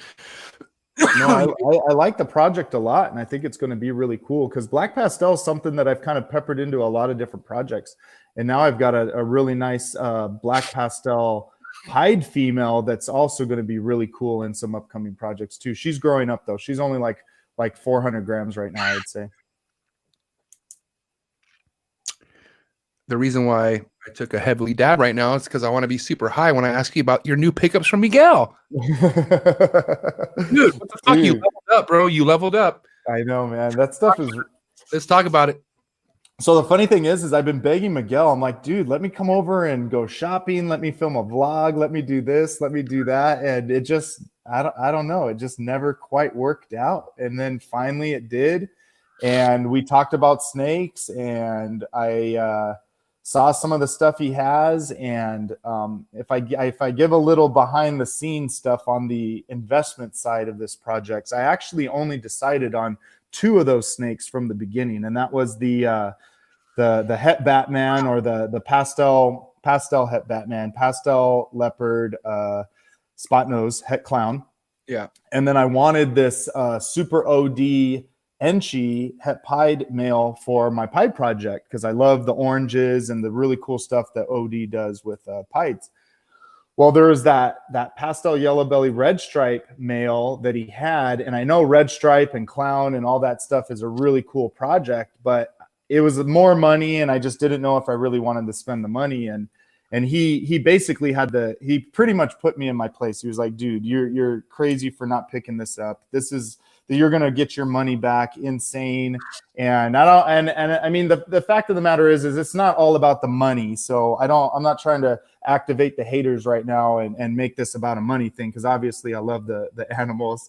No, I like the project a lot, and I think it's going to be really cool because black pastel is something that I've kind of peppered into a lot of different projects. And now I've got a really nice black pastel pied female that's also going to be really cool in some upcoming projects too. She's growing up though. She's only like 400 grams right now, I'd say. The reason why I took a heavily dab right now is because I want to be super high when I ask you about your new pickups from Miguel. Dude, what the fuck? Dude. You leveled up, bro. You leveled up. I know, man. That stuff is... Let's talk about it. So the funny thing is I've been begging Miguel. I'm like, dude, let me come over and go shopping. Let me film a vlog. Let me do this. Let me do that. And it just, I don't know. It just never quite worked out. And then finally it did. And we talked about snakes, and I saw some of the stuff he has. And if I give a little behind the scenes stuff on the investment side of this project, I actually only decided on 2 of those snakes from the beginning. And that was the het Batman, or the pastel het Batman, pastel leopard, spot nose het clown. Yeah. And then I wanted this super OD Enchi het pied male for my pied project because I love the oranges and the really cool stuff that OD does with pieds. Well, there was that pastel yellow belly red stripe male that he had, and I know red stripe and clown and all that stuff is a really cool project, but it was more money, and I just didn't know if I really wanted to spend the money. And he basically he pretty much put me in my place. He was like, dude, you're crazy for not picking this up. You're gonna get your money back, insane. And I mean the fact of the matter is it's not all about the money. So I'm not trying to activate the haters right now and make this about a money thing, because obviously I love the animals.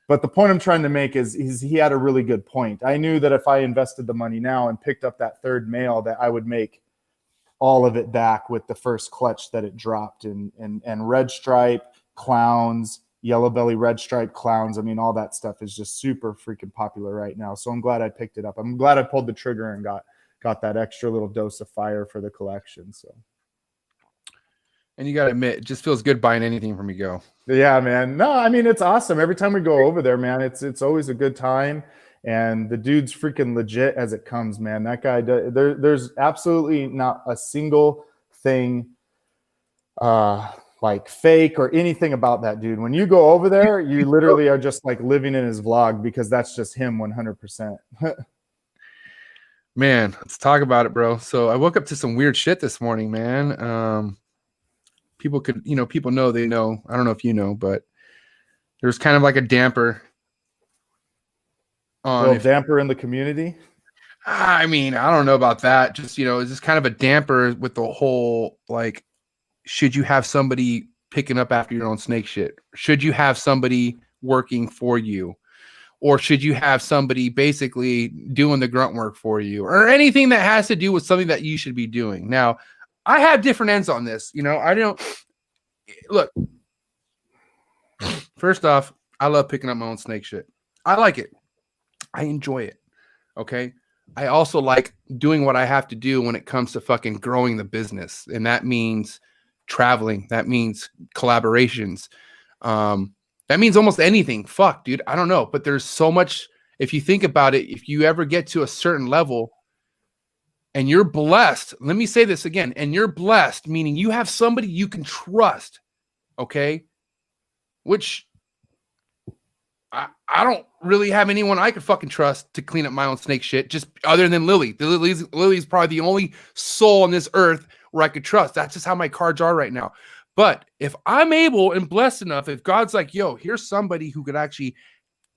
But the point I'm trying to make is he had a really good point. I knew that if I invested the money now and picked up that third male, that I would make all of it back with the first clutch that it dropped. And red stripe, clowns, yellow belly, red stripe, clowns. I mean, all that stuff is just super freaking popular right now. So I'm glad I picked it up. I'm glad I pulled the trigger and got that extra little dose of fire for the collection. So. And you got to admit, it just feels good buying anything from Miguel. Yeah, man. No, I mean, it's awesome. Every time we go over there, man, it's always a good time. And the dude's freaking legit as it comes, man. That guy, there's absolutely not a single thing like fake or anything about that dude. When you go over there, you literally are just like living in his vlog, because that's just him 100%. Man, let's talk about it, bro. So I woke up to some weird shit this morning, man. People know they know. I don't know if you know, but there's kind of like a damper on damper in the community. I mean, I don't know about that. Just, it's just kind of a damper with the whole, like, should you have somebody picking up after your own snake shit? Should you have somebody working for you? Or should you have somebody basically doing the grunt work for you? Or anything that has to do with something that you should be doing. Now, I have different ends on this. I don't look. First off, I love picking up my own snake shit. I like it. I enjoy it. Okay. I also like doing what I have to do when it comes to fucking growing the business. And that means traveling. That means collaborations. That means almost anything. Fuck, dude. I don't know. But there's so much. If you think about it, if you ever get to a certain level, and you're blessed, let me say this again, and you're blessed, meaning you have somebody you can trust, okay? Which I don't really have anyone I could fucking trust to clean up my own snake shit, just other than Lily. Lily's probably the only soul on this earth where I could trust. That's just how my cards are right now. But if I'm able and blessed enough, if God's like, yo, here's somebody who could actually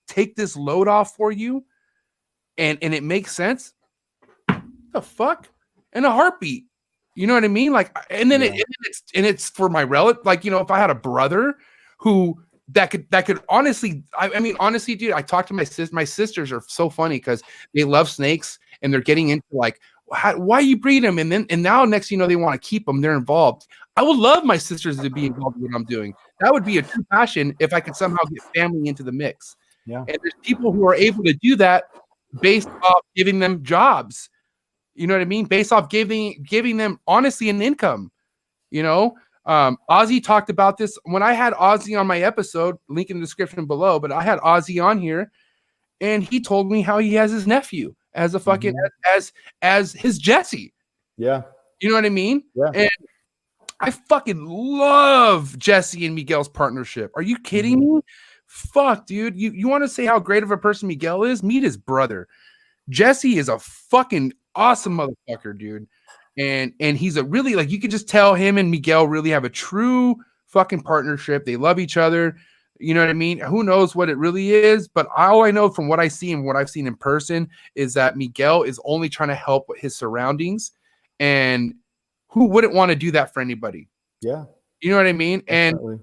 take this load off for you, and it makes sense, the fuck? In a heartbeat. You know what I mean? Like, and then it's for my relative. Like, you know, if I had a brother who that could honestly, I mean, honestly, dude, I talked to my sister. My sisters are so funny because they love snakes and they're getting into like, why you breed them? And now next, you know, they want to keep them. They're involved. I would love my sisters to be involved in what I'm doing. That would be a true passion if I could somehow get family into the mix. Yeah. And there's people who are able to do that based off giving them jobs. You know what I mean? Based off giving them honestly an income, you know. Ozzy talked about this when I had Ozzy on my episode, link in the description below, but I had Ozzy on here and he told me how he has his nephew as a fucking as his Jesse. Yeah. You know what I mean? Yeah. And I fucking love Jesse and Miguel's partnership. Are you kidding me? Fuck, dude. You want to say how great of a person Miguel is? Meet his brother. Jesse is a fucking awesome motherfucker, dude. And he's a really, like, you can just tell him and Miguel really have a true fucking partnership. They love each other. You know what I mean? Who knows what it really is? But all I know from what I see and what I've seen in person is that Miguel is only trying to help with his surroundings. And who wouldn't want to do that for anybody? Yeah. You know what I mean? Definitely. And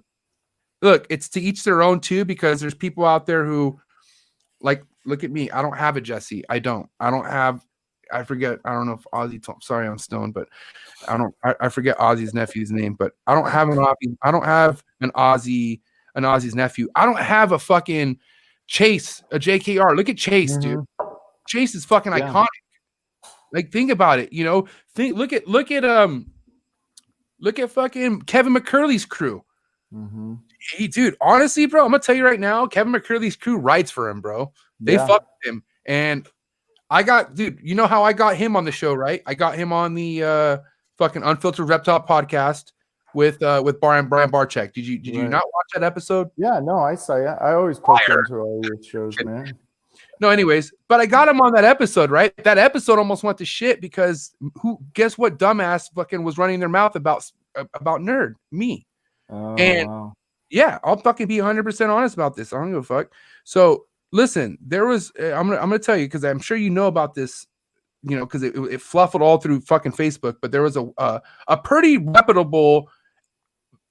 look, it's to each their own too, because there's people out there who, like, look at me. I don't have a Jesse. I forget. I don't know if Ozzy sorry, I'm stoned, but I forget Ozzy's nephew's name, but I don't have an Ozzy's nephew. I don't have a fucking Chase, a JKR. Look at Chase, dude. Chase is fucking iconic. Like, think about it, you know. Look at fucking Kevin McCurley's crew. Hey, dude, honestly, bro, I'm gonna tell you right now, Kevin McCurley's crew rides for him, bro. They fuck with him. And dude, you know how I got him on the show, right? I got him on the fucking Unfiltered Reptile podcast with Brian Barczyk. Did you not watch that episode? Yeah, no, I saw you. I always poke into all your shows, man. No, anyways, but I got him on that episode, right? That episode almost went to shit because guess what dumbass fucking was running their mouth about Nerd? Me. Wow. Yeah, I'll fucking be 100% honest about this. I don't give a fuck. So listen, there was I'm gonna tell you because I'm sure you know about this, you know, because it fluffed all through fucking Facebook. But there was a pretty reputable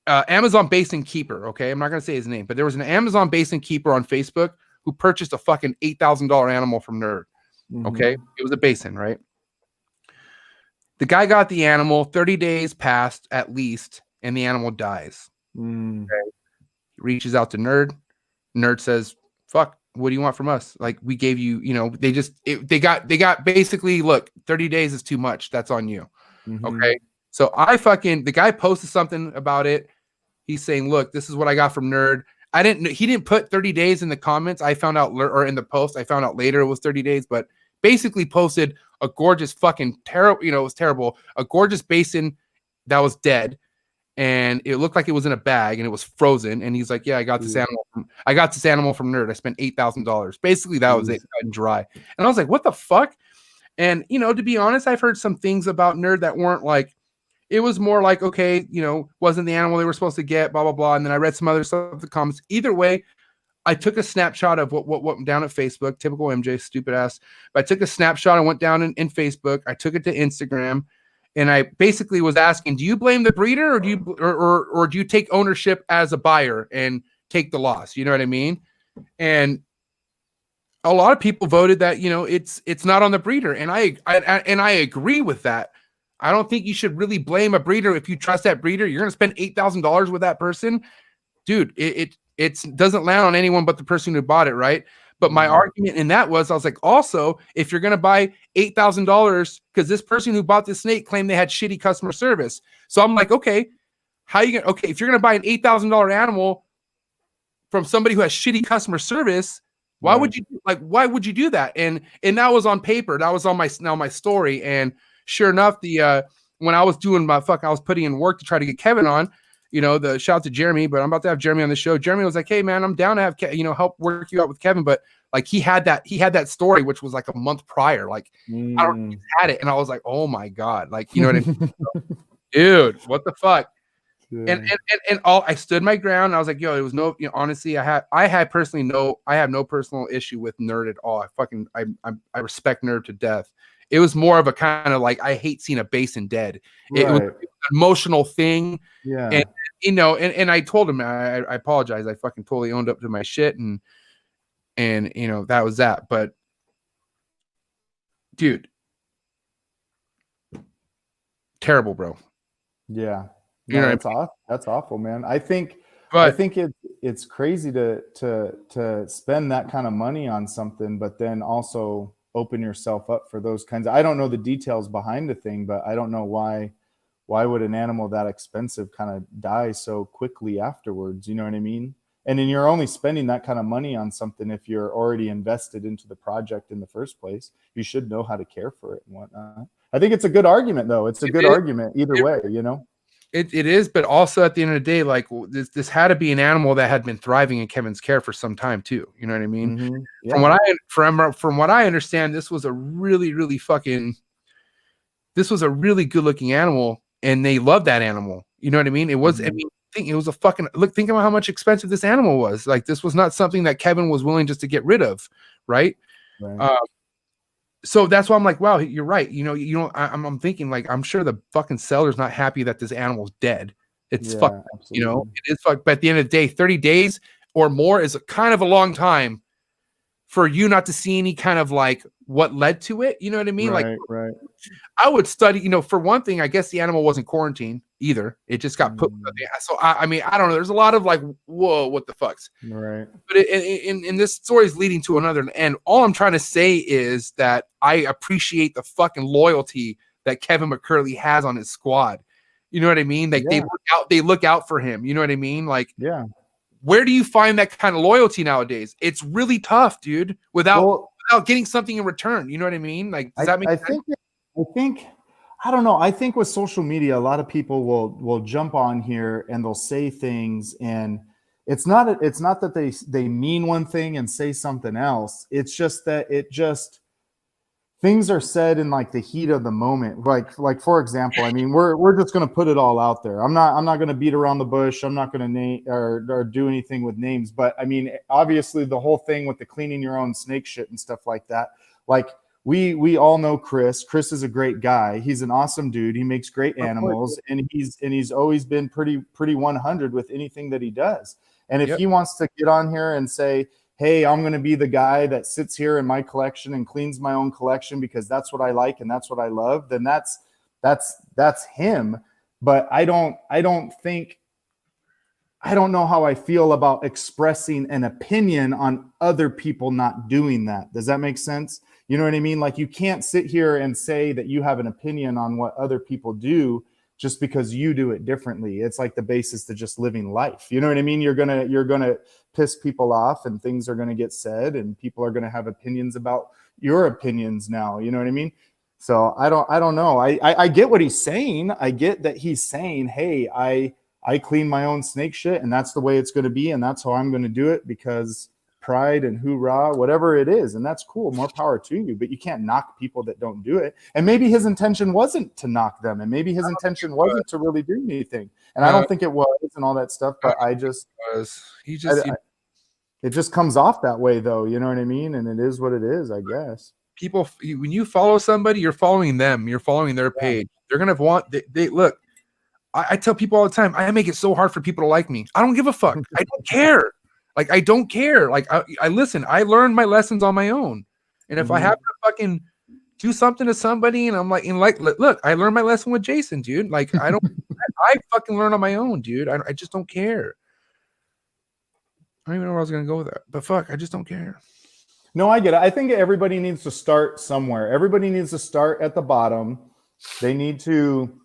Amazon basin keeper. Okay, I'm not gonna say his name, but there was an Amazon basin keeper on Facebook who purchased a fucking $8,000 animal from Nerd. Okay, it was a basin, right? The guy got the animal. 30 days passed at least, and the animal dies. Okay? He reaches out to Nerd. Nerd says, "Fuck. What do you want from us? Like, we gave you, you know, they got basically, look, 30 days is too much. That's on you." Okay. So the guy posted something about it. He's saying, "Look, this is what I got from Nerd." He didn't put 30 days in the comments. I found out, or in the post, I found out later it was 30 days, but basically posted a gorgeous fucking terrible, you know, it was terrible. A gorgeous basin that was dead. And it looked like it was in a bag and it was frozen. And he's like, "Yeah, I got this animal. I got this animal from Nerd. I spent $8,000. Basically, that was it, cut and dry." And I was like, "What the fuck?" And, you know, to be honest, I've heard some things about Nerd that weren't like, it was more like, okay, you know, wasn't the animal they were supposed to get, blah, blah, blah. And then I read some other stuff in the comments. Either way, I took a snapshot of what went down at Facebook. Typical MJ, stupid ass. But I took a snapshot and went down in Facebook. I took it to Instagram. And I basically was asking, do you blame the breeder or do you take ownership as a buyer and take the loss? You know what I mean? And a lot of people voted that, you know, it's not on the breeder. And I agree with that. I don't think you should really blame a breeder. If you trust that breeder, you're going to spend $8,000 with that person. Dude, it doesn't land on anyone but the person who bought it, right? But my argument in that was, I was like, also, if you're going to buy $8,000, because this person who bought this snake claimed they had shitty customer service. So I'm like, okay, if you're going to buy an $8,000 animal from somebody who has shitty customer service, why would you do that? And that was on paper. That was on my story. And sure enough, when I was doing I was putting in work to try to get Kevin on, you know, the shout out to Jeremy, but I'm about to have Jeremy on the show. Jeremy was like, "Hey man, I'm down to have, help work you out with Kevin." But like, he had that story, which was like a month prior. Like, I don't know, he had it. And I was like, oh my God. Like, you know what I mean? Dude, what the fuck? Yeah. And I stood my ground. And I was like, yo, it was no, you know, honestly, I have no personal issue with Nerd at all. I respect Nerd to death. It was more of a kind of like, I hate seeing a basin dead. It was Right. an emotional thing. Yeah. And, you know, and I told him, I apologize. I fucking totally owned up to my shit. And, you know, that was that. But dude, terrible, bro. Yeah. You No, know that's awful. That's awful, man. I think But it's crazy to spend that kind of money on something, but then also open yourself up for those kinds of, I don't know the details behind the thing, but I don't know why would an animal that expensive kind of die so quickly afterwards? You know what I mean? And then you're only spending that kind of money on something if you're already invested into the project in the first place. You should know how to care for it and whatnot. I think it's a good argument, though. It's a good argument either way, you know? It is, but also at the end of the day, like this had to be an animal that had been thriving in Kevin's care for some time too. You know what I mean? Mm-hmm. Yeah. From what I understand, this was a really good looking animal, and they loved that animal. You know what I mean? It was. Mm-hmm. I mean, it was a fucking look. Think about how much expensive this animal was. Like, this was not something that Kevin was willing just to get rid of, right? Right. So that's why I'm like, wow, you're right. You know, I'm thinking, like, I'm sure the fucking seller's not happy that this animal's dead. It's fucked, you know, it is fucked. But at the end of the day, 30 days or more is kind of a long time for you not to see any kind of like what led to it. You know what I mean? Right, right. I would study, you know, for one thing, I guess the animal wasn't quarantined either. It just got put. So I mean, I don't know. There's a lot of like, whoa, what the fucks? Right. But in this story is leading to another. And all I'm trying to say is that I appreciate the fucking loyalty that Kevin McCurley has on his squad. You know what I mean? Like, they look out for him. You know what I mean? Like, yeah. Where do you find that kind of loyalty nowadays? It's really tough, dude, without getting something in return. You know what I mean? Like, does that make sense? I think, I don't know. I think with social media, a lot of people will jump on here and they'll say things, and it's not that they mean one thing and say something else. It's just that things are said in like the heat of the moment. Like for example, I mean, we're just gonna put it all out there. I'm not gonna beat around the bush. I'm not gonna name or do anything with names. But I mean, obviously the whole thing with the cleaning your own snake shit and stuff like that. Like we all know Chris. Chris is a great guy. He's an awesome dude. He makes great animals, and he's always been pretty 100 with anything that he does. And if he wants to get on here and say, hey, I'm going to be the guy that sits here in my collection and cleans my own collection because that's what I like and that's what I love, then that's him. But I don't know how I feel about expressing an opinion on other people not doing that. Does that make sense? You know what I mean? Like, you can't sit here and say that you have an opinion on what other people do just because you do it differently. It's like the basis to just living life. You know what I mean? You're gonna piss people off, and things are gonna get said, and people are gonna have opinions about your opinions now. You know what I mean? So I don't know. I get what he's saying. I get that he's saying, hey, I clean my own snake shit, and that's the way it's gonna be, and that's how I'm gonna do it because pride and hoorah, whatever it is. And that's cool. More power to you, but you can't knock people that don't do it. And maybe his intention wasn't to knock them. And maybe his intention wasn't to really do anything. And I don't think it was and all that stuff, but it just comes off that way though. You know what I mean? And it is what it is, I guess. People, when you follow somebody, you're following them, you're following their page. They're going to want, they look, I tell people all the time, I make it so hard for people to like me. I don't give a fuck. I don't care. Like, I don't care. Like, I listen. I learned my lessons on my own, and if I have to fucking do something to somebody, and I'm like, look, I learned my lesson with Jason, dude. Like, I don't, I fucking learn on my own, dude. I just don't care. I don't even know where I was gonna go with that, but fuck, I just don't care. No, I get it. I think everybody needs to start somewhere. Everybody needs to start at the bottom. They need to.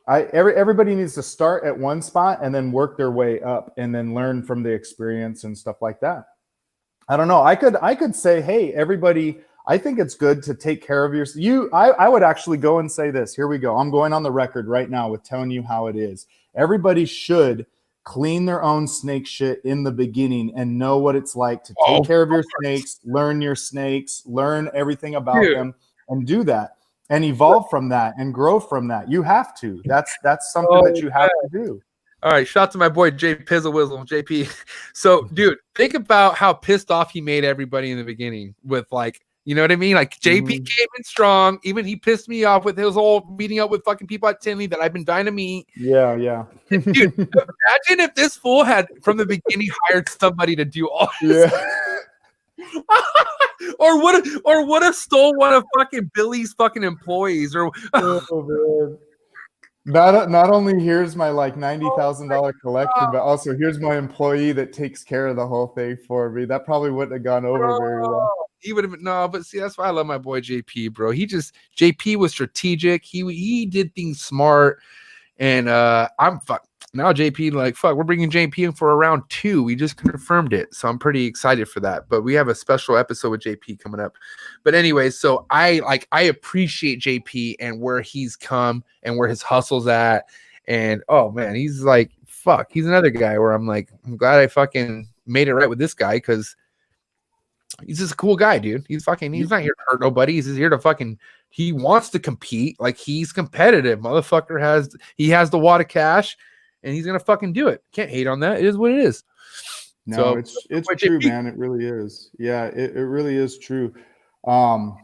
Everybody needs to start at one spot and then work their way up and then learn from the experience and stuff like that. I don't know. I could say, hey, everybody, I think it's good to take care of I would actually go and say this. Here we go. I'm going on the record right now with telling you how it is. Everybody should clean their own snake shit in the beginning and know what it's like to take care of your snakes, learn everything about them, and do that. And evolve from that and grow from that. You have to. That's something that you have to do. All right, shout out to my boy Jay Pizzlewizzle, JP. So, dude, think about how pissed off he made everybody in the beginning with like You know what I mean? Like JP came in strong. Even he pissed me off with his whole meeting up with fucking people at Tinley that I've been dying to meet. Yeah, yeah. Dude, imagine if this fool had from the beginning hired somebody to do all this. Yeah. or would have stole one of fucking Billy's fucking employees or Oh, man. Not only here's my like $90,000 collection, but also here's my employee that takes care of the whole thing for me. That probably wouldn't have gone over very well. He would have no, but see, that's why I love my boy JP, bro. JP was strategic. He did things smart, and I'm fuck now. JP like fuck, we're bringing JP in for a round 2. We just confirmed it, so I'm pretty excited for that. But we have a special episode with JP coming up. But anyway, so I appreciate JP and where he's come and where his hustle's at, and oh man, he's like fuck. He's another guy where I'm like, I'm glad I fucking made it right with this guy because. He's just a cool guy, dude. He's not here to hurt nobody. He's just here to fucking, he wants to compete. Like he's competitive. Motherfucker has the wad of cash and he's going to fucking do it. Can't hate on that. It is what it is. No, so, it's true, man. It really is. Yeah, it really is true. I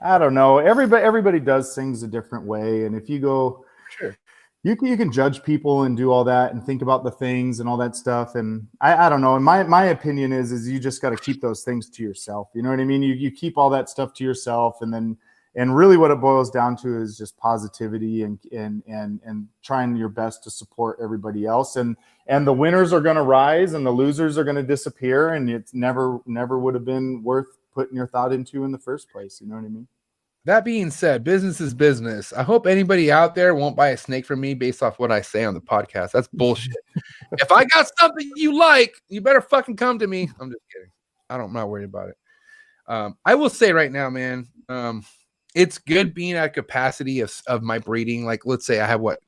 don't know. Everybody does things a different way. And if you go, sure. You can judge people and do all that and think about the things and all that stuff. And I don't know. And my opinion is you just got to keep those things to yourself. You know what I mean? You keep all that stuff to yourself, and really what it boils down to is just positivity and trying your best to support everybody else. And the winners are going to rise and the losers are going to disappear. And it's never would have been worth putting your thought into in the first place. You know what I mean? That being said, business is business. I hope anybody out there won't buy a snake from me based off what I say on the podcast. That's bullshit. If I got something you like, you better fucking come to me. I'm just kidding. I'm not worried about it. I will say right now, man, it's good being at capacity of my breeding. Like, let's say I have if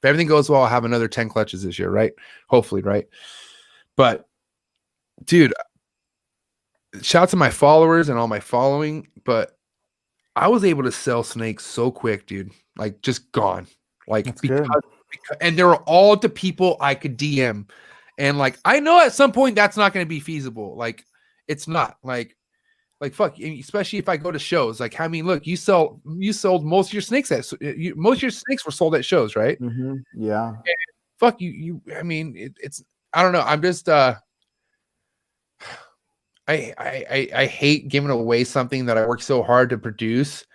everything goes well, I'll have another 10 clutches this year, right? Hopefully, right? But, dude, shout out to my followers and all my following, but I was able to sell snakes so quick, dude. Like just gone. Like because and they were all to people I could DM. And like I know at some point that's not going to be feasible. Like it's not. Like fuck, especially if I go to shows. Like I mean, look, you sold most of your snakes most of your snakes were sold at shows, right? Mm-hmm. Yeah. And fuck you. I mean, it's I don't know. I'm just I hate giving away something that I work so hard to produce,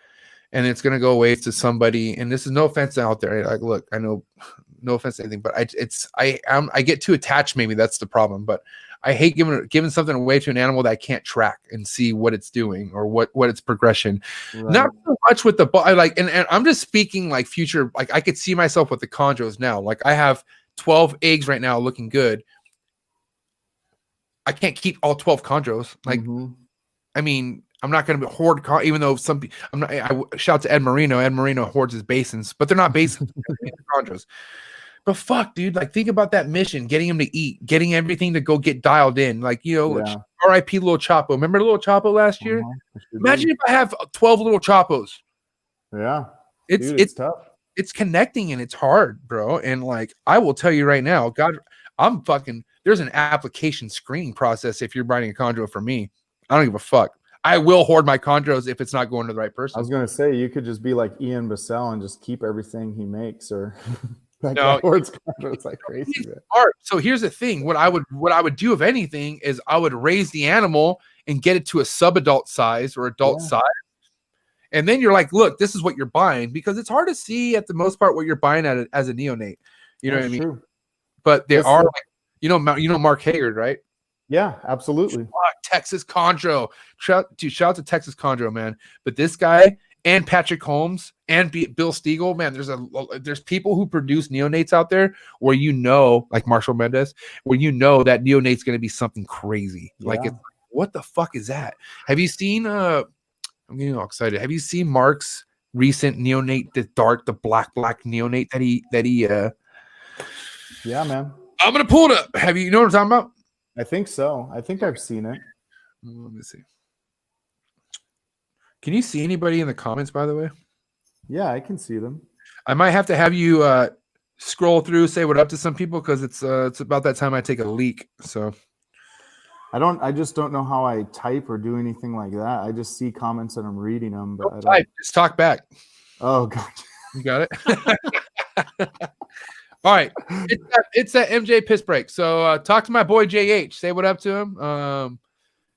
and it's gonna go away to somebody. And this is no offense out there. Like, look, I know, no offense to anything, but I get too attached. Maybe that's the problem. But I hate giving something away to an animal that I can't track and see what it's doing or what its progression. Right. Not so much with the and I'm just speaking like future. Like I could see myself with the chondros now. Like I have 12 eggs right now, looking good. I can't keep all 12 chondros. Like, I mean, I'm not going to hoard, even though I shout to Ed Marino. Ed Marino hoards his basins, but they're not basins, chondros. But fuck, dude, like think about that mission, getting him to eat, getting everything to go get dialed in. Like, you know, RIP Little Chapo. Remember Little Chapo last year? Imagine if I have 12 Little Chapos. Yeah. It's tough. It's connecting and it's hard, bro. And like, I will tell you right now, God, there's an application screening process if you're buying a chondro for me. I don't give a fuck. I will hoard my chondros if it's not going to the right person. I was going to say, you could just be like Ian Bassell and just keep everything he makes, or hoards chondros like crazy. So here's the thing. What I would do, if anything, is I would raise the animal and get it to a sub-adult size or adult size. And then you're like, look, this is what you're buying, because it's hard to see at the most part what you're buying as a neonate. You know what I mean? True. But there are you know Mark Haggard, right? Yeah, absolutely. Texas Chondro. Shout out to Texas Chondro, man. But this guy and Patrick Holmes and Bill Stiegel, man, there's people who produce neonates out there where like Marshall Mendez, where that neonate's going to be something crazy. Yeah. Like, it's what the fuck is that? Have you seen I'm getting all excited. Have you seen Mark's recent neonate, the black neonate that he yeah, man. I'm gonna pull it up. You know what I'm talking about? I think so. I think I've seen it. Let me see. Can you see anybody in the comments, by the way? Yeah, I can see them. I might have to have you scroll through, say what up to some people, because it's about that time I take a leak. So I just don't know how I type or do anything like that. I just see comments and I'm reading them, but I don't. Type. Just talk back. Oh god. You got it. All right. It's that MJ piss break. So talk to my boy JH. Say what up to him.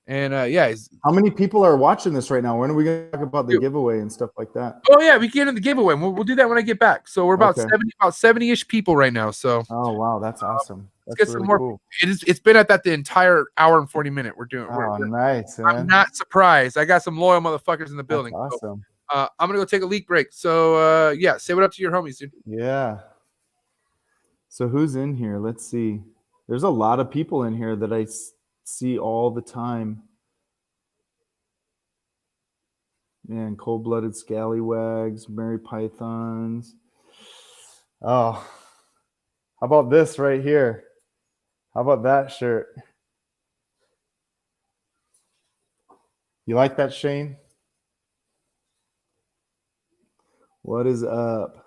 Yeah. How many people are watching this right now? When are we going to talk about the giveaway and stuff like that? Oh yeah, we get in the giveaway. We'll do that when I get back. So we're about Okay. 70-ish people right now. So Oh wow, that's awesome. That's get some really more. cool. It's been at that the entire hour and 40 minute. We're doing. Oh, nice, man. I'm not surprised. I got some loyal motherfuckers in the building. That's awesome. So, I'm gonna go take a leak break. So yeah, say what up to your homies, dude. Yeah. So who's in here? Let's see. There's a lot of people in here that I see all the time. Man, cold-blooded scallywags, Mary Pythons. Oh, how about this right here? How about that shirt? You like that, Shane? What is up?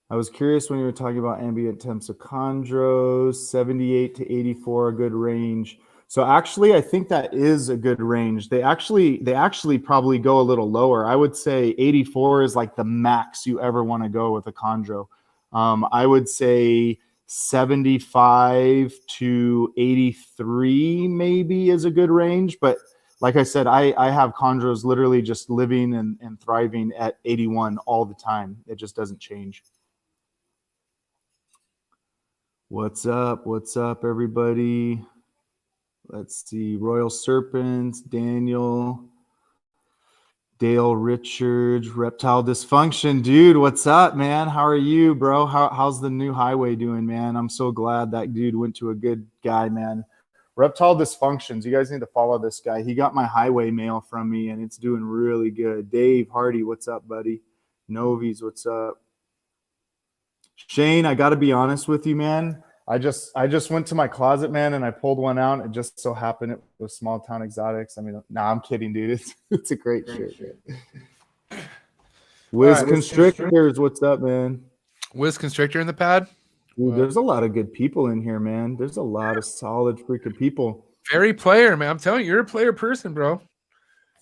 I was curious when you were talking about ambient temps of chondros, 78 to 84, a good range. So actually, I think that is a good range. They actually probably go a little lower. I would say 84 is like the max you ever want to go with a chondro. I would say 75 to 83 maybe is a good range. But like I said, I have chondros literally just living and thriving at 81 all the time. It just doesn't change. What's up? What's up, everybody? Let's see. Royal Serpents, Daniel, Dale Richards, Reptile Dysfunction. Dude, what's up, man? How are you, bro? How's the new highway doing, man? I'm so glad that dude went to a good guy, man. Reptile Dysfunctions. You guys need to follow this guy. He got my highway mail from me, and it's doing really good. Dave Hardy, what's up, buddy? Novies, what's up? Shane, I got to be honest with you, man. I just went to my closet, man, and I pulled one out. It just so happened it was Small Town Exotics. I mean, nah, I'm kidding, dude. It's a great shirt. Wiz Constrictors, what's up, man? Wiz Constrictor in the pad. Dude, there's a lot of good people in here, man. There's a lot of solid freaking people. Very player, man. I'm telling you, you're a player person, bro.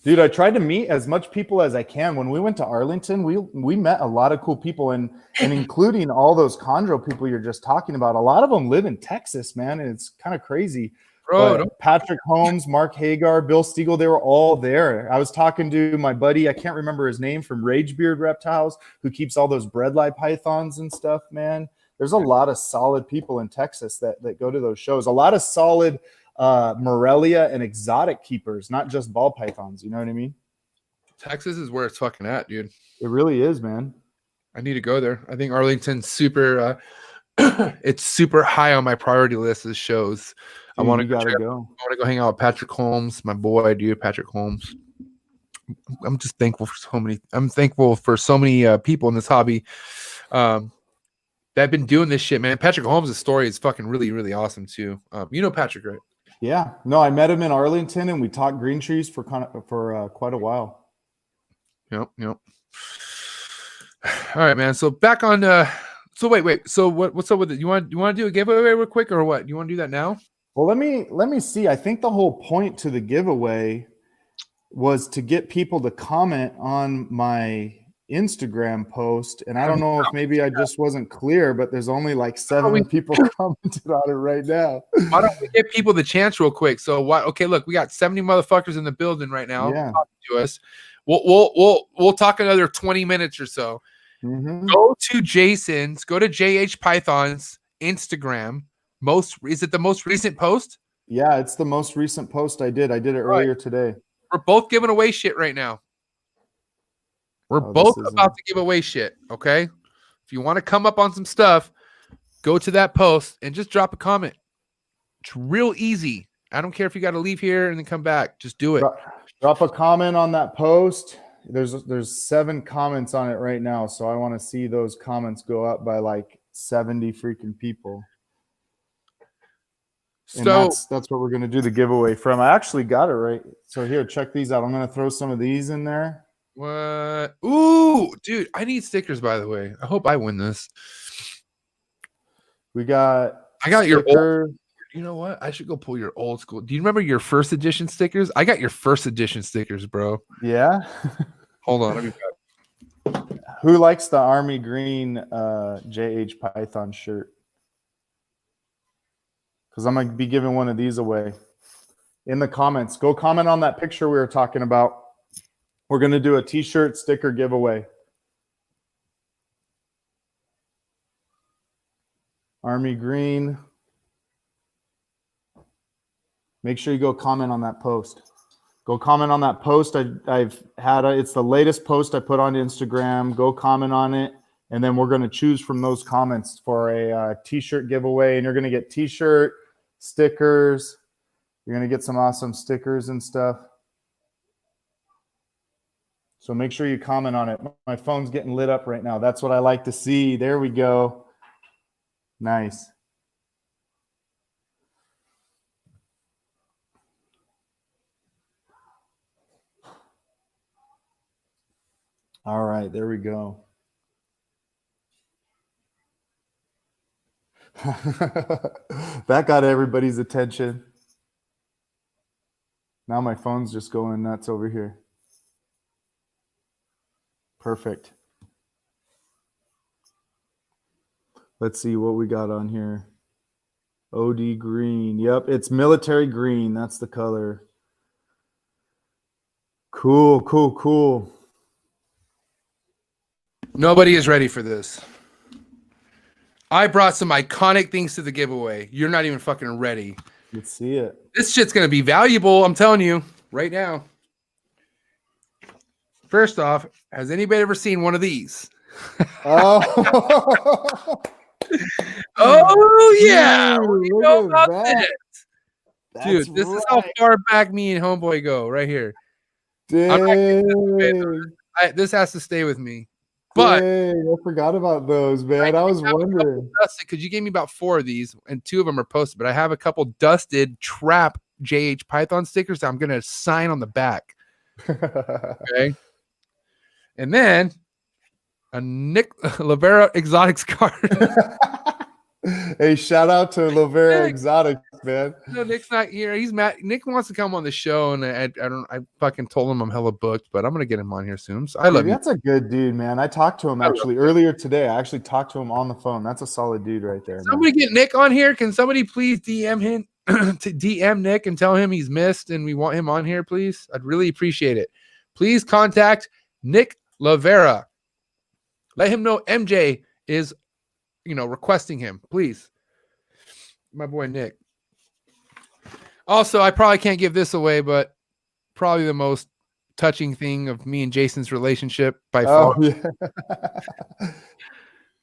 Dude, I tried to meet as much people as I can. When we went to Arlington, we met a lot of cool people, and including all those chondro people you're just talking about. A lot of them live in Texas, man, and it's kind of crazy. Bro, Patrick Holmes, Mark Hagar, Bill Stiegel, they were all there. I was talking to my buddy, I can't remember his name, from Ragebeard Reptiles, who keeps all those breadlight pythons and stuff, man. There's a lot of solid people in Texas that go to those shows. A lot of solid Morelia and exotic keepers, not just ball pythons. You know what I mean? Texas is where it's fucking at, dude. It really is, man. I need to go there. I think Arlington's super it's super high on my priority list of shows. Dude, I want to go. I want to go hang out with Patrick Holmes, my boy, dude, Patrick Holmes. I'm just thankful for so many. I'm thankful for so many people in this hobby that have been doing this shit, man. Patrick Holmes' story is fucking really, really awesome too. You know Patrick, right? Yeah. No, I met him in Arlington, and we talked green trees for quite a while. Yep. All right, man. So back on. So wait. So what's up with it? You want to do a giveaway real quick, or what? You want to do that now? Well, let me see. I think the whole point to the giveaway was to get people to comment on my Instagram post, and I don't know if maybe I just wasn't clear, but there's only like 7 people commented on it right now. Why don't we give people the chance real quick? So what? Okay, look, we got 70 motherfuckers in the building right now talking to us. We'll talk another 20 minutes or so. Mm-hmm. Go to Jason's. Go to JH Python's Instagram. Is it the most recent post? Yeah, it's the most recent post I did. I did it earlier today. We're both giving away shit right now. We're both about to give away shit, okay? If you want to come up on some stuff, go to that post and just drop a comment. It's real easy. I don't care if you got to leave here and then come back. Just do it. Drop a comment on that post. There's 7 comments on it right now, so I want to see those comments go up by like 70 freaking people. And So that's what we're going to do the giveaway from. I actually got it right. So here, check these out. I'm going to throw some of these in there. what? Ooh, dude, I need stickers, by the way. I hope I win this. I got your You know what? I should go pull your old school. Do you remember your first edition stickers? I got your first edition stickers, bro. Yeah. Hold on. Let me Who likes the army green JH Python shirt? Because I'm going to be giving one of these away. In the comments, go comment on that picture we were talking about. We're going to do a t-shirt sticker giveaway. Army green. Make sure you go comment on that post. Go comment on that post. It's the latest post I put on Instagram. Go comment on it. And then we're going to choose from those comments for a t-shirt giveaway. And you're going to get t-shirt, stickers. You're going to get some awesome stickers and stuff. So make sure you comment on it. My phone's getting lit up right now. That's what I like to see. There we go. Nice. All right, there we go. That got everybody's attention. Now my phone's just going nuts over here. Perfect. Let's see what we got on here. OD green. Yep, it's military green. That's the color. Cool, cool, cool. Nobody is ready for this. I brought some iconic things to the giveaway. You're not even fucking ready. Let's see it. This shit's going to be valuable. I'm telling you right now. First off, has anybody ever seen one of these? Oh, Oh yeah. Dude, What do you look know at about that. this? Dude, this is how far back me and homeboy go right here. Dang. This has to stay with me. But Dang, I forgot about those, man. I was wondering. Because you gave me about 4 of these, and 2 of them are posted. But I have a couple dusted trap JH Python stickers that I'm going to sign on the back. Okay. And then a Nick Lavera Exotics card. Hey, shout out to Lavera Exotics, man. No, Nick's not here. He's mad. Nick wants to come on the show, and I fucking told him I'm hella booked, but I'm gonna get him on here soon. So I love Dude, you. that's a good dude, man. I talked to him actually earlier today. I actually talked to him on the phone. That's a solid dude right there. Somebody get Nick on here. Can somebody please DM him to DM Nick and tell him he's missed and we want him on here, please? I'd really appreciate it. Please contact Nick Lavera. Let him know MJ is, requesting him, please. My boy Nick. Also, I probably can't give this away, but probably the most touching thing of me and Jason's relationship by far. Oh, yeah.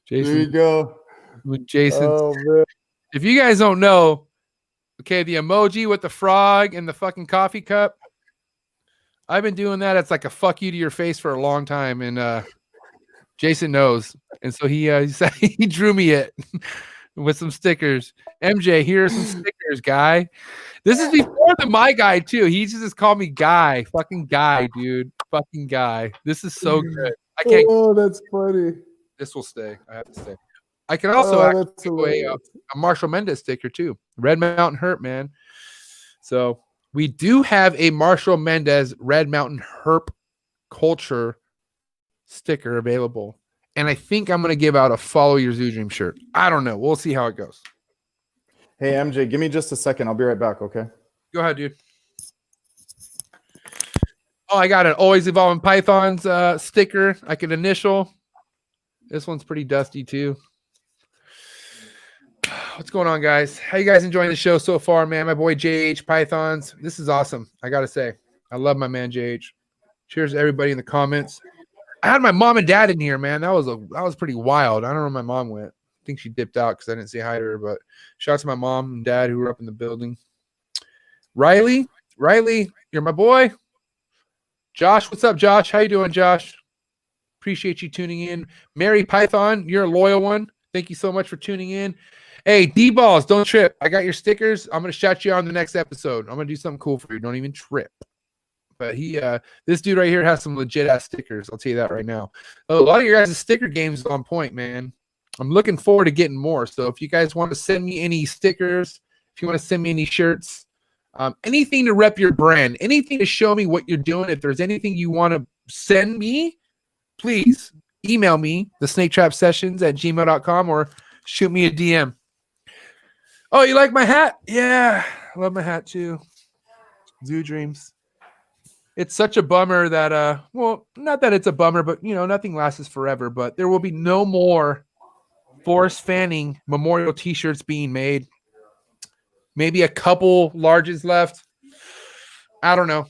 Jason, There you go. with Jason. Oh, man. If you guys don't know, okay, the emoji with the frog and the fucking coffee cup, I've been doing that. It's like a fuck you to your face for a long time, and Jason knows, and so he drew me it with some stickers. MJ, here are some stickers, guy. This is before the my guy too. He just called me guy, fucking guy, dude, fucking guy. This is so good. I can't. Oh, that's funny. This will stay. I have to stay. I can also give away a Marshall Mendez sticker too. Red Mountain Herp, man. So we do have a Marshall Mendez Red Mountain Herp culture sticker available. And I think I'm going to give out a Follow Your Zoo Dream shirt. I don't know. We'll see how it goes. Hey, MJ, give me just a second. I'll be right back, okay? Go ahead, dude. Oh, I got an Always Evolving Pythons sticker. I can initial. This one's pretty dusty too. What's going on, guys? How you guys enjoying the show so far, man? My boy JH Pythons. This is awesome. I got to say. I love my man JH. Cheers to everybody in the comments. I had my mom and dad in here, man. That was pretty wild. I don't know where my mom went. I think she dipped out because I didn't say hi to her. But shout out to my mom and dad who were up in the building. Riley, you're my boy. Josh, what's up, Josh? How you doing, Josh? Appreciate you tuning in. Mary Python, you're a loyal one. Thank you so much for tuning in. Hey, D-Balls, don't trip. I got your stickers. I'm going to shout you out on the next episode. I'm going to do something cool for you. Don't even trip. But this dude right here has some legit ass stickers. I'll tell you that right now. A lot of your guys' sticker games is on point, man. I'm looking forward to getting more. So if you guys want to send me any stickers, if If you want to send me any shirts, anything to rep your brand, anything to show me what you're doing. If there's anything you want to send me, please email me, thesnaketrapsessions@gmail.com, or shoot me a DM. Oh, you like my hat? Yeah, I love my hat too. Zoo Dreams. It's such a bummer that, well, not that it's a bummer, but, you know, nothing lasts forever. But there will be no more Forrest Fanning memorial t-shirts being made. Maybe a couple larges left. I don't know.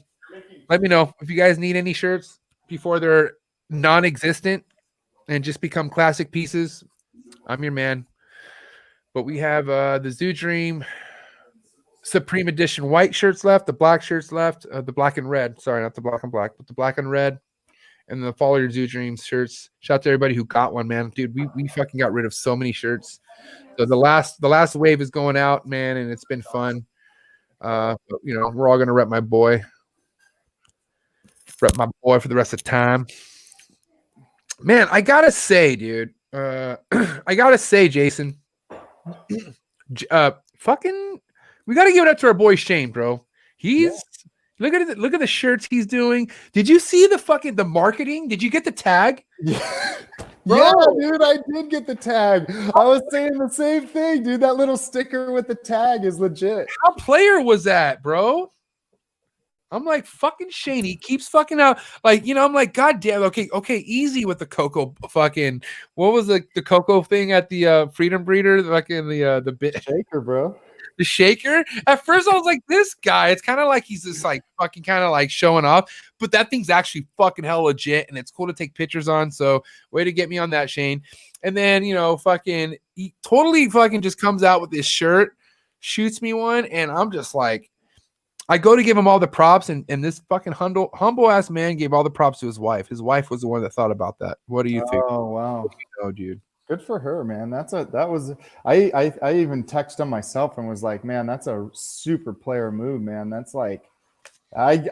Let me know if you guys need any shirts before they're non-existent and just become classic pieces. I'm your man. But we have the Zoo Dream Supreme Edition white shirts left, the black shirts left, the black and red. Sorry, not the black and black, but the black and red, and the Follow Your Zoo Dreams shirts. Shout out to everybody who got one, man. Dude, we fucking got rid of so many shirts. So the last wave is going out, man, and it's been fun. But, you know, we're all gonna rep my boy for the rest of the time. Man, I gotta say, dude, I gotta say, Jason, fucking. We got to give it up to our boy Shane, bro. Look at the shirts he's doing. Did you see the marketing? Did you get the tag? Yeah. Yeah, dude, I did get the tag. I was saying the same thing, dude. That little sticker with the tag is legit. How player was that, bro? I'm like, fucking Shane. He keeps fucking out. Like, you know, I'm like, God damn. Okay, easy with the Coco fucking. What was the Coco thing at the Freedom Breeder? Fucking the bit shaker, bro. The shaker. At first, I was like, this guy. It's kind of like he's just like fucking kind of like showing off, but that thing's actually fucking hell legit, and it's cool to take pictures on. So, way to get me on that, Shane. And then, you know, fucking he totally fucking just comes out with this shirt, shoots me one, and I'm just like, I go to give him all the props, and this fucking humble ass man gave all the props to his wife. His wife was the one that thought about that. What do you think? Oh wow, dude. Good for her, man. I even texted him myself and was like, man, that's a super player move, man. That's like, I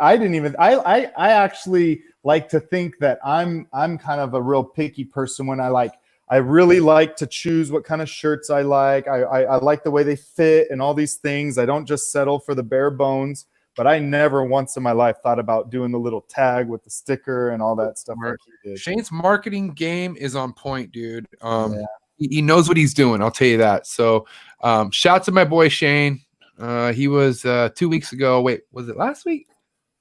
actually like to think that I'm kind of a real picky person when I really like to choose what kind of shirts I like. I like the way they fit and all these things. I don't just settle for the bare bones, but I never once in my life thought about doing the little tag with the sticker and all that stuff. Like he did. Shane's marketing game is on point, dude. He knows what he's doing. I'll tell you that. So shout to my boy Shane. He was 2 weeks ago. Wait, was it last week?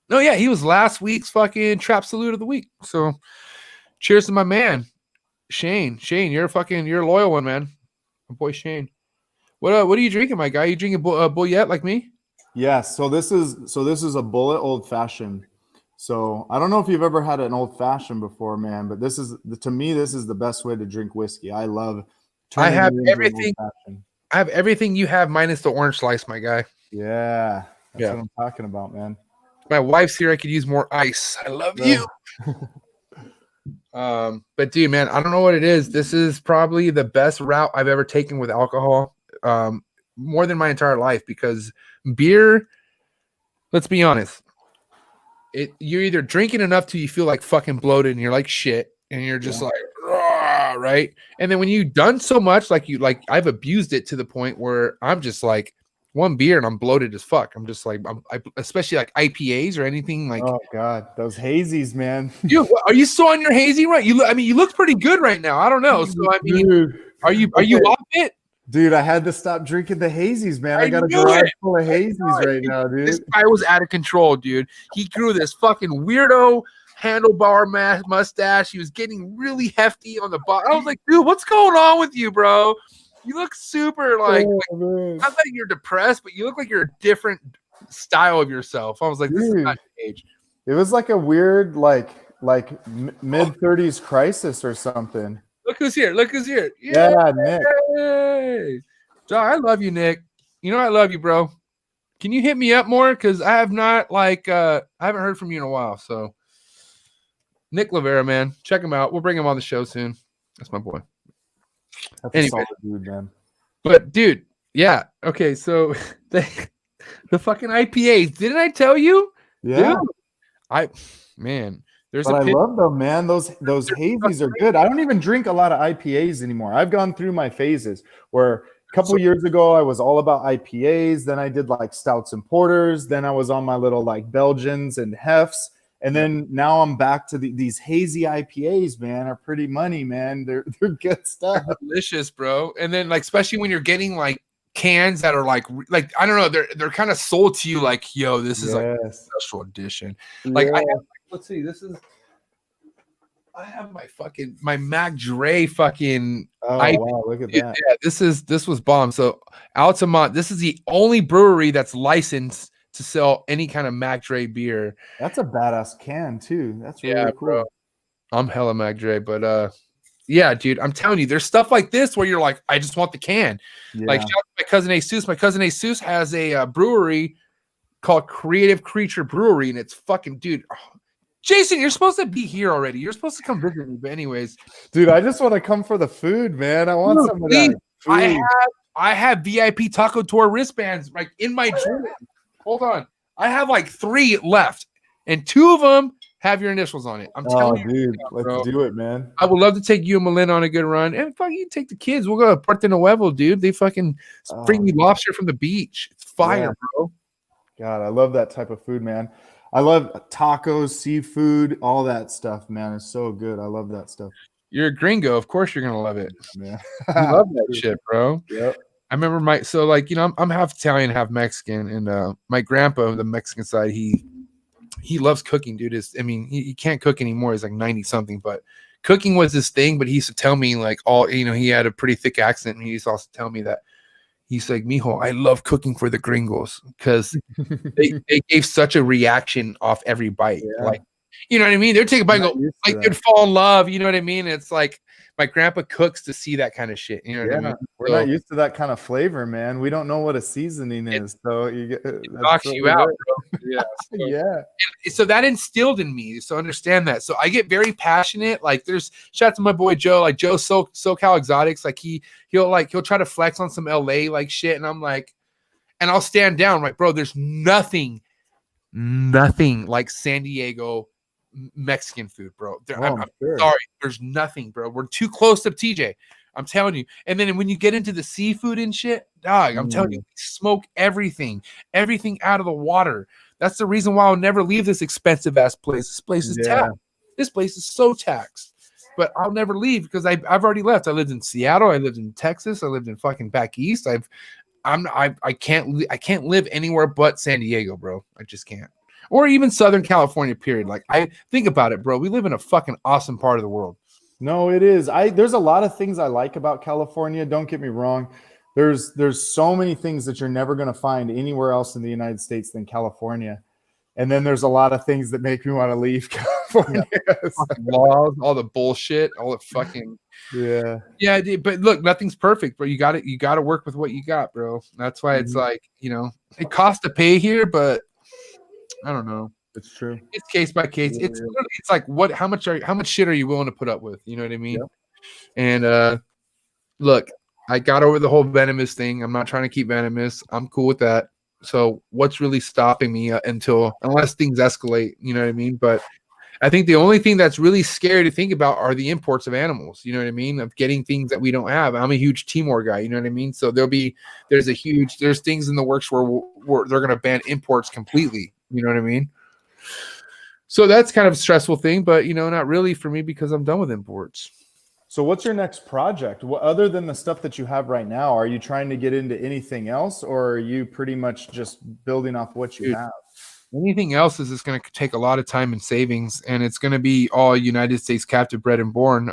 No, yeah, he was last week's fucking Trap Salute of the week. So cheers to my man, Shane. Shane, you're a loyal one, man. My boy Shane. What are you drinking, my guy? You drinking Bullet like me? Yes. So this is a Bullet Old Fashioned. So I don't know if you've ever had an old fashioned before, man, but to me this is the best way to drink whiskey. I love. I have everything. I have everything you have minus the orange slice, my guy. Yeah, that's what I'm talking about, man. My wife's here. I could use more ice. I love you. But dude, man, I don't know what it is. This is probably the best route I've ever taken with alcohol. More than my entire life, because beer, let's be honest, you're either drinking enough till you feel like fucking bloated and you're like shit and you're just like right, and then when you've done so much, like I've abused it to the point where I'm just like one beer and I'm bloated as fuck. I'm just like especially like IPAs or anything like. Oh god, those hazies, man. Dude, are you still on your hazy right? You look pretty good right now. I don't know. So I mean, dude, are you off it? Dude, I had to stop drinking the hazies, man. I got a garage full of hazies right now, dude. This guy was out of control, dude. He grew this fucking weirdo handlebar mustache. He was getting really hefty on the bottom. I was like, dude, what's going on with you, bro? You look super not that you're depressed, but you look like you're a different style of yourself. I was like, this is not your age. It was like a weird, like mid-30s crisis or something. Look who's here. Yeah, Nick. Hey. John, I love you, Nick. You know I love you, bro. Can you hit me up more? Because I have not I haven't heard from you in a while. So Nick Lavera, man. Check him out. We'll bring him on the show soon. That's my boy. That's anyway, a solid dude, man. But dude, yeah. Okay, so the fucking IPAs. Didn't I tell you? Yeah. Dude, man. But I love them, man. Those hazies are good. I don't even drink a lot of IPAs anymore. I've gone through my phases where a couple years ago, I was all about IPAs. Then I did like stouts and porters. Then I was on my little like Belgians and hefts. And then now I'm back to these hazy IPAs, man, are pretty money, man. They're good stuff. They're delicious, bro. And then like, especially when you're getting like cans that are like I don't know, they're kind of sold to you like, yo, this is like a special edition. Like I have, let's see, I have my Mac Dre fucking. Oh wow, look at that. Yeah, this was bomb. So Altamont, this is the only brewery that's licensed to sell any kind of Mac Dre beer. That's a badass can too. That's really cool. Bro. I'm hella Mac Dre, but yeah, dude, I'm telling you, there's stuff like this where you're like, I just want the can. Like shout out to my cousin Jesus. My cousin Jesus has a brewery called Creative Creature Brewery, and it's fucking, dude. Jason, you're supposed to be here already. You're supposed to come visit me, but anyways, dude, I just want to come for the food, man. I want some of that food. I have VIP Taco Tour wristbands like in my drawer. Hold on. I have like 3 left, and 2 of them have your initials on it. I'm telling you. Dude, let's do it, man. I would love to take you and Melinda on a good run. And fuck, you take the kids. We'll go to Puerto Nuevo, dude. They fucking bring me lobster from the beach. It's fire, bro. God, I love that type of food, man. I love tacos, seafood, all that stuff, man. It's so good. I love that stuff. You're a gringo. Of course you're going to love it. Man. I love that shit, bro. Yep. I remember I'm half Italian, half Mexican, and my grandpa, the Mexican side, he loves cooking, dude. He can't cook anymore. He's like 90 something, but cooking was his thing. But he used to tell me like he had a pretty thick accent, and he used to also tell me that he's like, mijo, I love cooking for the gringos because they gave such a reaction off every bite. Yeah. Like, you know what I mean? They'd take a bite and go, like they'd fall in love. You know what I mean? It's like my grandpa cooks to see that kind of shit. You know what I mean? We're not used to that kind of flavor, man. We don't know what a seasoning is. So it knocks you out, bro. Yeah. So that instilled in me. So understand that. So I get very passionate. Like there's shout out to my boy Joe, like Joe SoCal Exotics. Like he'll try to flex on some LA like shit. And I'm like, and I'll stand down, like, bro, there's nothing like San Diego Mexican food, bro. I'm sorry, there's nothing, bro. We're too close to TJ. I'm telling you. And then when you get into the seafood and shit, dog, I'm telling you, smoke everything out of the water. That's the reason why I'll never leave this expensive ass place. This place is taxed. This place is so taxed. But I'll never leave because I've already left. I lived in Seattle. I lived in Texas. I lived in fucking back east. I can't live anywhere but San Diego, bro. I just can't. Or even Southern California, period. Like, I think about it, bro. We live in a fucking awesome part of the world. No, it is. There's a lot of things I like about California. Don't get me wrong. There's so many things that you're never going to find anywhere else in the United States than California. And then there's a lot of things that make me want to leave California. Laws, all the bullshit, all the fucking yeah. But look, nothing's perfect, bro. You got to work with what you got, bro. That's why it's like, it costs to pay here, but I don't know. It's true. It's case by case. It's like how much shit are you willing to put up with? You know what I mean? Yep. And look, I got over the whole venomous thing. I'm not trying to keep venomous. I'm cool with that. So what's really stopping me unless things escalate? You know what I mean? But I think the only thing that's really scary to think about are the imports of animals. You know what I mean? Of getting things that we don't have. I'm a huge Timor guy. You know what I mean? So there's things in the works where they're going to ban imports completely. You know what I mean? So that's kind of a stressful thing, but not really for me because I'm done with imports. So what's your next project? Other than the stuff that you have right now, are you trying to get into anything else, or are you pretty much just building off what you have? Anything else is just going to take a lot of time and savings, and it's going to be all United States captive bred and born.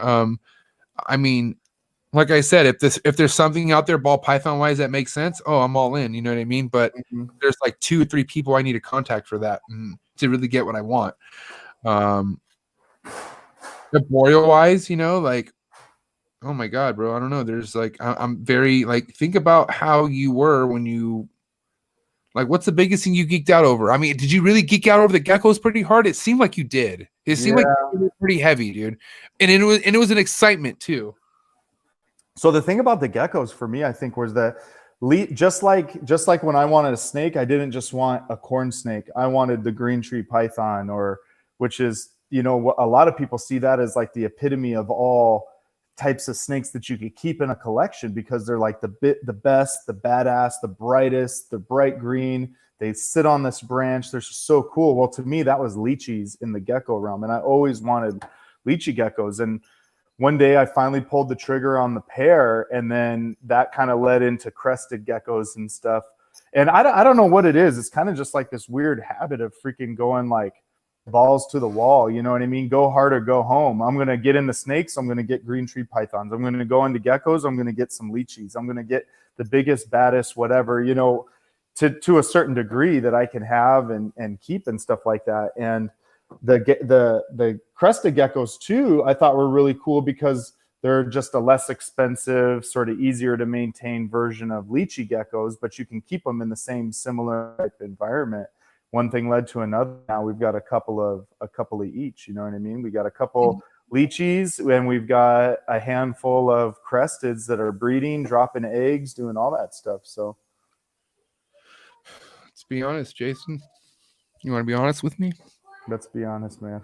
I mean, like I said, if there's something out there ball python wise that makes sense, I'm all in. You know what I mean? But there's like 2 or 3 people I need to contact for that to really get what I want. Arboreal wise, like, oh my God, bro, I don't know. There's like, I'm very like, think about how you were when you, like, what's the biggest thing you geeked out over? I mean, did you really geek out over the geckos pretty hard? It seemed like you did. It seemed like you were pretty heavy, dude. And it was an excitement too. So the thing about the geckos for me, I think, was that just like when I wanted a snake, I didn't just want a corn snake. I wanted the green tree python, which is, a lot of people see that as like the epitome of all types of snakes that you could keep in a collection because they're like the best, the badass, the brightest, the bright green. They sit on this branch. They're just so cool. Well, to me, that was lychees in the gecko realm. And I always wanted lychee geckos. And one day I finally pulled the trigger on the pair, and then that kind of led into crested geckos and stuff. And I don't know what it is. It's kind of just like this weird habit of freaking going like balls to the wall. You know what I mean? Go hard or go home. I'm going to get into snakes. I'm going to get green tree pythons. I'm going to go into geckos. I'm going to get some lychees. I'm going to get the biggest, baddest, whatever, you know, to a certain degree that I can have and keep and stuff like that. And the crested geckos too, I thought were really cool because they're just a less expensive, sort of easier to maintain version of lychee geckos, but you can keep them in the same similar type environment. One thing led to another. Now we've got a couple of each. You know what I mean? We got a couple lychees, and we've got a handful of cresteds that are breeding, dropping eggs, doing all that stuff. So let's be honest, Jason. You want to be honest with me? Let's be honest, man.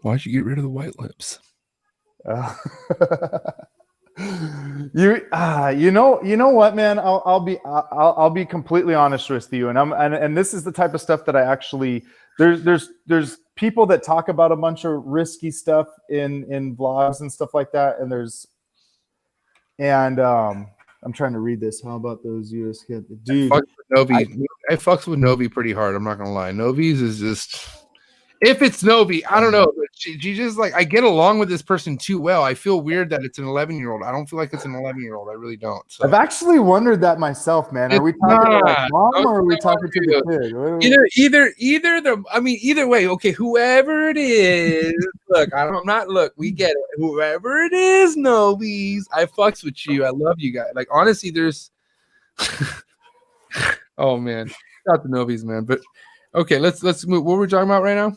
Why'd you get rid of the white lips? You know what, man? I'll be completely honest with you, and this is the type of stuff that I actually there's people that talk about a bunch of risky stuff in vlogs and stuff like that, and I'm trying to read this. How about those US kids, dude? I fucks with Novi pretty hard. I'm not gonna lie. Novi's is just. If it's Novi, I don't know. But she just like, I get along with this person too well. I feel weird that it's an 11-year-old. I don't feel like it's an 11-year-old. I really don't. So. I've actually wondered that myself, man. Are we talking about mom or are we talking to the kid? Either way. Okay, whoever it is, we get it. Whoever it is, Novi's, I fucks with you. I love you guys. Like, honestly, there's, oh man, not the Novi's, man, but. Okay, let's move. What we're talking about right now?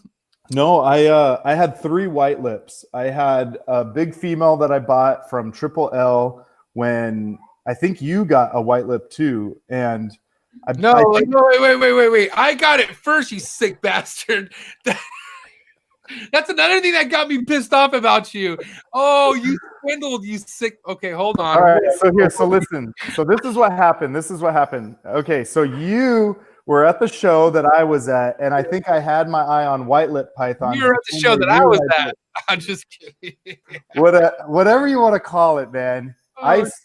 No, I had 3 white lips. I had a big female that I bought from Triple L when I think you got a white lip too. And wait. I got it first, you sick bastard. That's another thing that got me pissed off about you. Oh, you swindled, you sick. Okay, hold on. All right, so listen. So this is what happened. Okay, so you were at the show that I was at, and I think I had my eye on white lip python. You were at the show that I was at. I'm just kidding. Whatever you want to call it, man.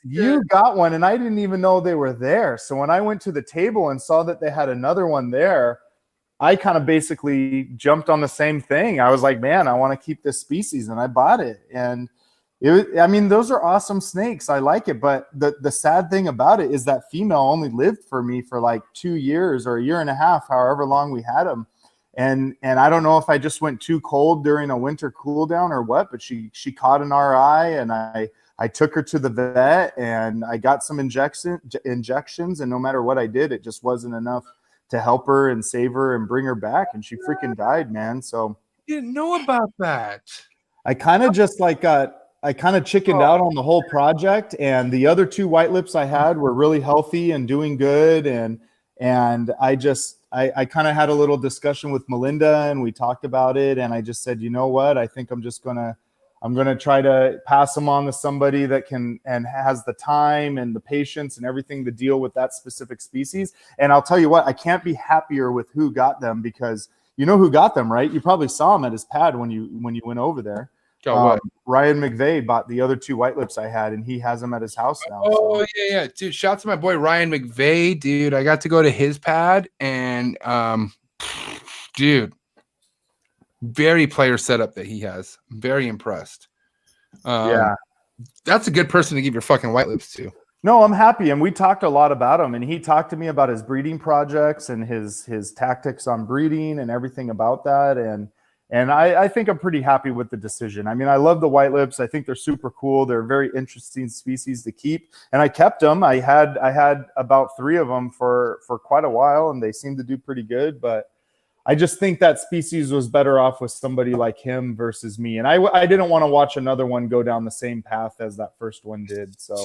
You got one, and I didn't even know they were there. So when I went to the table and saw that they had another one there, I kind of basically jumped on the same thing. I was like, man, I want to keep this species, and I bought it. And those are awesome snakes. I like it. But the sad thing about it is that female only lived for me for like 2 years or a year and a half, however long we had them. And I don't know if I just went too cold during a winter cool down or what, but she caught an RI, and I took her to the vet, and I got some injections. And no matter what I did, it just wasn't enough to help her and save her and bring her back. And she freaking died, man. So you didn't know about that. I kind of just chickened out on the whole project, and the other 2 white lips I had were really healthy and doing good. And I kind of had a little discussion with Melinda, and we talked about it. And I just said, you know what? I think I'm going to try to pass them on to somebody that can and has the time and the patience and everything to deal with that specific species. And I'll tell you what, I can't be happier with who got them, because you know who got them, right? You probably saw him at his pad when you went over there. Ryan McVeigh bought the other 2 white lips I had, and he has them at his house now. Oh, so. Yeah. Dude, shout out to my boy Ryan McVeigh, dude. I got to go to his pad, and dude, very player setup that he has. I'm very impressed. Yeah. That's a good person to give your fucking white lips to. No, I'm happy. And we talked a lot about him, and he talked to me about his breeding projects and his tactics on breeding and everything about that. And I think I'm pretty happy with the decision. I mean, I love the white lips. I think they're super cool. They're a very interesting species to keep. And I kept them. I had about 3 of them for quite a while, and they seemed to do pretty good. But I just think that species was better off with somebody like him versus me. And I didn't want to watch another one go down the same path as that first one did. So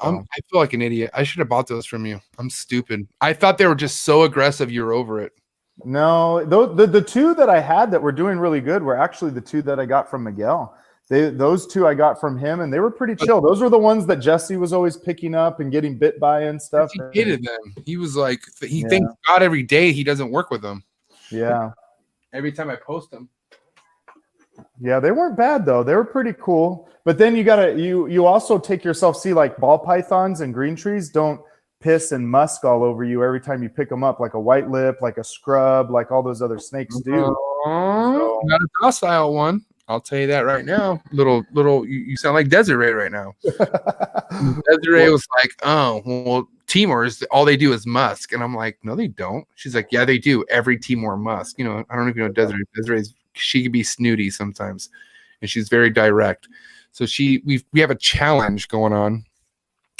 I feel like an idiot. I should have bought those from you. I'm stupid. I thought they were just so aggressive. You're over it. No, the 2 that I had that were doing really good were actually the 2 that I got from Miguel. Those two I got from him, and they were pretty chill. Those were the ones that Jesse was always picking up and getting bit by and stuff. He hated them. He was like, he Yeah. thanks God every day he doesn't work with them. Yeah. Every time I post them. Yeah, they weren't bad though. They were pretty cool. But then you also take yourself, see, like ball pythons and green trees don't piss and musk all over you every time you pick them up, like a white lip, like a scrub, like all those other snakes do. So, Not a docile one. I'll tell you that right now. Little, you sound like Desiree right now. Desiree was like, oh, well, Timors, all they do is musk. And I'm like, no, they don't. She's like, yeah, they do. Every Timor musk. You know, I don't know if you know Desiree. She can be snooty sometimes. And she's very direct. So we have a challenge going on.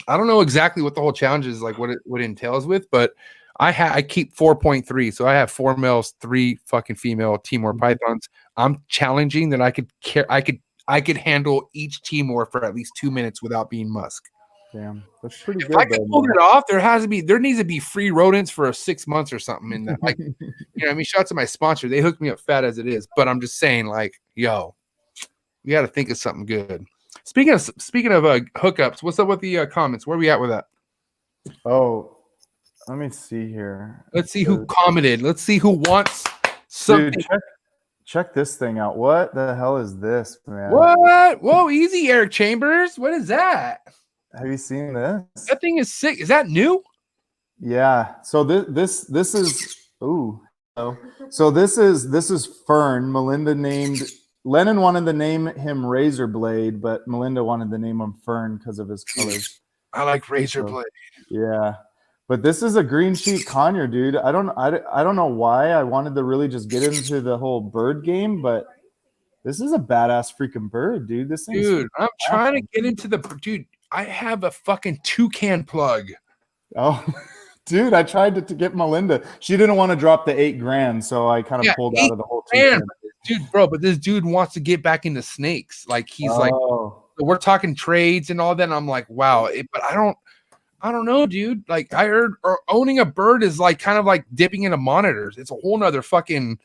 I don't know exactly what the whole challenge is, like what it entails with, but I keep 4.3. So I have 4 males, 3 fucking female Timor pythons. I'm challenging that I could handle each Timor for at least 2 minutes without being musk. Damn, that's pretty If good. I can pull it off, there needs to be free rodents for 6 months or something in that. Like, you know, I mean, shout out to my sponsor. They hooked me up fat as it is, but I'm just saying, like, yo, we got to think of something good. Speaking of hookups, what's up with the comments? Where are we at with that? Oh, let me see here. Let's see who commented. Let's see who wants something. Dude, check this thing out. What the hell is this, man? What? Whoa, easy, Eric Chambers. What is that? Have you seen this? That thing is sick. Is that new? Yeah. So this is ooh. So this is Fern. Lennon wanted to name him Razorblade, but Melinda wanted to name him Fern because of his colors. I like Razorblade. Yeah. But this is a green sheet conure, dude. I don't know why I wanted to really just get into the whole bird game, but this is a badass freaking bird, dude. This thing's dude, I'm trying to get into dude. I have a fucking toucan plug. Oh, dude, I tried to get Melinda. She didn't want to drop the $8,000, so I kind of pulled out of the whole toucan. Dude, bro, but this dude wants to get back into snakes. Like he's like, we're talking trades and all that. And I'm like, wow, but I don't know, dude. Like I heard owning a bird is like kind of like dipping into monitors. It's a whole nother fucking.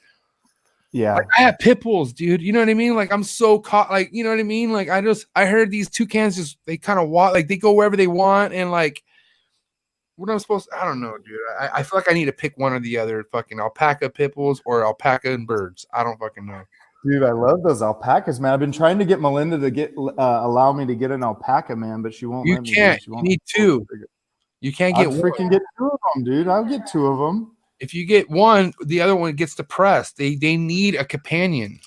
Yeah. Like, I have pit bulls, dude. You know what I mean? Like I'm so caught. Like, you know what I mean? Like I heard these toucans they kind of walk, like they go wherever they want. And like, what I'm supposed to, I don't know, dude. I feel like I need to pick one or the other. Fucking alpaca pit bulls or alpaca and birds. I don't fucking know. Dude, I love those alpacas, man. I've been trying to get Melinda to allow me to get an alpaca, man, but she won't. You can't. You need 2. You can't get one. Freaking get 2 of them, dude. I'll get 2 of them. If you get one, the other one gets depressed. They need a companion.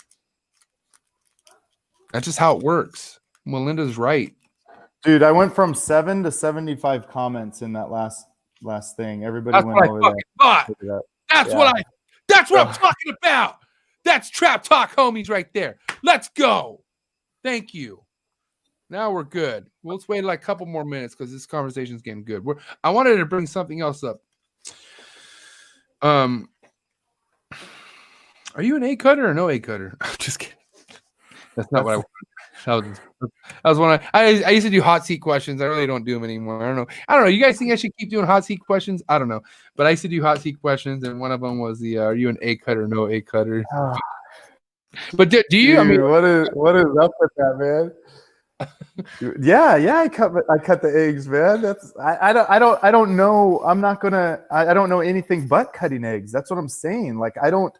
That's just how it works. Melinda's right. Dude, I went from 7 to 75 comments in that last thing. Everybody went over there. That's what I'm talking about. That's Trap Talk homies right there. Let's go. Thank you. Now we're good. Well, let's wait like a couple more minutes because this conversation is getting good. I wanted to bring something else up. Are you an egg cutter or no egg cutter? I'm just kidding. That's not what I wanted. That was one I used to do hot seat questions. I really don't do them anymore. I don't know. You guys think I should keep doing hot seat questions? I don't know. But I used to do hot seat questions, and one of them was the are you an egg cutter or no egg cutter? But do you? Dude, I mean, what is up with that, man? Yeah, I cut the eggs, man. That's I don't know. I don't know anything but cutting eggs. That's what I'm saying. Like I don't.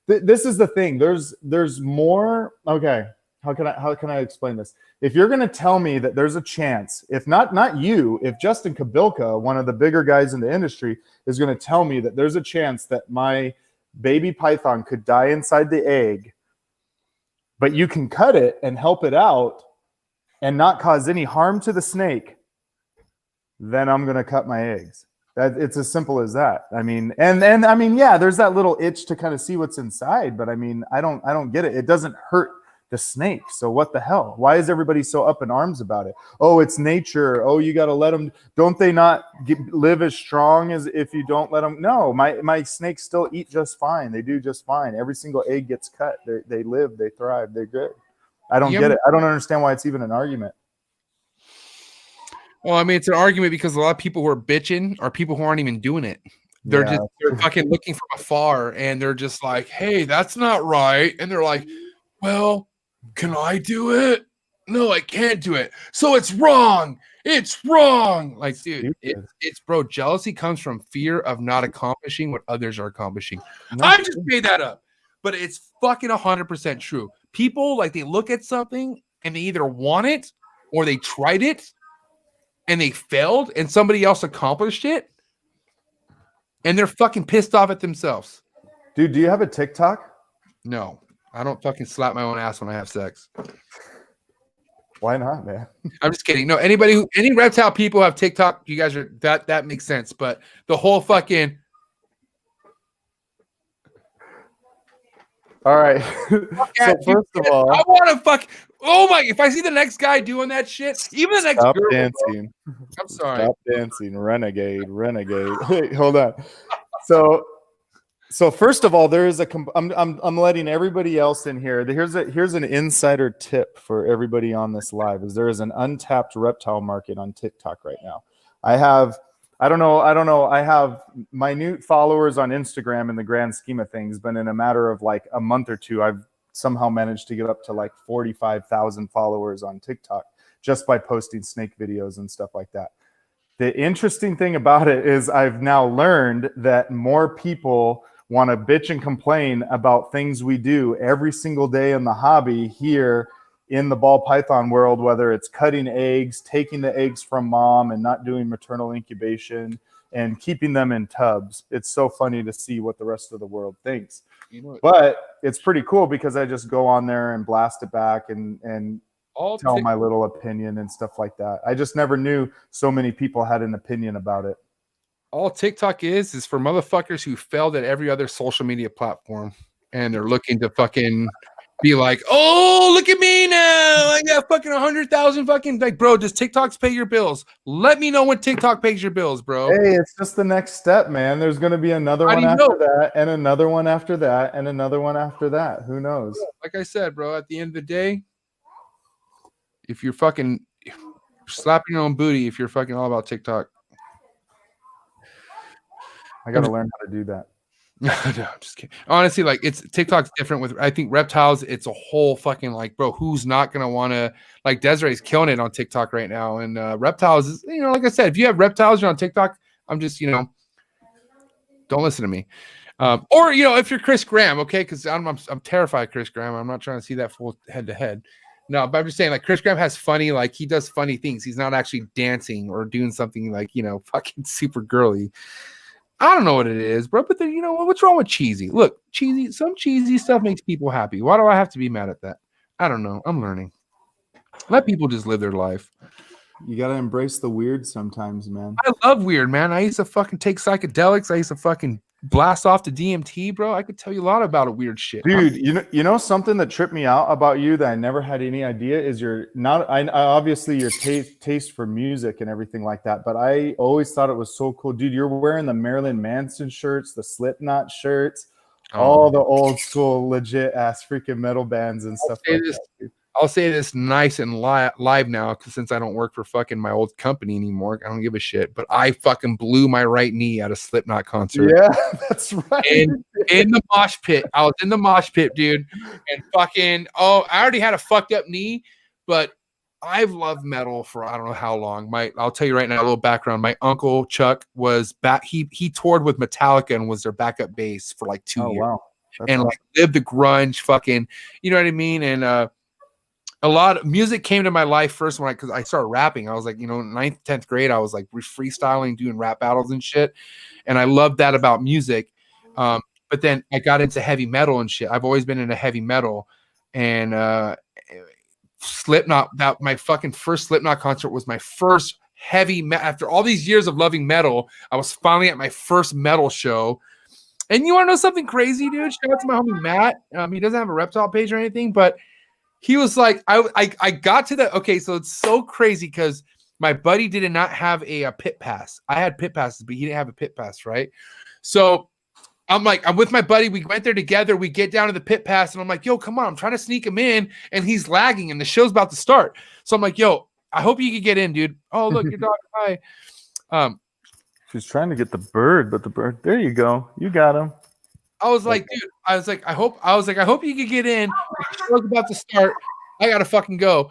This is the thing. There's more. Okay, how can I explain this? If you're gonna tell me that there's a chance, if not you, if Justin Kabilka, one of the bigger guys in the industry, is gonna tell me that there's a chance that my baby python could die inside the egg, but you can cut it and help it out and not cause any harm to the snake, then I'm going to cut my eggs. It's as simple as that. I mean, and I mean, yeah, there's that little itch to kind of see what's inside, but I mean, I don't get it. It doesn't hurt the snake. So what the hell? Why is everybody so up in arms about it? Oh, it's nature. Oh, you got to let them. Don't they not live as strong as if you don't let them? No, my snakes still eat just fine. They do just fine. Every single egg gets cut. They live, they thrive, they're good. I don't get it. I don't understand why it's even an argument. Well, I mean, it's an argument because a lot of people who are bitching are people who aren't even doing it. They're fucking looking from afar and they're just like, hey, that's not right. And they're like, well, can I do it? No, I can't do it. So it's wrong. It's wrong. Like, dude, it's bro. Jealousy comes from fear of not accomplishing what others are accomplishing. No, I just made that up, but it's fucking 100% true. People like they look at something and they either want it or they tried it and they failed and somebody else accomplished it and they're fucking pissed off at themselves. Dude, do you have a TikTok? No, I don't fucking slap my own ass when I have sex. Why not, man? I'm just kidding. No, any reptile people have TikTok. You guys are that makes sense. But the whole fucking all right. So first of all, I want to fuck. Oh my! If I see the next guy doing that shit, even the next stop girl, dancing. I'm sorry. Stop dancing, renegade. Wait, hold on. So first of all, there is I'm letting everybody else in here. Here's an insider tip for everybody on this live. Is there is an untapped reptile market on TikTok right now. I have minute followers on Instagram in the grand scheme of things, but in a matter of like a month or two, I've somehow managed to get up to like 45,000 followers on TikTok just by posting snake videos and stuff like that. The interesting thing about it is I've now learned that more people want to bitch and complain about things we do every single day in the hobby here in the ball python world, whether it's cutting eggs, taking the eggs from mom and not doing maternal incubation and keeping them in tubs. It's so funny to see what the rest of the world thinks. But it's pretty cool because I just go on there and blast it back and tell my little opinion and stuff like that. I just never knew so many people had an opinion about it. All TikTok is for motherfuckers who failed at every other social media platform and they're looking to fucking be like, oh, look at me now. I got fucking 100,000 fucking like, bro, does TikToks pay your bills? Let me know when TikTok pays your bills, bro. Hey, it's just the next step, man. There's going to be another one after that and another one after that and another one after that. Who knows? Like I said, bro, at the end of the day, if you're fucking slapping your own booty, if you're fucking all about TikTok, I got to learn how to do that. No, I'm just kidding. Honestly, like TikTok's different with, I think reptiles, it's a whole fucking like, bro, who's not going to want to, like Desiree's killing it on TikTok right now. And reptiles is, like I said, if you have reptiles, you're on TikTok, I'm just, don't listen to me. Or, if you're Chris Graham, okay. Cause I'm terrified of Chris Graham. I'm not trying to see that full head to head. No, but I'm just saying like Chris Graham has funny, like he does funny things. He's not actually dancing or doing something like, fucking super girly. I don't know what it is, bro, but then, what's wrong with cheesy? Look, some cheesy stuff makes people happy. Why do I have to be mad at that? I don't know. I'm learning. Let people just live their life. You got to embrace the weird sometimes, man. I love weird, man. I used to fucking take psychedelics. I used to fucking blast off to DMT, bro. I could tell you a lot about a weird shit. Dude, you know something that tripped me out about you that I never had any idea is obviously your taste for music and everything like that, but I always thought it was so cool. Dude, you're wearing the Marilyn Manson shirts, the Slipknot shirts, all the old school legit ass freaking metal bands and stuff like that, dude. I'll say this nice and live now, because since I don't work for fucking my old company anymore, I don't give a shit. But I fucking blew my right knee at a Slipknot concert. Yeah, that's right. In the mosh pit. I was in the mosh pit, dude. And fucking, I already had a fucked up knee, but I've loved metal for I don't know how long. I'll tell you right now, a little background. My uncle Chuck was back. He toured with Metallica and was their backup bass for like 2 years. Wow. That's and awesome. like lived the grunge fucking, you know what I mean? And a lot of music came to my life first because I started rapping. I was like, 9th, 10th grade, I was like freestyling, doing rap battles and shit. And I loved that about music. But then I got into heavy metal and shit. I've always been into heavy metal. And Slipknot, my fucking first Slipknot concert was my first heavy metal. After all these years of loving metal, I was finally at my first metal show. And you want to know something crazy, dude? Shout out to my homie Matt. He doesn't have a reptile page or anything, but he was like, I got to the, okay, so it's so crazy because my buddy did not have a pit pass. I had pit passes, but he didn't have a pit pass, right? So I'm with my buddy. We went there together. We get down to the pit pass, and I'm like, yo, come on. I'm trying to sneak him in, and he's lagging, and the show's about to start. So I'm like, yo, I hope you can get in, dude. Oh, look, your dog. Hi. She's trying to get the bird, but the bird, there you go. You got him. I was like, dude, I hope you could get in. The show's about to start. I gotta fucking go.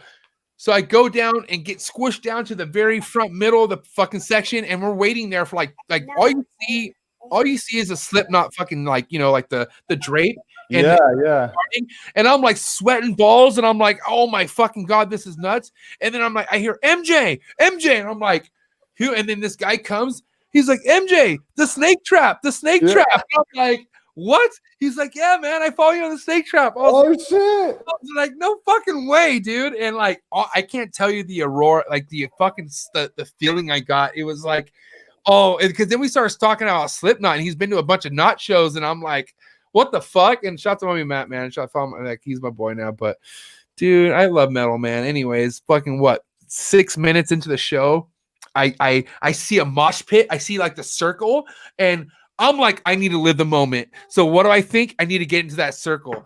So I go down and get squished down to the very front middle of the fucking section, and we're waiting there for like all you see is a Slipknot fucking like like the drape. And and I'm like sweating balls, and I'm like, oh my fucking god, this is nuts. And then I'm like, I hear MJ, and I'm like, who? And then this guy comes, he's like, MJ, the snake trap. And I'm like, what? He's like, yeah, man, I follow you on the snake trap. Shit. I was like, no fucking way, dude. And like, I can't tell you the aurora, like the fucking the feeling I got. It was like, because then we started talking about Slipknot, and he's been to a bunch of Knot shows, and I'm like, what the fuck? And shout out to my Matt, man. Like, he's my boy now, but dude, I love metal, man. Anyways, fucking 6 minutes into the show, I see a mosh pit. I see like the circle, and I'm like, I need to live the moment. So what do I think? I need to get into that circle.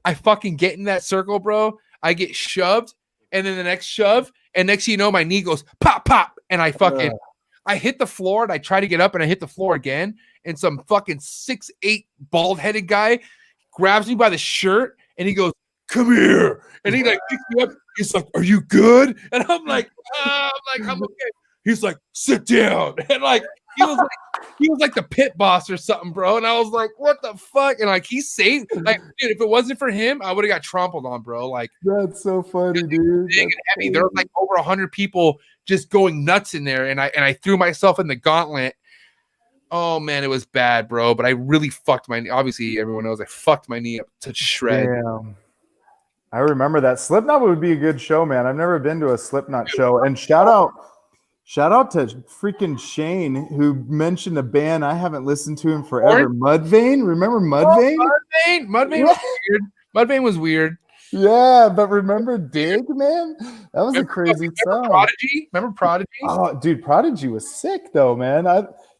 I fucking get in that circle, bro. I get shoved, and then the next shove, and next thing you know, my knee goes pop, pop, and I hit the floor, and I try to get up, and I hit the floor again, and some fucking 6'8" bald-headed guy grabs me by the shirt, and he goes, come here, and he like picks me up. He's like, are you good? And I'm like, I'm okay. He's like, sit down, and like he was like the pit boss or something, bro. And I was like, what the fuck? And like, he saved, like, dude, if it wasn't for him, I would have got trampled on, bro. Like, that's so funny, dude. Big and heavy. There were like over 100 people just going nuts in there, and I threw myself in the gauntlet. Oh man, it was bad, bro. But I really fucked my knee. Obviously, everyone knows I fucked my knee up to shred. Damn. I remember that. Slipknot would be a good show, man. I've never been to a Slipknot show. And shout out to freaking Shane, who mentioned a band I haven't listened to in forever. Mudvayne. Remember Mudvayne? Mudvayne was weird. Mudvayne was weird. Yeah, but remember Dig, man? That was a crazy song. Prodigy? Remember Prodigy? Oh, dude, Prodigy was sick though, man.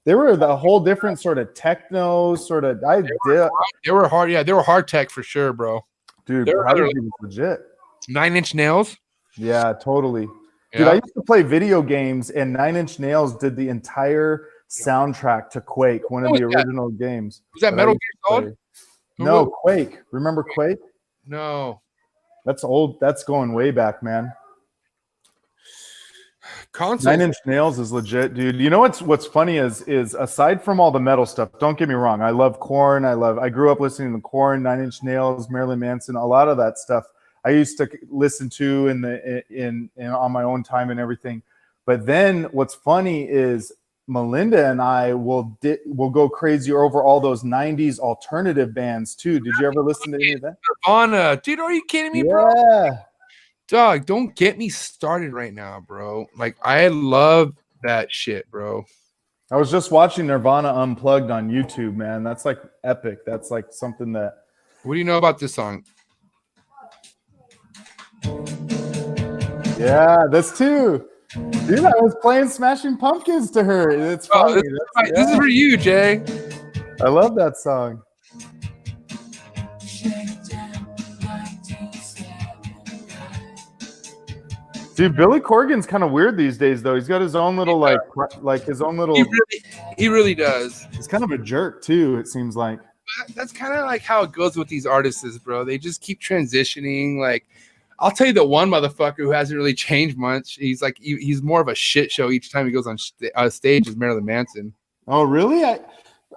They were the whole different sort of techno sort of. They were hard. Yeah, they were hard tech for sure, bro. Dude, Prodigy was legit. 9 Inch Nails. Yeah, totally. Dude, I used to play video games, and 9 Inch Nails did the entire soundtrack to Quake, one of the original games. Was that Metal Gear Solid? No, Quake. Remember Quake? No. That's old. That's going way back, man. Console. 9 Inch Nails is legit, dude. You know what's funny is aside from all the metal stuff, don't get me wrong. I love Korn. I grew up listening to Korn, 9 Inch Nails, Marilyn Manson, a lot of that stuff. I used to listen to in on my own time and everything. But then what's funny is Melinda and I will go crazy over all those 90s alternative bands too. Did you ever listen to any of that? Nirvana. Dude, are you kidding me, bro? Yeah. Dog, don't get me started right now, bro. Like, I love that shit, bro. I was just watching Nirvana Unplugged on YouTube, man. That's like epic. That's like something that. What do you know about this song? Yeah, this too. Dude, I was playing Smashing Pumpkins to her. It's funny. This is for you, Jay. I love that song. Dude, Billy Corgan's kind of weird these days, though. He's got his own little like his own little. He really does. He's kind of a jerk too. It seems like. That's kind of like how it goes with these artists, bro. They just keep transitioning. Like, I'll tell you the one motherfucker who hasn't really changed much. He's like he's more of a shit show each time he goes on stage is Marilyn Manson. Oh, really?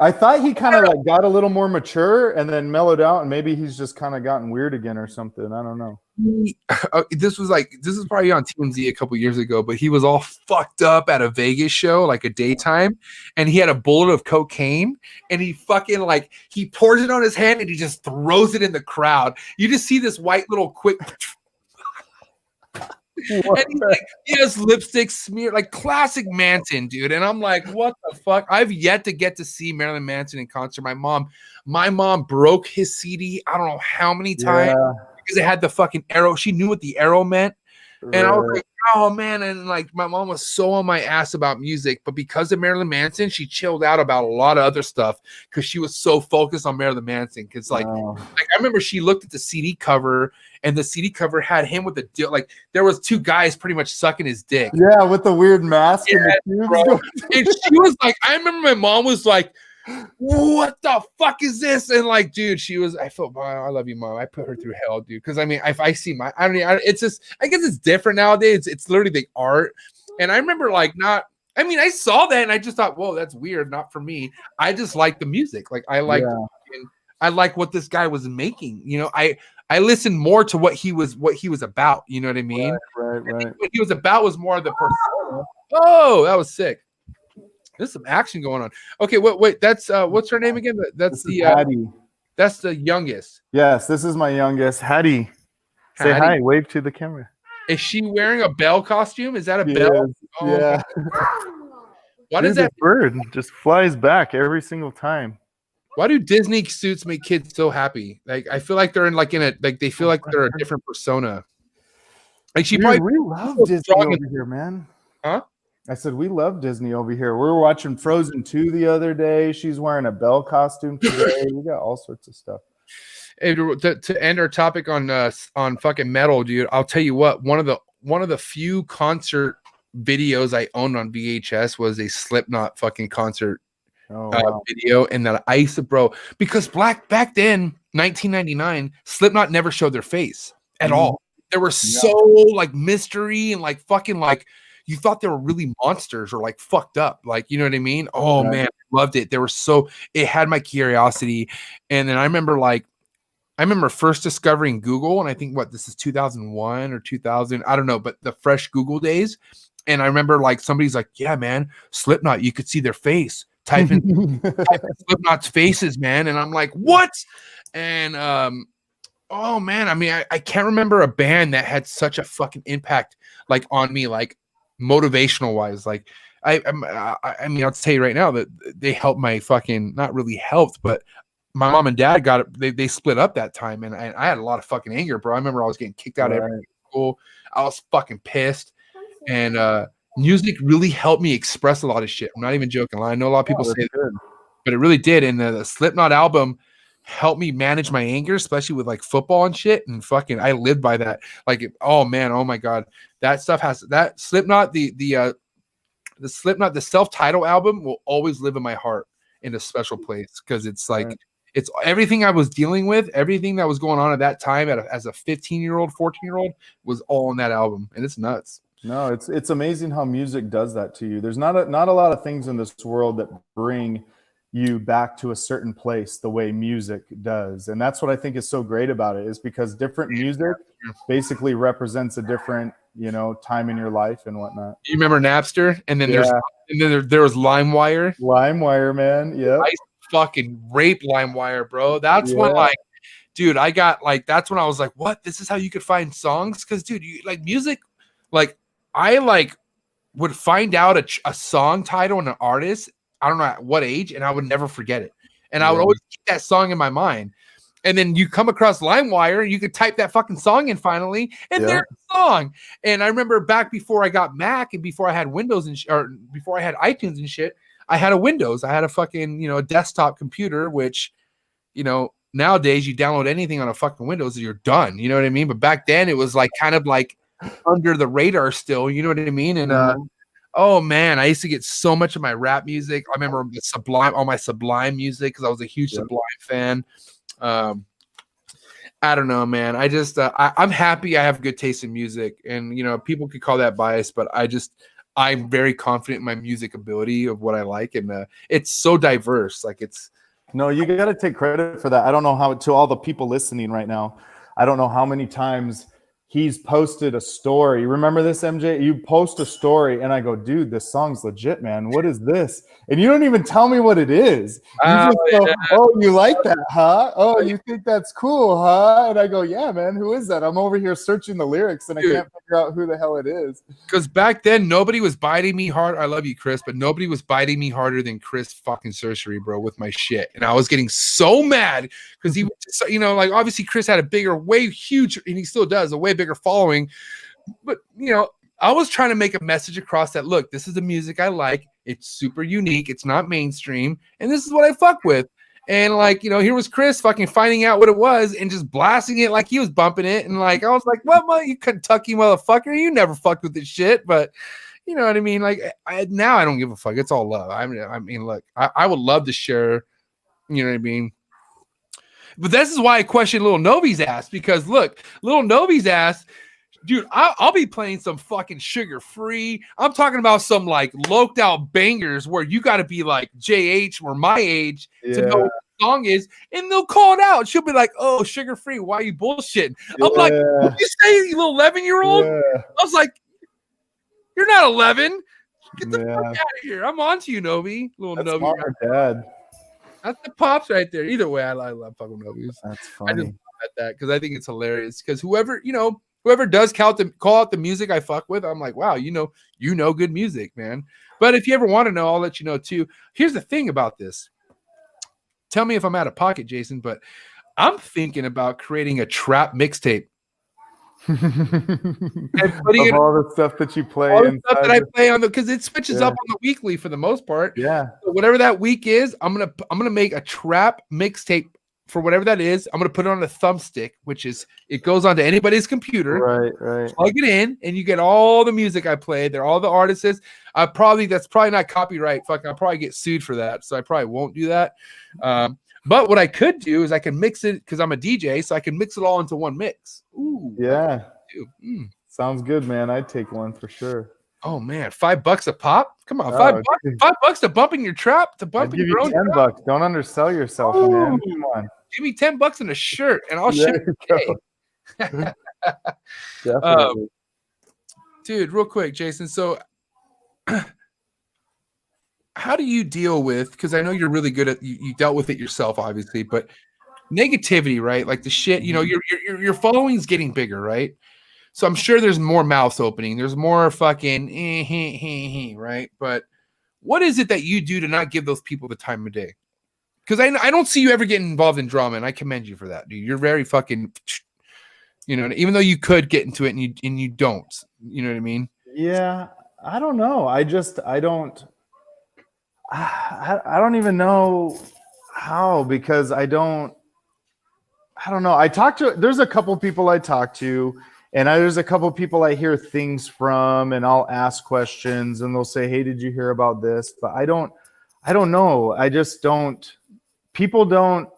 I thought he kind of like got a little more mature and then mellowed out, and maybe he's just kind of gotten weird again or something. I don't know. This was probably on TMZ a couple years ago, but he was all fucked up at a Vegas show, like a daytime, and he had a bullet of cocaine, and he fucking like he pours it on his hand and he just throws it in the crowd. You just see this white little quick. And he has lipstick smeared, like classic Manson, dude. And I'm like, what the fuck? I've yet to get to see Marilyn Manson in concert. My mom broke his CD. I don't know how many times because it had the fucking arrow. She knew what the arrow meant. And I was like, oh man. And like my mom was so on my ass about music, but because of Marilyn Manson, she chilled out about a lot of other stuff because she was so focused on Marilyn Manson. Because like I remember she looked at the CD cover, and the CD cover had him with the like there was two guys pretty much sucking his dick. Yeah, with the weird mask and the tubes. And she was like, I remember my mom was like, what the fuck is this? And like, dude, I felt, I love you, mom. I put her through hell, dude. Because I mean, if I see it's just, I guess it's different nowadays. It's literally the art. And I remember like I saw that and I just thought, whoa, that's weird. Not for me. I just like the music. Like I like what this guy was making. You know, I listened more to what he was about. You know what I mean? Right. What he was about was more of the persona. Oh, that was sick. There's some action going on. Okay, wait, that's what's her name again? That's the Hattie. That's the youngest. Yes, this is my youngest, Hattie. Say hi, wave to the camera. Is she wearing a bell costume? Is that a bell? Oh, yeah. Why does that bird just flies back every single time? Why do Disney suits make kids so happy? Like I feel like they're they feel like they're a different persona. Like we love Disney over here, man. Huh? I said we love Disney over here. We were watching Frozen 2 the other day. She's wearing a Belle costume today. We got all sorts of stuff. Hey, to end our topic on fucking metal, dude, I'll tell you what. One of the few concert videos I owned on VHS was a Slipknot fucking concert video, and that I used to, bro, because back then, 1999, Slipknot never showed their face at all. They were so like mystery and like fucking like you thought they were really monsters or like fucked up, like, you know what I mean? Oh man, I loved it. They were it had my curiosity. And then I remember first discovering Google, and I think this is 2001 or 2000, I don't know, but the fresh Google days. And I remember like somebody's like, yeah, man, Slipknot, you could see their face. Type in Slipknot's faces, man. And I'm like, what? And oh man, I mean, I can't remember a band that had such a fucking impact like on me, like motivational wise. Like I mean, I'll tell you right now that they helped my fucking, not really helped, but my mom and dad got it. They split up that time, and I had a lot of fucking anger, bro. I remember I was getting kicked out of school. I was fucking pissed, and music really helped me express a lot of shit. I'm not even joking. I know a lot of people say that, but it really did. And the Slipknot album helped me manage my anger, especially with like football and shit. And fucking, I lived by that. Like, oh man, oh my god, that stuff has that Slipknot. The Slipknot, the self-titled album will always live in my heart in a special place, because it's like it's everything I was dealing with, everything that was going on at that time as a 15-year-old, 14-year-old was all in that album, and it's nuts. No, it's amazing how music does that to you. There's not a lot of things in this world that bring you back to a certain place the way music does. And that's what I think is so great about it, is because different music basically represents a different, time in your life and whatnot. You remember Napster? And then there was LimeWire. LimeWire, man. Yeah. I fucking raped LimeWire, bro. That's when like, dude, I got like, that's when I was like, what? This is how you could find songs? Because dude, you like music, like I like would find out a song title and an artist, I don't know at what age, and I would never forget it. And I would always keep that song in my mind. And then you come across LimeWire, you could type that fucking song in finally, and there's a song. And I remember back before I got Mac and before I had Windows or before I had iTunes and shit, I had a Windows. I had a fucking, a desktop computer, which, nowadays you download anything on a fucking Windows and you're done. You know what I mean? But back then it was like kind of like under the radar still. You know what I mean? And oh man, I used to get so much of my rap music. I remember all my Sublime music, because I was a huge Sublime fan. I don't know, man. I just I'm happy I have good taste in music, and people could call that bias, but I'm very confident in my music ability of what I like, and it's so diverse. Like no, you got to take credit for that. I don't know how, to all the people listening right now, I don't know how many times he's posted a story. Remember this, MJ? You post a story and I go, dude, this song's legit, man. What is this? And you don't even tell me what it is. You just go, oh, you like that, huh? Oh, you think that's cool, huh? And I go, yeah, man, who is that? I'm over here searching the lyrics and I can't figure out who the hell it is. Because back then, nobody was biting me hard. I love you, Chris, but nobody was biting me harder than Chris fucking Surgery, bro, with my shit. And I was getting so mad because he, like obviously Chris had a bigger, way huge, and he still does, a way bigger following. But, I was trying to make a message across that, look, this is the music I like. It's super unique. It's not mainstream. And this is what I fuck with. And like, here was Chris fucking finding out what it was and just blasting it like he was bumping it. And like, I was like, what, you Kentucky motherfucker? You never fucked with this shit. But, You know what I mean? Like now I don't give a fuck. It's all love. I mean, look, I would love to share, you know what I mean? But this is why I question Little Novi's ass, because look, Little Novi's ass, dude, I'll be playing some fucking sugar free. I'm talking about some like loked out bangers where you got to be like JH or my age to know what the song is, and they'll call it out. She'll be like, "Oh, sugar free, why are you bullshitting?" I'm like, "What you say, you little 11-year-old?" I was like, "You're not 11. Get the fuck out of here. I'm on to you, Novi." Little That's Novi. Mom or Dad. That's the pops right there. Either way, I love fucking Novis. That's I just funny. laugh at that because I think it's hilarious. Because whoever does call out the music I fuck with, I'm like, wow, you know good music, man. But if you ever want to know, I'll let you know too. Here's the thing about this. Tell me if I'm out of pocket, Jason, but I'm thinking about creating a trap mixtape. And putting all the stuff that you play, all the stuff that I play on because it switches up on the weekly for the most part. Yeah. So whatever that week is, I'm gonna make a trap mixtape for whatever that is. I'm gonna put it on a thumbstick, which is it goes onto anybody's computer. Right. Plug it in, and you get all the music I play. They're all the artists. That's probably not copyright. I'll probably get sued for that, so I probably won't do that. But what I could do is I can mix it because I'm a DJ, so I can mix it all into one mix. Ooh, yeah. Sounds good, man. I'd take one for sure. Oh man, $5 a pop? Come on, $5 to bumping your trap to bumping your own. $10. Don't undersell yourself, man. Come on. Give me $10 in a shirt, and I'll ship it. Definitely. Dude, real quick, Jason. So, how do you deal with? Because I know you're really good at you dealt with it yourself, obviously, but negativity, right? Like the shit. You know, your following's getting bigger, right? So I'm sure there's more mouths opening. There's more fucking right? But what is it that you do to not give those people the time of day? Because I don't see you ever getting involved in drama, and I commend you for that, dude. You're very fucking, even though you could get into it and you don't. You know what I mean? Yeah, I don't know. I don't even know how, because I don't know. There's a couple people I talk to, and there's a couple people I hear things from, and I'll ask questions, and they'll say, "Hey, did you hear about this?" But I don't know. I just don't. People don't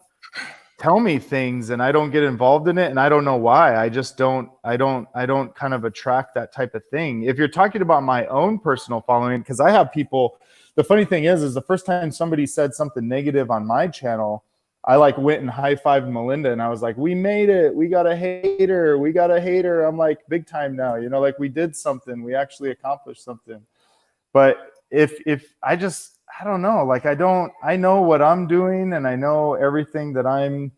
tell me things, and I don't get involved in it, and I don't know why. I just don't. I don't kind of attract that type of thing. If you're talking about my own personal following, because I have people. The funny thing is the first time somebody said something negative on my channel, I went and high-fived Melinda, and I was like, "We made it. We got a hater. We got a hater." I'm like, big time now, we did something. We actually accomplished something. But if I don't know, I know what I'm doing, and I know everything that I'm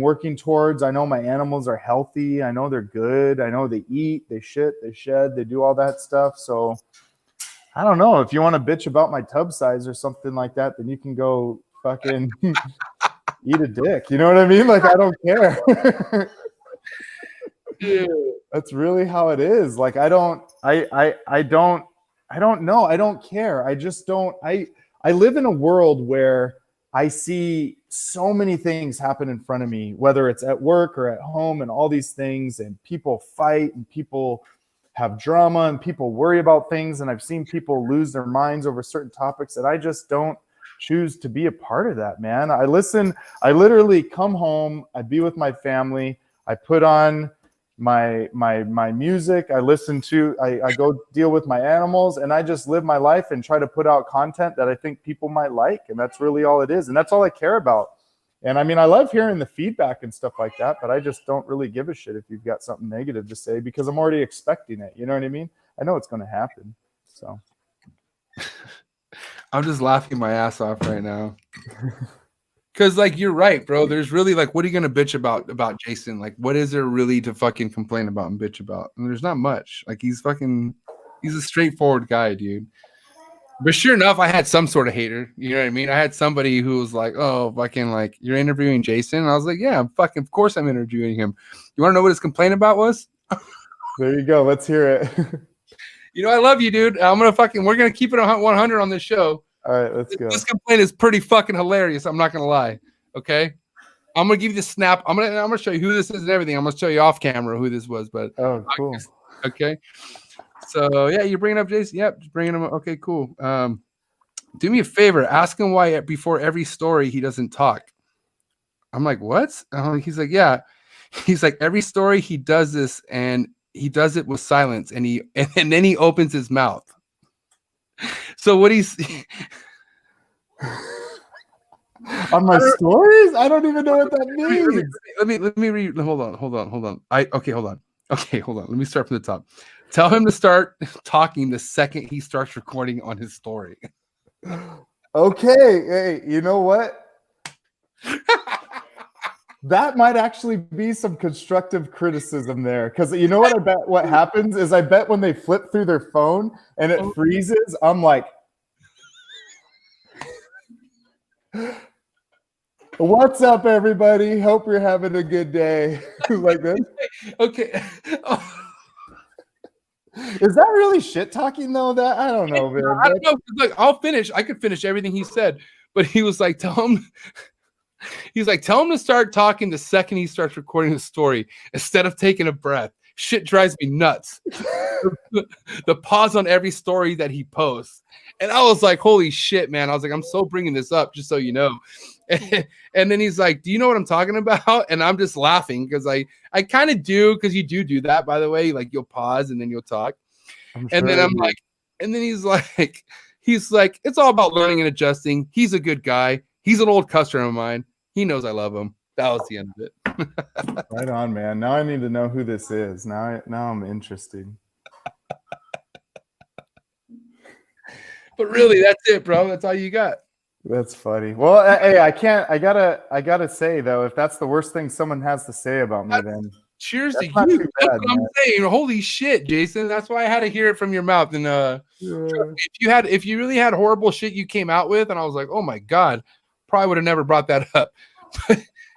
working towards. I know my animals are healthy. I know they're good. I know they eat, they shit, they shed, they do all that stuff. So I don't know. If you want to bitch about my tub size or something like that, then you can go fucking eat a dick. You know what I mean? I don't care. That's really how it is. I don't know. I don't care. I just don't. I live in a world where I see so many things happen in front of me, whether it's at work or at home, and all these things, and people fight, and people have drama, and people worry about things, and I've seen people lose their minds over certain topics, that I just don't choose to be a part of that, man. I literally come home, I be with my family, I put on my music, I go deal with my animals, and I just live my life and try to put out content that I think people might like, and that's really all it is, and that's all I care about. And I mean, I love hearing the feedback and stuff like that, but I just don't really give a shit if you've got something negative to say, because I'm already expecting it. You know what I mean? I know it's going to happen. So I'm just laughing my ass off right now. Because you're right, bro. There's really what are you gonna bitch about Jason? What is there really to fucking complain about and bitch about? And there's not much. He's a straightforward guy, dude. But sure enough, I had some sort of hater. You know what I mean? I had somebody who was like, "Oh, fucking you're interviewing Jason?" And I was like, "Yeah, of course I'm interviewing him." You want to know what his complaint about was? There you go. Let's hear it. I love you, dude. We're gonna keep it 100 on this show. All right, let's go. This complaint is pretty fucking hilarious. I'm not gonna lie. Okay, I'm gonna give you the snap. I'm gonna show you who this is and everything. I'm gonna show you off camera who this was. But oh, cool. Okay. So yeah, you're bringing up Jason. Yep, just bringing him up. Okay, cool. Do me a favor, ask him why before every story he doesn't talk. I'm like, what? He's like, yeah. He's like, every story he does this, and he does it with silence, and then he opens his mouth. So what he's on my stories, I don't even know what that means. Let me read. Hold on. Hold on. Hold on. Let me start from the top. Tell him to start talking the second he starts recording on his story. Okay. Hey, you know what? That might actually be some constructive criticism there. Because you know what I bet what happens is I bet when they flip through their phone and it freezes, I'm like, what's up, everybody? Hope you're having a good day. Like this. Okay. Is that really shit talking though? That I don't know, man. I don't know. Look, I'll finish. I could finish everything he said, but he was like, tell him to start talking the second he starts recording the story instead of taking a breath. Shit drives me nuts. The pause on every story that he posts. And I was like, holy shit, man. I was like, I'm so bringing this up just so you know. And then he's like, do you know what I'm talking about? And I'm just laughing because I kind of do, because you do that, by the way. Like, you'll pause and then you'll talk. And then I'm like, and then he's like, it's all about learning and adjusting. He's a good guy. He's an old customer of mine. He knows I love him. That was the end of it. Right on, man. Now I need to know who this is. Now I'm interested. But really, that's it, bro. That's all you got. That's funny. Well, hey, I gotta say though, if that's the worst thing someone has to say about me, then cheers to you. Bad, That's what I'm saying. Holy shit, Jason. That's why I had to hear it from your mouth. And if you really had horrible shit you came out with, and I was like, oh my God, probably would have never brought that up.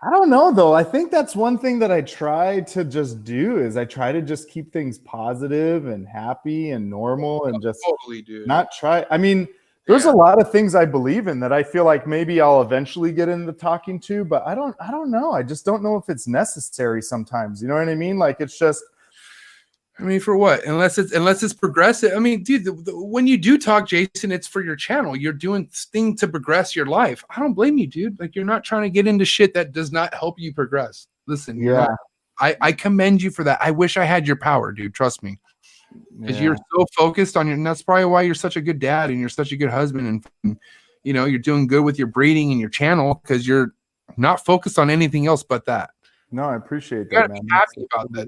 I don't know though. I think that's one thing that I try to just do is I try to just keep things positive and happy and normal and just totally, dude. Not try. I mean, there's a lot of things I believe in that I feel like maybe I'll eventually get into talking to, but I don't know. I just don't know if it's necessary sometimes. You know what I mean? Like, it's just, I mean, for what? Unless it's progressive. I mean, dude, when you do talk, Jason, it's for your channel. You're doing things to progress your life. I don't blame you, dude. Like, you're not trying to get into shit that does not help you progress. Listen, I commend you for that. I wish I had your power, dude. Trust me. Because you're so focused on and that's probably why you're such a good dad and you're such a good husband, and you know, you're doing good with your breeding and your channel because you're not focused on anything else but that. No, I appreciate that. You gotta be happy about that.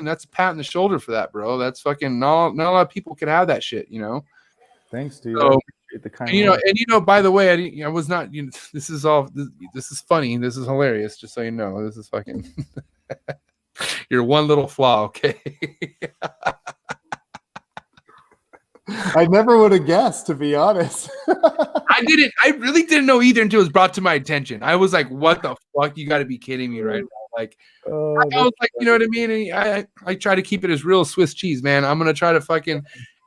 That's a pat in the shoulder for that, bro. That's fucking not a lot of people can have that shit, you know. Thanks, dude. So, by the way, I was not. This is funny. This is hilarious. Just so you know, this is fucking. You're one little flaw, okay. I never would have guessed, to be honest. I really didn't know either until it was brought to my attention. I was like, what the fuck? You got to be kidding me right now. Like, I was like, you know what I mean? And I try to keep it as real as Swiss cheese, man. I'm going to try to fucking,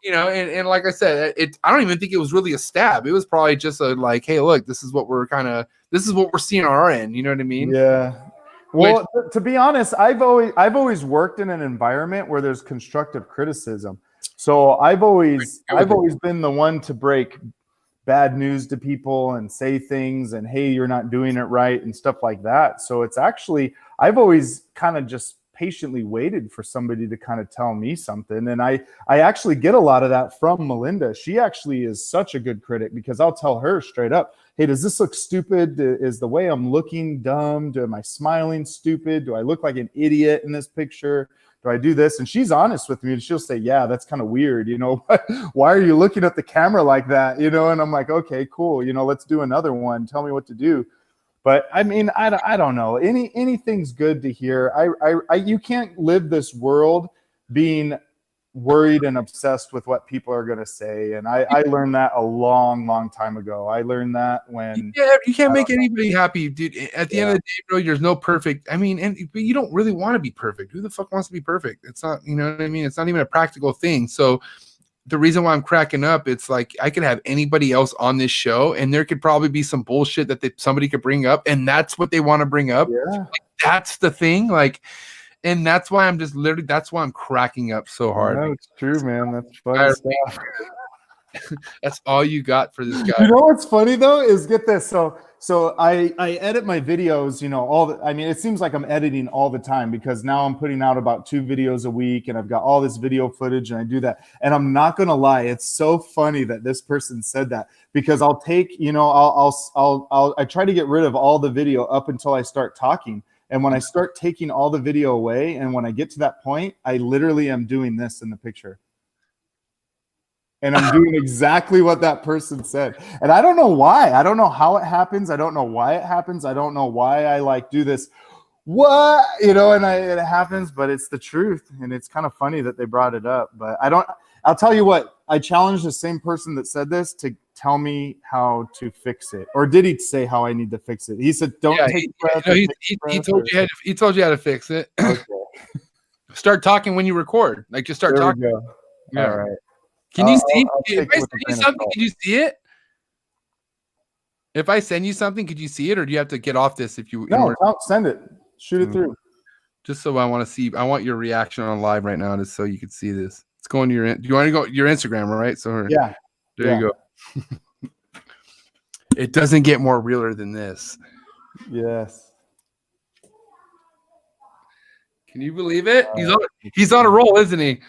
and like I said, I don't even think it was really a stab. It was probably just a like, hey, look, this is what we're seeing on our end. You know what I mean? Yeah. Well, to be honest, I've always worked in an environment where there's constructive criticism. So I've always been the one to break bad news to people and say things and, hey, you're not doing it right and stuff like that. So it's actually, I've always kind of just patiently waited for somebody to kind of tell me something. And I actually get a lot of that from Melinda. She actually is such a good critic because I'll tell her straight up, hey, does this look stupid? Is the way I'm looking dumb? Am I smiling stupid? Do I look like an idiot in this picture? Do I do this? And she's honest with me and she'll say, yeah, that's kind of weird. Why are you looking at the camera like that? And I'm like, okay, cool. Let's do another one. Tell me what to do. But I mean, I don't know. Anything's good to hear. You can't live this world being worried and obsessed with what people are going to say. And I learned that a long, long time ago. I learned that when you can't make anybody happy, dude. At the end of the day, bro, there's no perfect. I mean, but you don't really want to be perfect. Who the fuck wants to be perfect? It's not, you know what I mean? It's not even a practical thing. So the reason why I'm cracking up, it's like I could have anybody else on this show and there could probably be some bullshit that somebody could bring up and that's what they want to bring up. Yeah. Like, that's the thing. Like, and that's why I'm just literally. That's why I'm cracking up so hard. No, it's true, man. That's funny stuff. That's all you got for this guy. You know what's funny though is get this. So I edit my videos, you know, I mean, it seems like I'm editing all the time because now I'm putting out about 2 videos a week and I've got all this video footage and I do that. And I'm not going to lie. It's so funny that this person said that because I'll take, you know, I try to get rid of all the video up until I start talking. And when I start taking all the video away and when I get to that point, I literally am doing this in the picture. And I'm doing exactly what that person said. And I don't know why. I don't know how it happens. I don't know why it happens. I don't know why I like do this. What? You know, and it happens, but it's the truth. And it's kind of funny that they brought it up. But I'll tell you what. I challenged the same person that said this to tell me how to fix it. Or did he say how I need to fix it? He said, don't take breath. No, he told you how to fix it. Okay. Start talking when you record. Like just start talking. We go. Yeah. All right. Can you see? If I send you something, can you see it? If I send you something, could you see it, or do you have to get off this if you? No, don't send it. Shoot it through. Just so I want to see. I want your reaction on live right now, just so you can see this. It's going to your. Do you want to go your Instagram, right? So yeah, there you go. It doesn't get more realer than this. Yes. Can you believe it? He's on a roll, isn't he?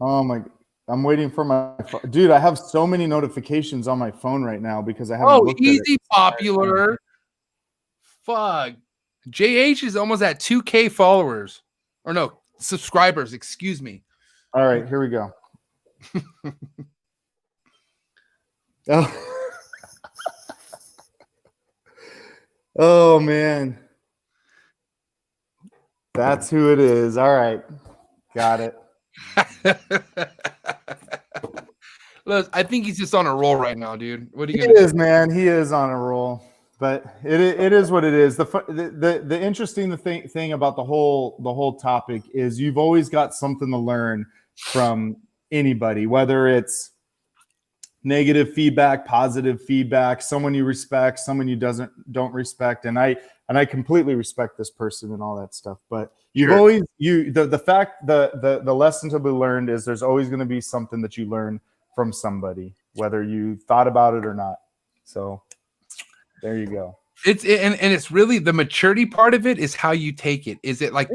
Oh my! I'm waiting for my dude. I have so many notifications on my phone right now because I haven't. Oh, easy popular. Fuck. JH is almost at 2K followers, or no subscribers. Excuse me. All right, here we go. Oh. Oh man, that's who it is. All right, got it. Look, I think he's just on a roll right now, dude. What are you gonna do? Man. He is on a roll, but it is what it is. The interesting thing about the whole topic is you've always got something to learn from anybody, whether it's negative feedback, positive feedback, someone you respect, someone you don't respect, and I completely respect this person and all that stuff. But you've always the lesson to be learned is there's always going to be something that you learn from somebody, whether you thought about it or not. So there you go. And it's really the maturity part of it is how you take it. Is it like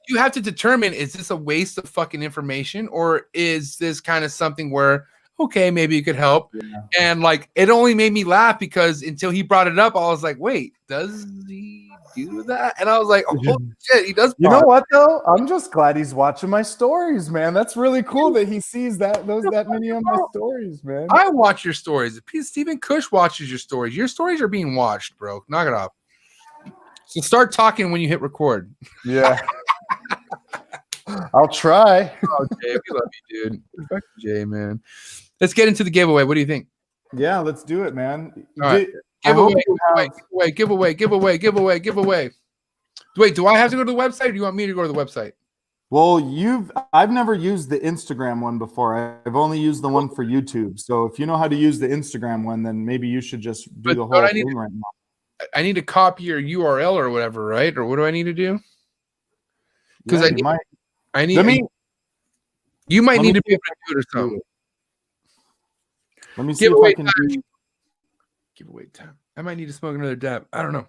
you have to determine, is this a waste of fucking information, or is this kind of something where okay, maybe it could help. Yeah. And like it only made me laugh because until he brought it up, I was like, wait, does he do that? And I was like, oh shit, he does. You know what though? I'm just glad he's watching my stories, man. That's really cool that he sees that many of my stories, man. I watch your stories. Stephen Cush watches your stories. Your stories are being watched, bro. Knock it off. So start talking when you hit record. Yeah. I'll try. Oh, Jay, we love you, dude. Fuck Jay, man. Let's get into the giveaway. What do you think? Yeah, let's do it, man. All right. Giveaway. Wait, do I have to go to the website, or do you want me to go to the website? Well, I've never used the Instagram one before. I've only used the one for YouTube. So if you know how to use the Instagram one, then maybe you should just do the whole thing right now. I need to copy your URL or whatever, right? Or what do I need to do? Because you might need to be able to do it or something. Let me see if I can do giveaway time. I might need to smoke another dab. I don't know.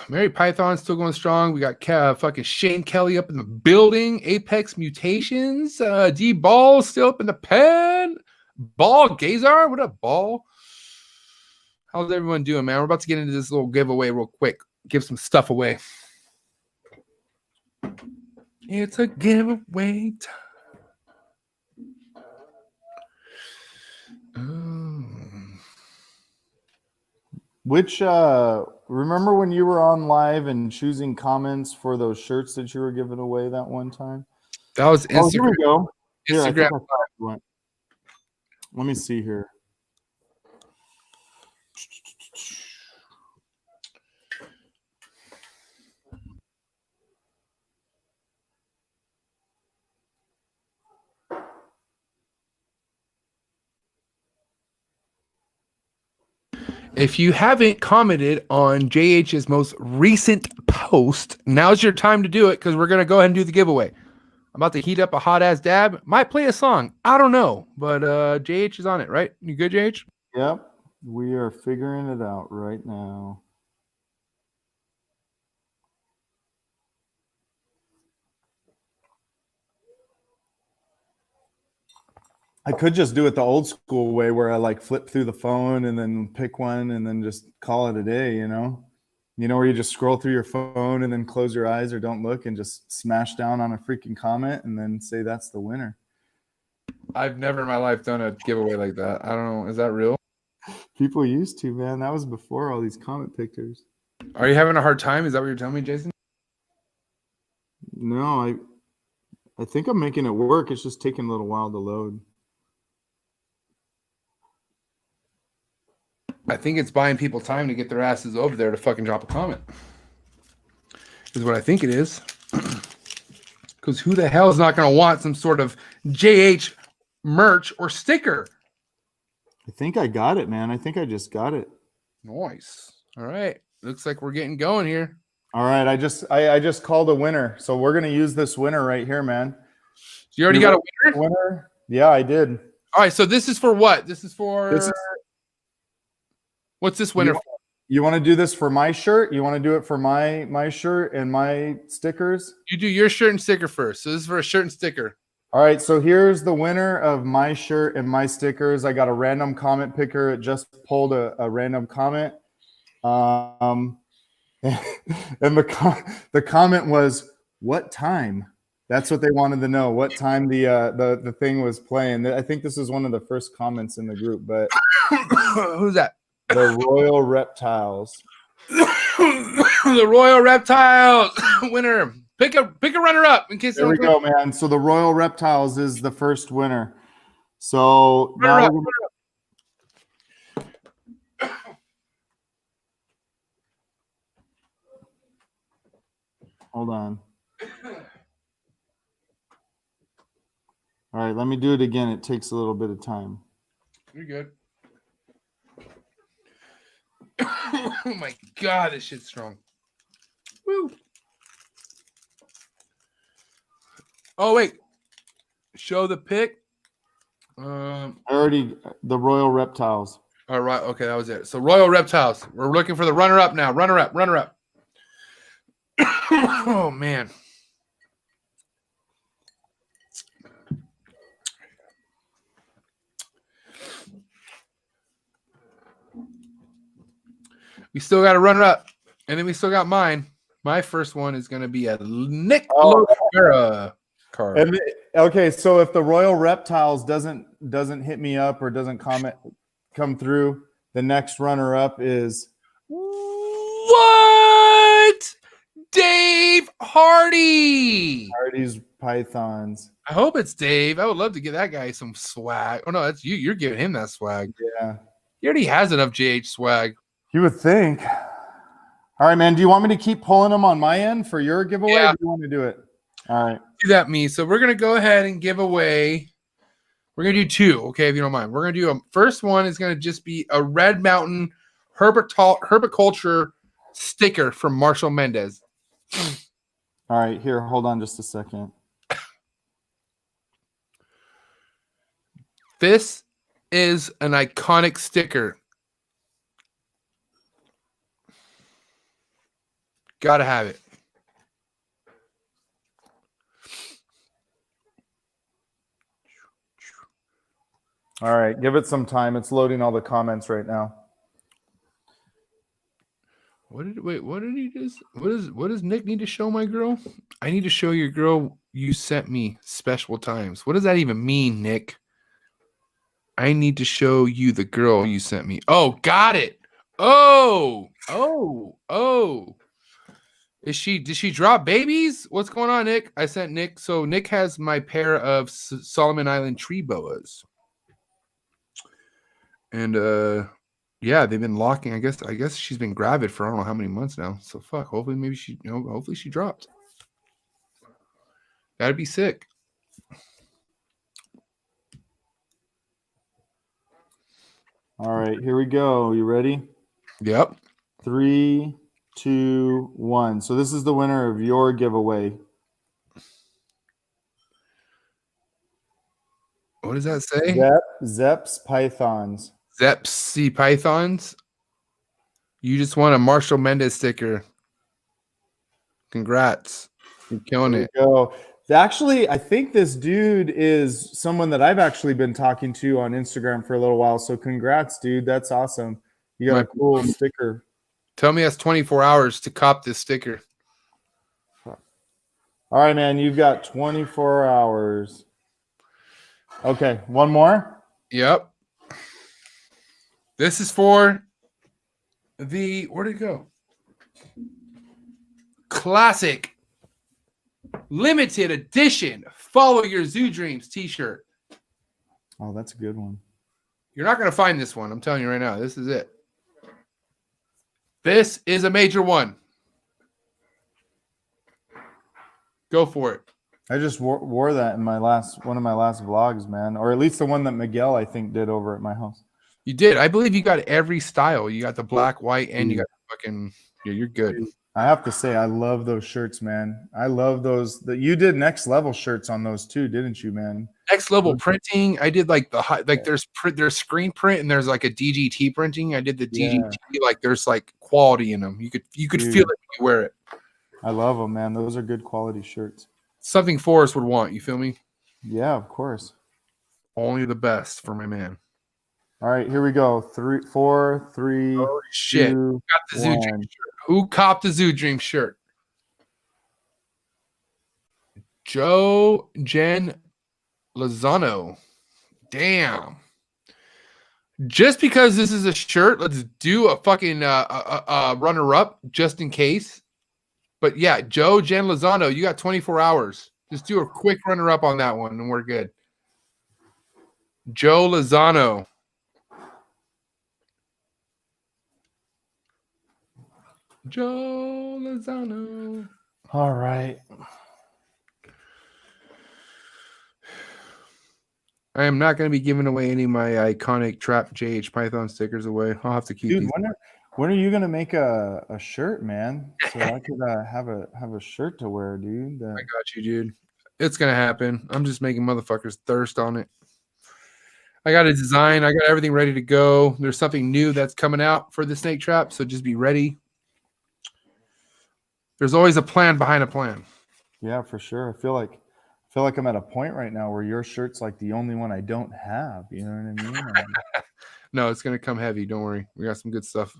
Mary Python's still going strong. We got fucking Shane Kelly up in the building. Apex Mutations. D Ball still up in the pen. Ball Gazar. What up, Ball? How's everyone doing, man? We're about to get into this little giveaway real quick. Give some stuff away. It's a giveaway time. Which remember when you were on live and choosing comments for those shirts that you were giving away that one time? That was Instagram. Oh, here we go. Here, Instagram. Let me see here. If you haven't commented on JH's most recent post, now's your time to do it because we're going to go ahead and do the giveaway. I'm about to heat up a hot ass dab. Might play a song. I don't know. But JH is on it, right? You good, JH? Yep. We are figuring it out right now. I could just do it the old school way where I like flip through the phone and then pick one and then just call it a day, you know? You know, where you just scroll through your phone and then close your eyes or don't look and just smash down on a freaking comment and then say that's the winner. I've never in my life done a giveaway like that. I don't know. Is that real? People used to, man. That was before all these comment pictures. Are you having a hard time? Is that what you're telling me, Jason? No, I think I'm making it work. It's just taking a little while to load. I think it's buying people time to get their asses over there to fucking drop a comment. Is what I think it is. Because who the hell is not going to want some sort of JH merch or sticker? I think I got it, man. I think I just got it. Nice. All right. Looks like we're getting going here. All right. I just called a winner. So we're going to use this winner right here, man. You already got a winner? Winner? Yeah, I did. All right. So this is for what? This is for... What's this winner for? You want to do this for my shirt? You want to do it for my shirt and my stickers? You do your shirt and sticker first. So this is for a shirt and sticker. All right, so here's the winner of my shirt and my stickers. I got a random comment picker. It just pulled a random comment. And the comment was, what time? That's what they wanted to know, what time the thing was playing. I think this is one of the first comments in the group, but who's that? The Royal Reptiles. The Royal Reptiles winner. Pick a runner up in case. There we go, man. So the Royal Reptiles is the first winner. So now hold on. All right, let me do it again. It takes a little bit of time. You're good. Oh my God, this shit's strong. Woo. Oh wait, show the pic. Already the Royal Reptiles. All right, okay, that was it. So Royal Reptiles. We're looking for the runner up now. Runner up. Oh man. We still got a runner up, and then we still got mine. My first one is going to be a Nick Lopera card. And, okay, so if the Royal Reptiles doesn't hit me up or doesn't come through, the next runner up is what? Dave Hardy. Hardy's Pythons. I hope it's Dave. I would love to give that guy some swag. Oh no, that's you. You're giving him that swag. Yeah. He already has enough JH swag. You would think. All right, man. Do you want me to keep pulling them on my end for your giveaway? Yeah. Or do you want to do it? All right. Do that, me. So we're gonna go ahead and give away. We're gonna do two, okay, if you don't mind. We're gonna do a first one is gonna just be a Red Mountain herbiculture sticker from Marshall Mendez. All right, here, hold on just a second. This is an iconic sticker. Gotta have it. All right, give it some time. It's loading all the comments right now. What does Nick need to show my girl? I need to show your girl you sent me special times. What does that even mean, Nick? I need to show you the girl you sent me. Oh, got it. Oh. Did she drop babies? What's going on, Nick? I sent Nick. So Nick has my pair of Solomon Island tree boas. And yeah, they've been locking. I guess she's been gravid for I don't know how many months now. So fuck. Hopefully, maybe she, hopefully she dropped. That'd be sick. All right, here we go. You ready? Yep. 3, 2, 1. So this is the winner of your giveaway. What does that say? Zepp's Pythons. Zepsi Pythons. You just won a Marshall Mendez sticker. Congrats. You're killing it. Go. Actually, I think this dude is someone that I've actually been talking to on Instagram for a little while. So congrats, dude. That's awesome. You got a cool sticker. Tell me that's 24 hours to cop this sticker. All right, man. You've got 24 hours. Okay, one more. Yep. This is for the, where'd it go? Classic limited edition Follow Your Zoo Dreams t-shirt. Oh, that's a good one. You're not going to find this one. I'm telling you right now. This is it. This is a major one. Go for it. I just wore that in one of my last vlogs, man. Or at least the one that Miguel, I think, did over at my house. You did. I believe you got every style. You got the black, white, and you got the fucking, yeah, you're good. I have to say, I love those shirts, man. I love those. You did next level shirts on those too, didn't you, man? Next level printing. I did like the high, like there's screen print and there's like a DGT printing. I did the DGT. Like there's like quality in them. You could feel it when you wear it. I love them, man. Those are good quality shirts. Something Forrest would want. You feel me? Yeah, of course. Only the best for my man. All right, here we go. 3, 4, 3. Oh shit! 2, Who got the Zoo Dream shirt? Who copped the Zoo Dream shirt? Joe Jen Lozano. Damn. Just because this is a shirt, let's do a fucking runner-up just in case. But yeah, Joe Jen Lozano, you got 24 hours. Just do a quick runner-up on that one, and we're good. Joe Lozano. Joe Lozano. All right. I am not going to be giving away any of my iconic Trap JH Python stickers away. I'll have to keep these. When are you going to make a shirt, man? So I could have a shirt to wear, dude. I got you, dude. It's going to happen. I'm just making motherfuckers thirst on it. I got a design. I got everything ready to go. There's something new that's coming out for the snake trap, so just be ready. There's always a plan behind a plan. Yeah, for sure. I feel like I'm at a point right now where your shirt's like the only one I don't have. You know what I mean? No, it's going to come heavy. Don't worry. We got some good stuff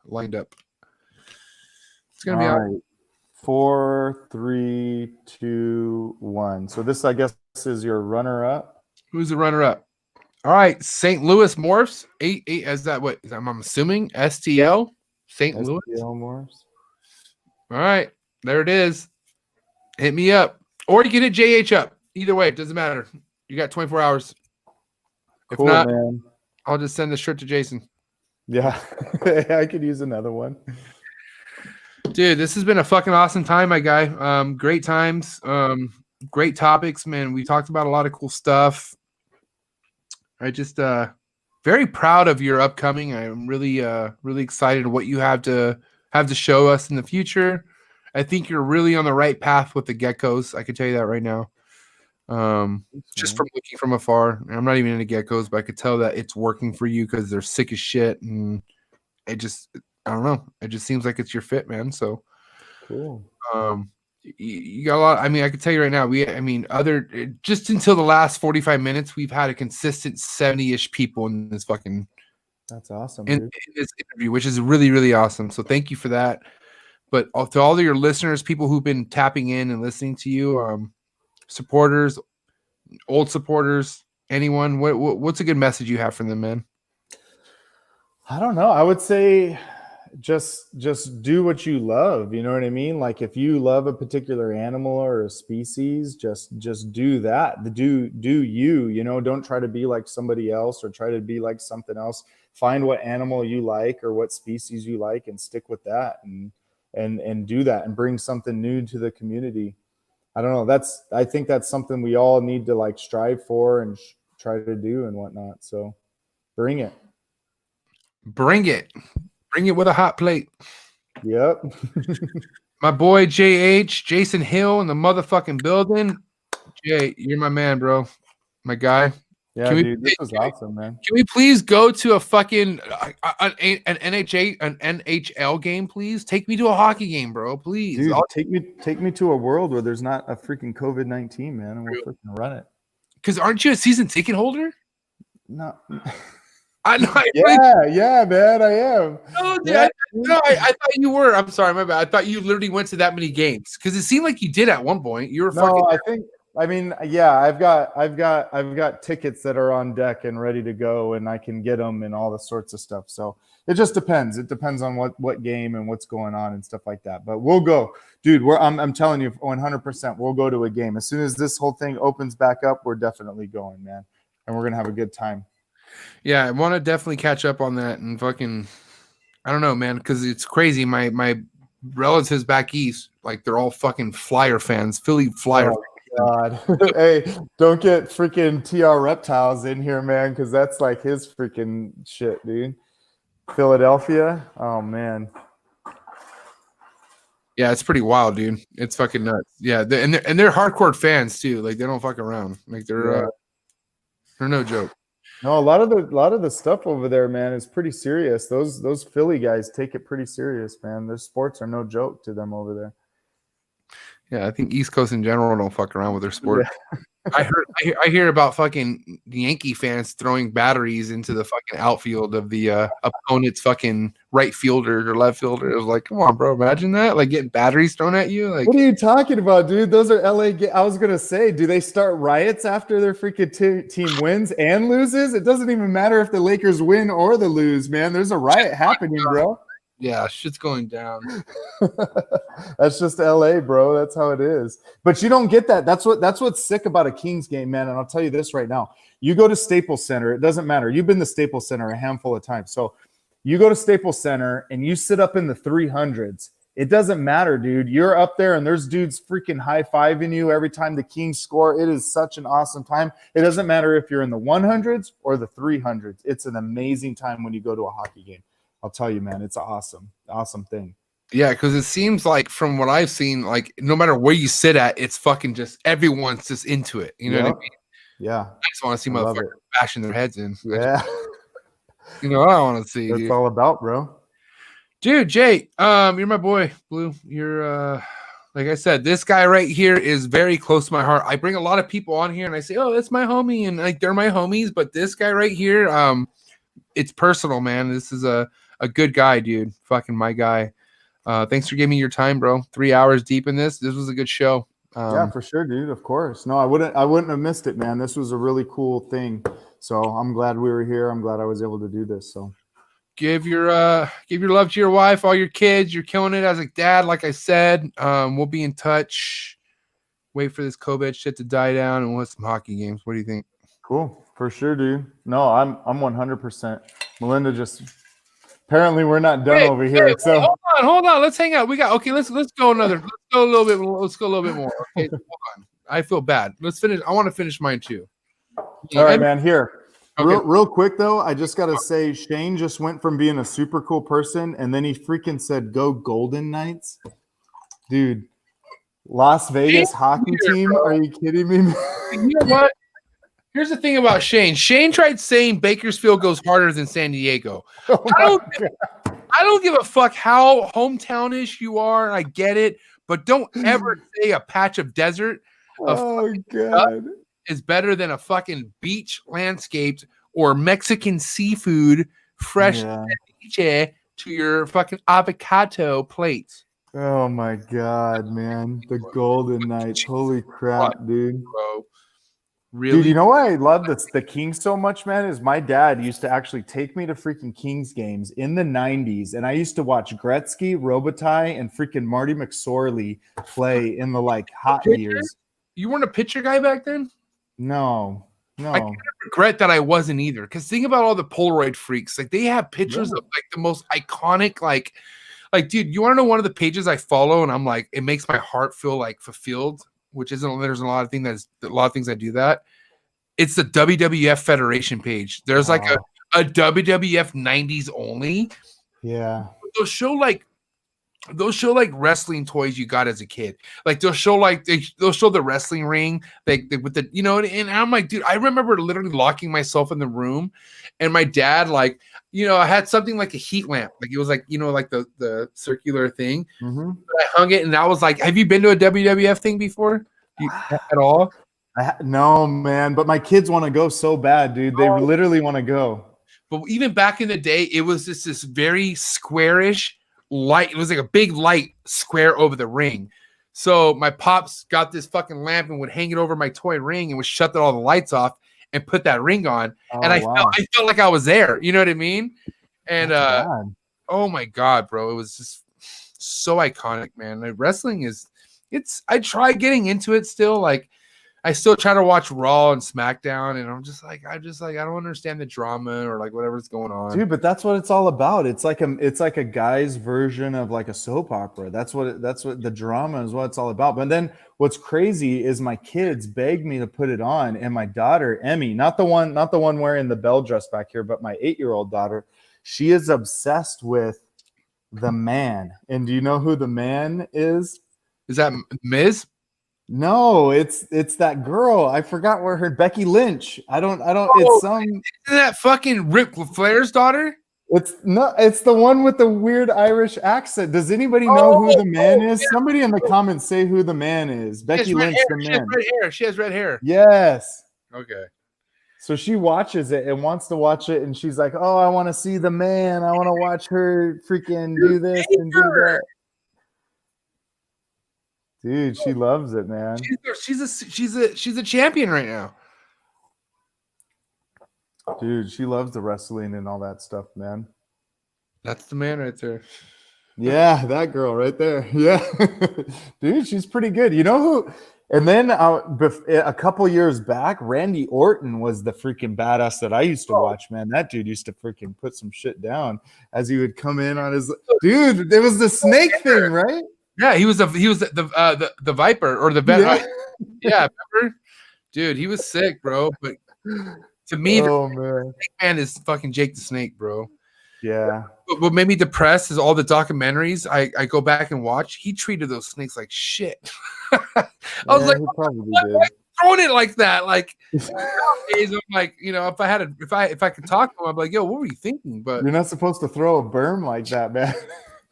lined up. It's going to be all right. 4, 3, 2, 1. So this, I guess, is your runner-up. Who's the runner-up? All right, St. Louis Morphs. 8. Is that what? I'm assuming STL. St. Louis Morphs. All right, there it is. Hit me up, or you can hit JH up. Either way, it doesn't matter. You got 24 hours. If cool, not, man. I'll just send the shirt to Jason. Yeah, I could use another one. Dude, this has been a fucking awesome time, my guy. Great times. Great topics, man. We talked about a lot of cool stuff. I just very proud of your upcoming. I'm really really excited what you have to show us in the future. I think you're really on the right path with the geckos. I can tell you that right now. Just from looking from afar. I'm not even into geckos, but I could tell that it's working for you because they're sick as shit. And I don't know. It just seems like it's your fit, man. So cool. You got a lot. I mean, I can tell you right now, just until the last 45 minutes, we've had a consistent 70-ish people in this fucking. That's awesome. In this interview, which is really, really awesome. So thank you for that. But to all of your listeners, people who've been tapping in and listening to you, supporters, old supporters, anyone, what's a good message you have for them, man? I don't know. I would say just do what you love. You know what I mean? Like if you love a particular animal or a species, just do that. Do you, you know, don't try to be like somebody else or try to be like something else. Find what animal you like or what species you like and stick with that and do that and bring something new to the community. I don't know. I think that's something we all need to like strive for and try to do and whatnot. So bring it. Bring it. Bring it with a hot plate. Yep. My boy JH, Jason Hill in the motherfucking building. Jay, you're my man, bro. My guy. Yeah, dude, this was awesome, man. Can we please go to a fucking an NHL game, please? Take me to a hockey game, bro, please. Dude, take me to a world where there's not a freaking COVID-19, man, and we'll freaking run it. Because aren't you a season ticket holder? No. I know. Yeah, man, I am. No, dude, I thought you were. I'm sorry, my bad. I thought you literally went to that many games because it seemed like you did at one point. You were fucking. I've got tickets that are on deck and ready to go, and I can get them and all the sorts of stuff. So it just depends. It depends on what game and what's going on and stuff like that. But we'll go, dude. I'm telling you, 100%, we'll go to a game as soon as this whole thing opens back up. We're definitely going, man, and we're gonna have a good time. Yeah, I want to definitely catch up on that and fucking. I don't know, man, because it's crazy. My relatives back east, like they're all fucking Flyer fans, Philly Flyer. Oh. God. Hey, don't get freaking TR Reptiles in here, man, because that's like his freaking shit, dude. Philadelphia. Oh man. Yeah, it's pretty wild, dude. It's fucking nuts. Yeah, they're hardcore fans too. Like they don't fuck around. Like they're no joke. No, a lot of the stuff over there, man, is pretty serious. Those Philly guys take it pretty serious, man. Their sports are no joke to them over there. Yeah, I think East Coast in general don't fuck around with their sport. Yeah. I hear about fucking Yankee fans throwing batteries into the fucking outfield of the opponent's fucking right fielder or left fielder. It was like, come on, bro, imagine that, like getting batteries thrown at you. Like, what are you talking about, dude? Those are LA. I was gonna say, do they start riots after their freaking team wins and loses? It doesn't even matter if the Lakers win or the lose, man. There's a riot happening, bro. Yeah, shit's going down. That's just LA, bro. That's how it is. But you don't get that. That's what's sick about a Kings game, man. And I'll tell you this right now. You go to Staples Center, it doesn't matter. You've been to Staples Center a handful of times. So you go to Staples Center and you sit up in the 300s. It doesn't matter, dude. You're up there and there's dudes freaking high-fiving you every time the Kings score. It is such an awesome time. It doesn't matter if you're in the 100s or the 300s. It's an amazing time when you go to a hockey game. I'll tell you, man, it's an awesome thing. Yeah, because it seems like from what I've seen, like no matter where you sit at, it's fucking just everyone's just into it. You know what I mean? Yeah. I just want to see motherfuckers bashing their heads in. Yeah. You know what I want to see. That's all about, bro. Dude, Jay, you're my boy, Blue. You're like I said, this guy right here is very close to my heart. I bring a lot of people on here and I say, oh, that's my homie, and like they're my homies, but this guy right here, it's personal, man. This is a good guy, dude. Fucking my guy. Thanks for giving me your time, bro. 3 hours deep in this. This was a good show. Yeah, for sure, dude. Of course. No, I wouldn't have missed it, man. This was a really cool thing. So I'm glad we were here. I'm glad I was able to do this. So give your love to your wife, all your kids. You're killing it as a dad, like I said. We'll be in touch. Wait for this COVID shit to die down and we'll have some hockey games. What do you think? Cool. For sure, dude. No, I'm 100%. Melinda just apparently we're not done over here. So hold on. Let's hang out. Let's go another. Let's go a little bit more. Okay, hold on. I feel bad. Let's finish. I want to finish mine too. All right, man. Here. Okay. Real quick though, I just gotta say Shane just went from being a super cool person and then he freaking said go Golden Knights. Dude, Las Vegas hockey team. Bro. Are you kidding me? You know what? Here's the thing about Shane. Shane tried saying Bakersfield goes harder than San Diego. I don't give a fuck how hometown-ish you are. I get it. But don't ever say a patch of desert God. Is better than a fucking beach landscaped or Mexican seafood fresh to your fucking avocado plate. Oh, my God, man. The Golden Knights. Holy crap, dude. Bro. Really? Dude, you know why I love the Kings so much, man, is my dad used to actually take me to freaking Kings games in the 90s, and I used to watch Gretzky, Robitaille, and freaking Marty McSorley play in the, like, hot years. You weren't a pitcher guy back then? No. I kind of regret that I wasn't either, because think about all the Polaroid freaks. Like, they have pictures of, like, the most iconic, like, dude, you want to know one of the pages I follow, and I'm like, it makes my heart feel, like, fulfilled? Which isn't, there's a lot of things I do that. It's the WWF Federation page. There's like a WWF 90s only. Yeah. They'll show like wrestling toys you got as a kid. Like they'll show the wrestling ring with the and I'm like, dude, I remember literally locking myself in the room, and my dad I had something like a heat lamp, like it was like like the circular thing. Mm-hmm. I hung it, and I was like, have you been to a WWF thing before at all? No, man, but my kids want to go so bad, dude. They literally want to go. But even back in the day, it was just this very squarish light. It was like a big light square over the ring. So my pops got this fucking lamp and would hang it over my toy ring and would shut all the lights off and put that ring on. And I felt like I was there. You know what I mean? And oh my God, bro, it was just so iconic, man. Like, wrestling I try getting into it still. Like, I still try to watch Raw and SmackDown, and I'm just like, I don't understand the drama or like whatever's going on. Dude, but that's what it's all about. It's like a guy's version of like a soap opera. That's what the drama is, what it's all about. But then what's crazy is my kids begged me to put it on, and my daughter, Emmy, not the one wearing the bell dress back here, but my 8-year-old daughter, she is obsessed with the Man. And do you know who the Man is? Is that Miz? No, it's that girl. I forgot where Becky Lynch. It's isn't that fucking Ric Flair's daughter? It's the one with the weird Irish accent. Does anybody know who the Man is? Yeah. Somebody in the comments say who the Man is. Becky Lynch, the Man. She has red hair. Yes. Okay. So she watches it and wants to watch it, and she's like, "Oh, I want to see the Man. I want to watch her freaking do this and do that." Dude, she loves it, man. She's a champion right now. Dude, she loves the wrestling and all that stuff, man. That's the Man right there. Yeah, that girl right there. Yeah. Dude, she's pretty good. You know who? And then a couple years back, Randy Orton was the freaking badass that I used to watch, man. That dude used to freaking put some shit down as he would come in on his dude. There was the snake thing, right? Yeah, he was the Viper or the vet. Yeah, remember? Dude, he was sick, bro. But to me, the Snake Man is fucking Jake the Snake, bro. Yeah. But what made me depressed is all the documentaries I go back and watch. He treated those snakes like shit. I was like, he probably did. Why throwing it like that? Like nowadays, I'm like, if I could talk to him, I'm like, yo, what were you thinking? But you're not supposed to throw a berm like that, man.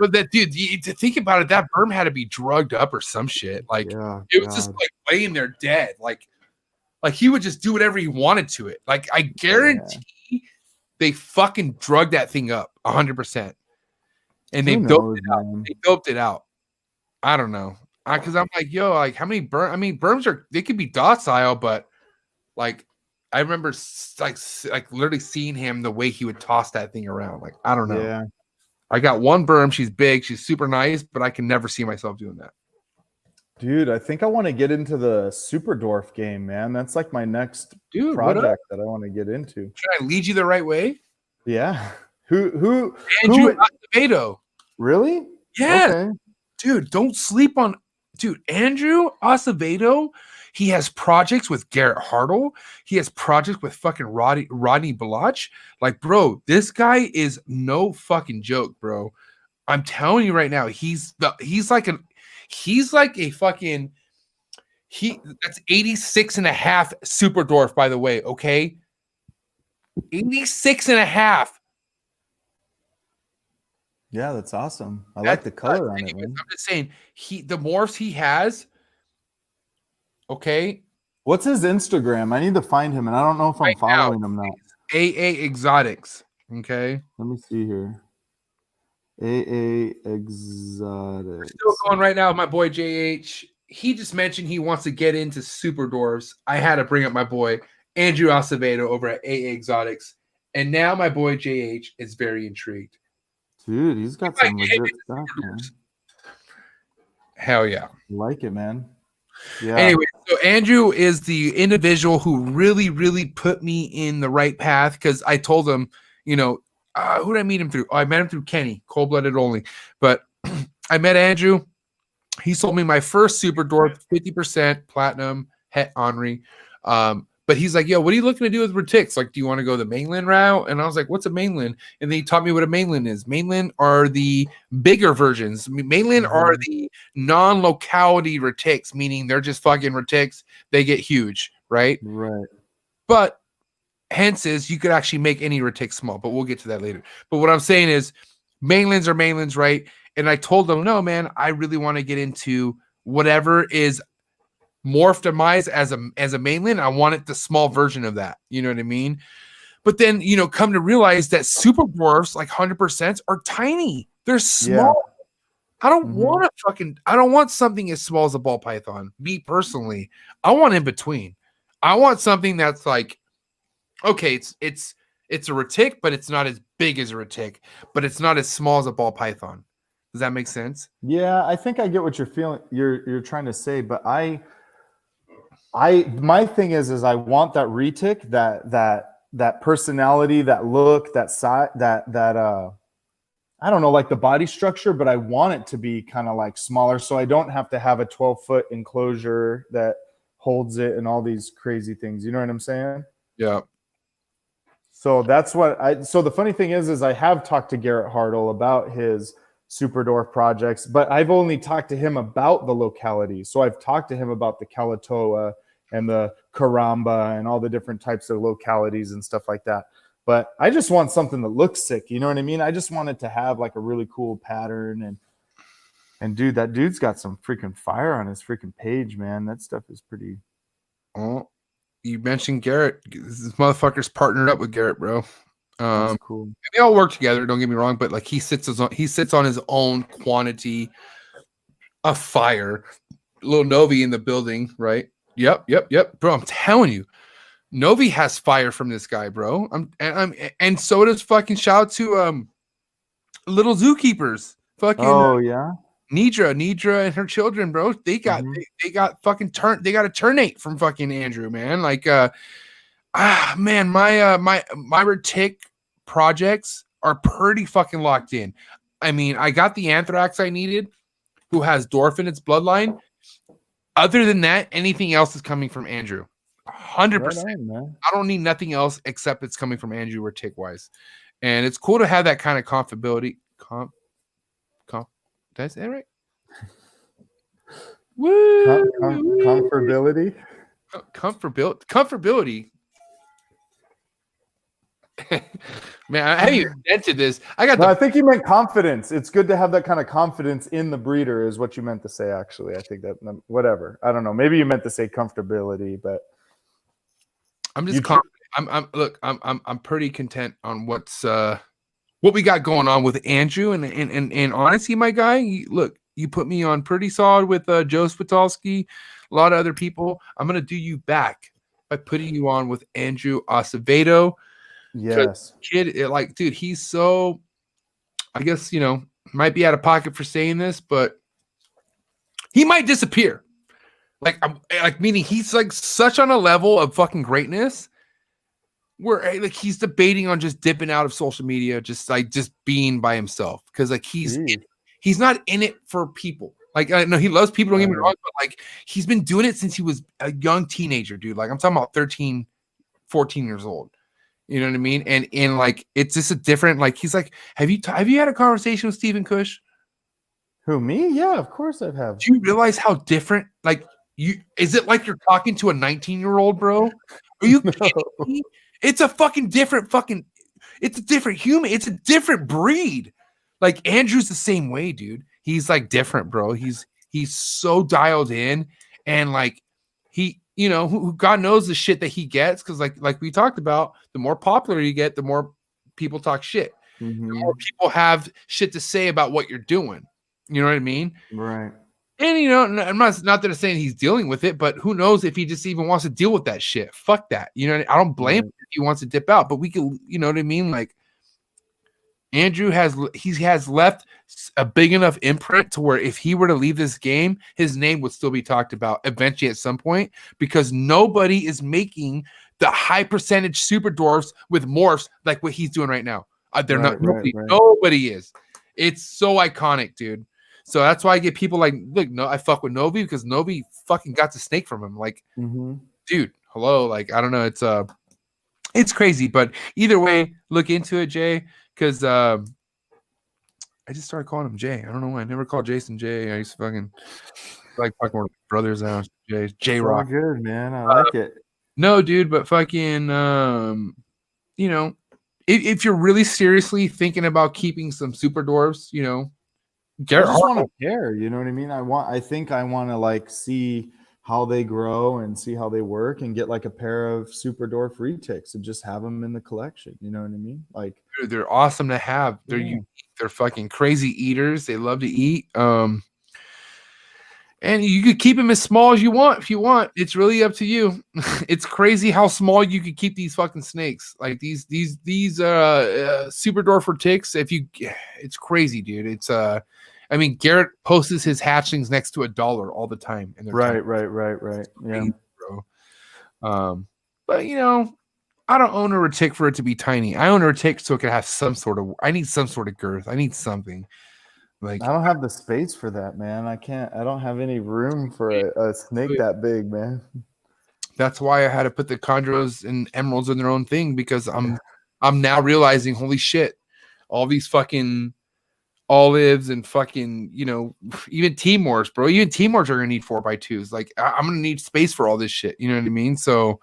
But that dude, to think about it, that berm had to be drugged up or some shit. Like it was just like laying there dead. Like he would just do whatever he wanted to it. Like I guarantee they fucking drugged that thing up 100%. And they doped it out. I don't know. Because I'm like, yo, like how many berms? I mean, berms they could be docile, but like I remember like literally seeing him the way he would toss that thing around. Like I don't know. Yeah. I got one berm. She's big. She's super nice, but I can never see myself doing that. Dude, I think I want to get into the Super Dwarf game, man. That's like my next project that I want to get into. Should I lead you the right way? Yeah. Who? Andrew Acevedo. Really? Yeah. Okay. Dude, don't sleep on. Dude, Andrew Acevedo. He has projects with Garrett Hartle. He has projects with fucking Rodney Balach. Like, bro, this guy is no fucking joke, bro. I'm telling you right now, he's like a fucking that's 86 and a half Super Dwarf, by the way, okay? 86 and a half. Yeah, that's awesome. I like the color on it, man. I'm just saying, the morphs he has. Okay. What's his Instagram? I need to find him, and I don't know if I'm following him now. AA Exotics. Okay. Let me see here. AA Exotics. Still going right now with my boy JH. He just mentioned he wants to get into Super Dwarfs. I had to bring up my boy Andrew Acevedo over at AA Exotics. And now my boy JH is very intrigued. Dude, he's got some legit stuff, man. Hell yeah. I like it, man. Yeah. Anyway, so Andrew is the individual who really, really put me in the right path because I told him, who did I meet him through? Oh, I met him through Kenny, cold-blooded only. But I met Andrew. He sold me my first Super Dwarf, 50% platinum, Het Henry. But But he's like, yo, what are you looking to do with retics? Like, do you want to go the mainland route? And I was like, what's a mainland? And then he taught me what a mainland is. Mainland are the bigger versions. Mainland are the non-locality retics, meaning they're just fucking retics. They get huge, right? Right. But hence is you could actually make any retic small, but we'll get to that later. But what I'm saying is mainlands are mainlands, right? And I told him, no, man, I really want to get into whatever is morphed as a mainland. I want it the small version of that. You know what I mean? But then, you know, come to realize that super dwarfs, like 100%, are tiny. They're small. Yeah. I don't want something as small as a ball python. Me personally, I want in between. I want something that's like, okay, it's a retic, but it's not as big as a retic, but it's not as small as a ball python. Does that make sense? Yeah, I think I get what you're feeling. You're trying to say, but my thing is I want that retic, that personality, that look, that size, that I don't know, like the body structure, but I want it to be kind of like smaller, so I don't have to have a 12-foot enclosure that holds it and all these crazy things. You know what I'm saying? Yeah. So that's what so the funny thing is I have talked to Garrett Hartle about his super dwarf projects, but I've only talked to him about the locality. So I've talked to him about the Kalatoa and the Karamba and all the different types of localities and stuff like that. But I just want something that looks sick. You know what I mean? I just want it to have like a really cool pattern. And dude, that dude's got some freaking fire on his freaking page, man. That stuff is pretty. Oh, you mentioned Garrett. This motherfucker's partnered up with Garrett, bro. That's cool. They all work together. Don't get me wrong, but like he sits on his own quantity of fire. Little Novi in the building, right? Yep, bro. I'm telling you, Novi has fire from this guy, bro. And so does fucking shout out to little zookeepers. Fucking yeah, Nidra and her children, bro. They got they got a turnate from fucking Andrew, man. Like man, my retic projects are pretty fucking locked in. I mean, I got the anthrax I needed, who has dwarf in its bloodline. Other than that, anything else is coming from Andrew. 100%. I don't need nothing else except it's coming from Andrew retic wise. And it's cool to have that kind of comfortability. Did I say that right? Woo! Comfortability. Comfortability. Man, I haven't even invented this. I think you meant confidence. It's good to have that kind of confidence in the breeder, is what you meant to say. Actually, I think that whatever. I don't know. Maybe you meant to say comfortability, but I'm just confident. I'm pretty content on what we got going on with Andrew, and honestly, my guy, you put me on pretty solid with Joe Spitalski, a lot of other people. I'm gonna do you back by putting you on with Andrew Acevedo. Yes, kid, dude, he's so, I guess, you know, might be out of pocket for saying this, but he might disappear. Meaning he's like such on a level of fucking greatness where like he's debating on just dipping out of social media, just being by himself, because like he's not in it for people. Like, I know he loves people, don't get me wrong, but like he's been doing it since he was a young teenager, dude. Like I'm talking about 13, 14 years old. You know what I mean? And like it's just a different, like he's like, have you had a conversation with Stephen Cush? Who, me? Yeah, of course I have. Do you realize how different? Like is it like you're talking to a 19-year-old, bro? Are you kidding me? It's a fucking different it's a different human. It's a different breed. Like Andrew's the same way, dude. He's like different, bro. He's so dialed in, and like he, you know, who God knows the shit that he gets, because like we talked about, the more popular you get, the more people talk shit. The more people have shit to say about what you're doing. You know what I mean? Right. And you know, I'm not that I'm saying he's dealing with it, but who knows if he just even wants to deal with that shit. Fuck that. You know, I don't blame him if he wants to dip out, but we can, you know what I mean? Like Andrew has left a big enough imprint to where if he were to leave this game, his name would still be talked about eventually at some point, because nobody is making the high percentage super dwarfs with morphs like what he's doing right now. Nobody is. It's so iconic, dude. So that's why I get people like, look, no, I fuck with Novi, because Novi fucking got the snake from him. Like, dude, hello, like I don't know, it's crazy, but either way, look into it, Jay, because I just started calling him Jay. I don't know why. I never called Jason Jay. I used to fucking like fucking with brothers now. J It's all Rock. good, man. I like it. No, dude, but fucking you know, if you're really seriously thinking about keeping some super dwarfs, you know, I Garrett just want Hartle. to care, you know what I mean? I think I want to like see how they grow and see how they work and get like a pair of super dwarf retics and just have them in the collection. You know what I mean? Like Dude, they're awesome to have. They're Yeah. unique. They're fucking crazy eaters. They love to eat. And you could keep them as small as you want if you want. It's really up to you. It's crazy how small you could keep these fucking snakes. Like these super dwarfer ticks. It's crazy, dude. It's I mean, Garrett posts his hatchlings next to $1 all the time, and they're right. Yeah. tiny, bro. But you know, I don't own a retic for it to be tiny. I own a retic so it can have some sort of. I need some sort of girth. I need something. Like I don't have the space for that, man. I don't have any room for a snake that big, man. that's why I had to put the chondros and emeralds in their own thing, because I'm now realizing, holy shit, all these fucking olives and fucking, you know, even Timors, bro. Even Timors are gonna need 4x2s. Like I'm gonna need space for all this shit. You know what I mean? So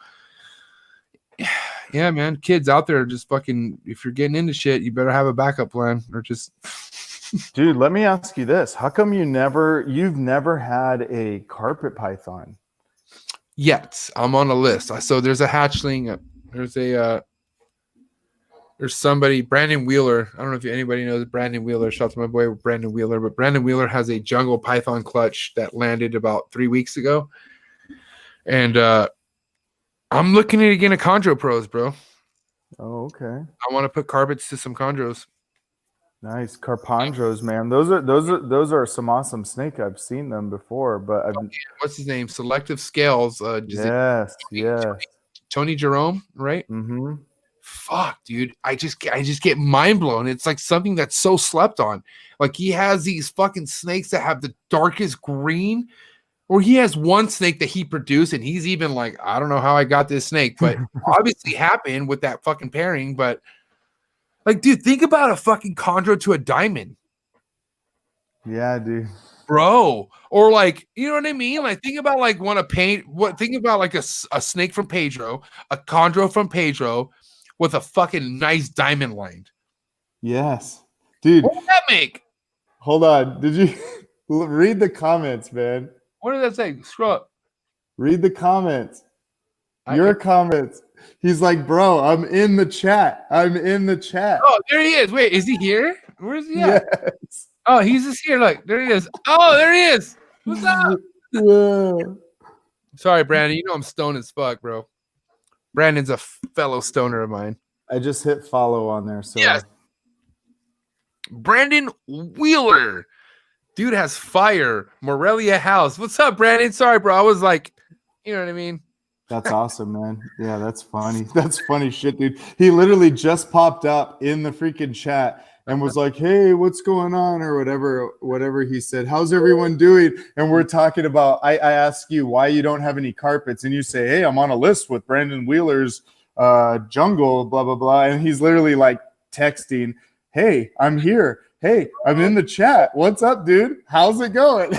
yeah, man, kids out there, just fucking, if you're getting into shit, you better have a backup plan, or just Dude, let me ask you this. How come you've never had a carpet python? yet. I'm on a list. So there's a hatchling. There's somebody, Brandon Wheeler. I don't know if anybody knows Brandon Wheeler. Shout out to my boy Brandon Wheeler. But Brandon Wheeler has a jungle python clutch that landed about 3 weeks ago. And I'm looking at getting a chondro pros, bro. Oh, okay. I want to put carpets to some chondros. Nice. Carpandros, man. Those are some awesome snake. I've seen them before, but What's his name? Selective Scales. yes. Tony Jerome, right? Mm-hmm. Fuck, dude. I just get mind blown. It's like something that's so slept on. Like he has these fucking snakes that have the darkest green, or he has one snake that he produced, and he's even like, I don't know how I got this snake, but obviously happened with that fucking pairing. But like, dude, think about a fucking chondro to a diamond. Yeah, dude. Bro, or like, you know what I mean? Like, think about like think about like a snake from Pedro, a chondro from Pedro, with a fucking nice diamond lined. Yes, dude. What would that make? Hold on. Did you read the comments, man? What did that say? Scroll up. Read the comments. Your comments. He's like, bro, I'm in the chat. I'm in the chat. Oh, there he is. Wait, is he here? Where is he at? Yes. Oh, he's just here. Look, there he is. Oh, there he is. What's up? Whoa. Sorry, Brandon. You know I'm stoned as fuck, bro. Brandon's a fellow stoner of mine. I just hit follow on there. So yes. Brandon Wheeler. Dude has fire. Morelia House. What's up, Brandon? Sorry, bro. I was like, you know what I mean? That's awesome, man. Yeah, that's funny. That's funny shit, dude. He literally just popped up in the freaking chat and was like, hey, what's going on? Or whatever he said. How's everyone doing? And we're talking about, I ask you why you don't have any carpets. And you say, hey, I'm on a list with Brandon Wheeler's jungle, blah, blah, blah. And he's literally like texting, hey, I'm here. Hey, I'm in the chat. What's up, dude? How's it going?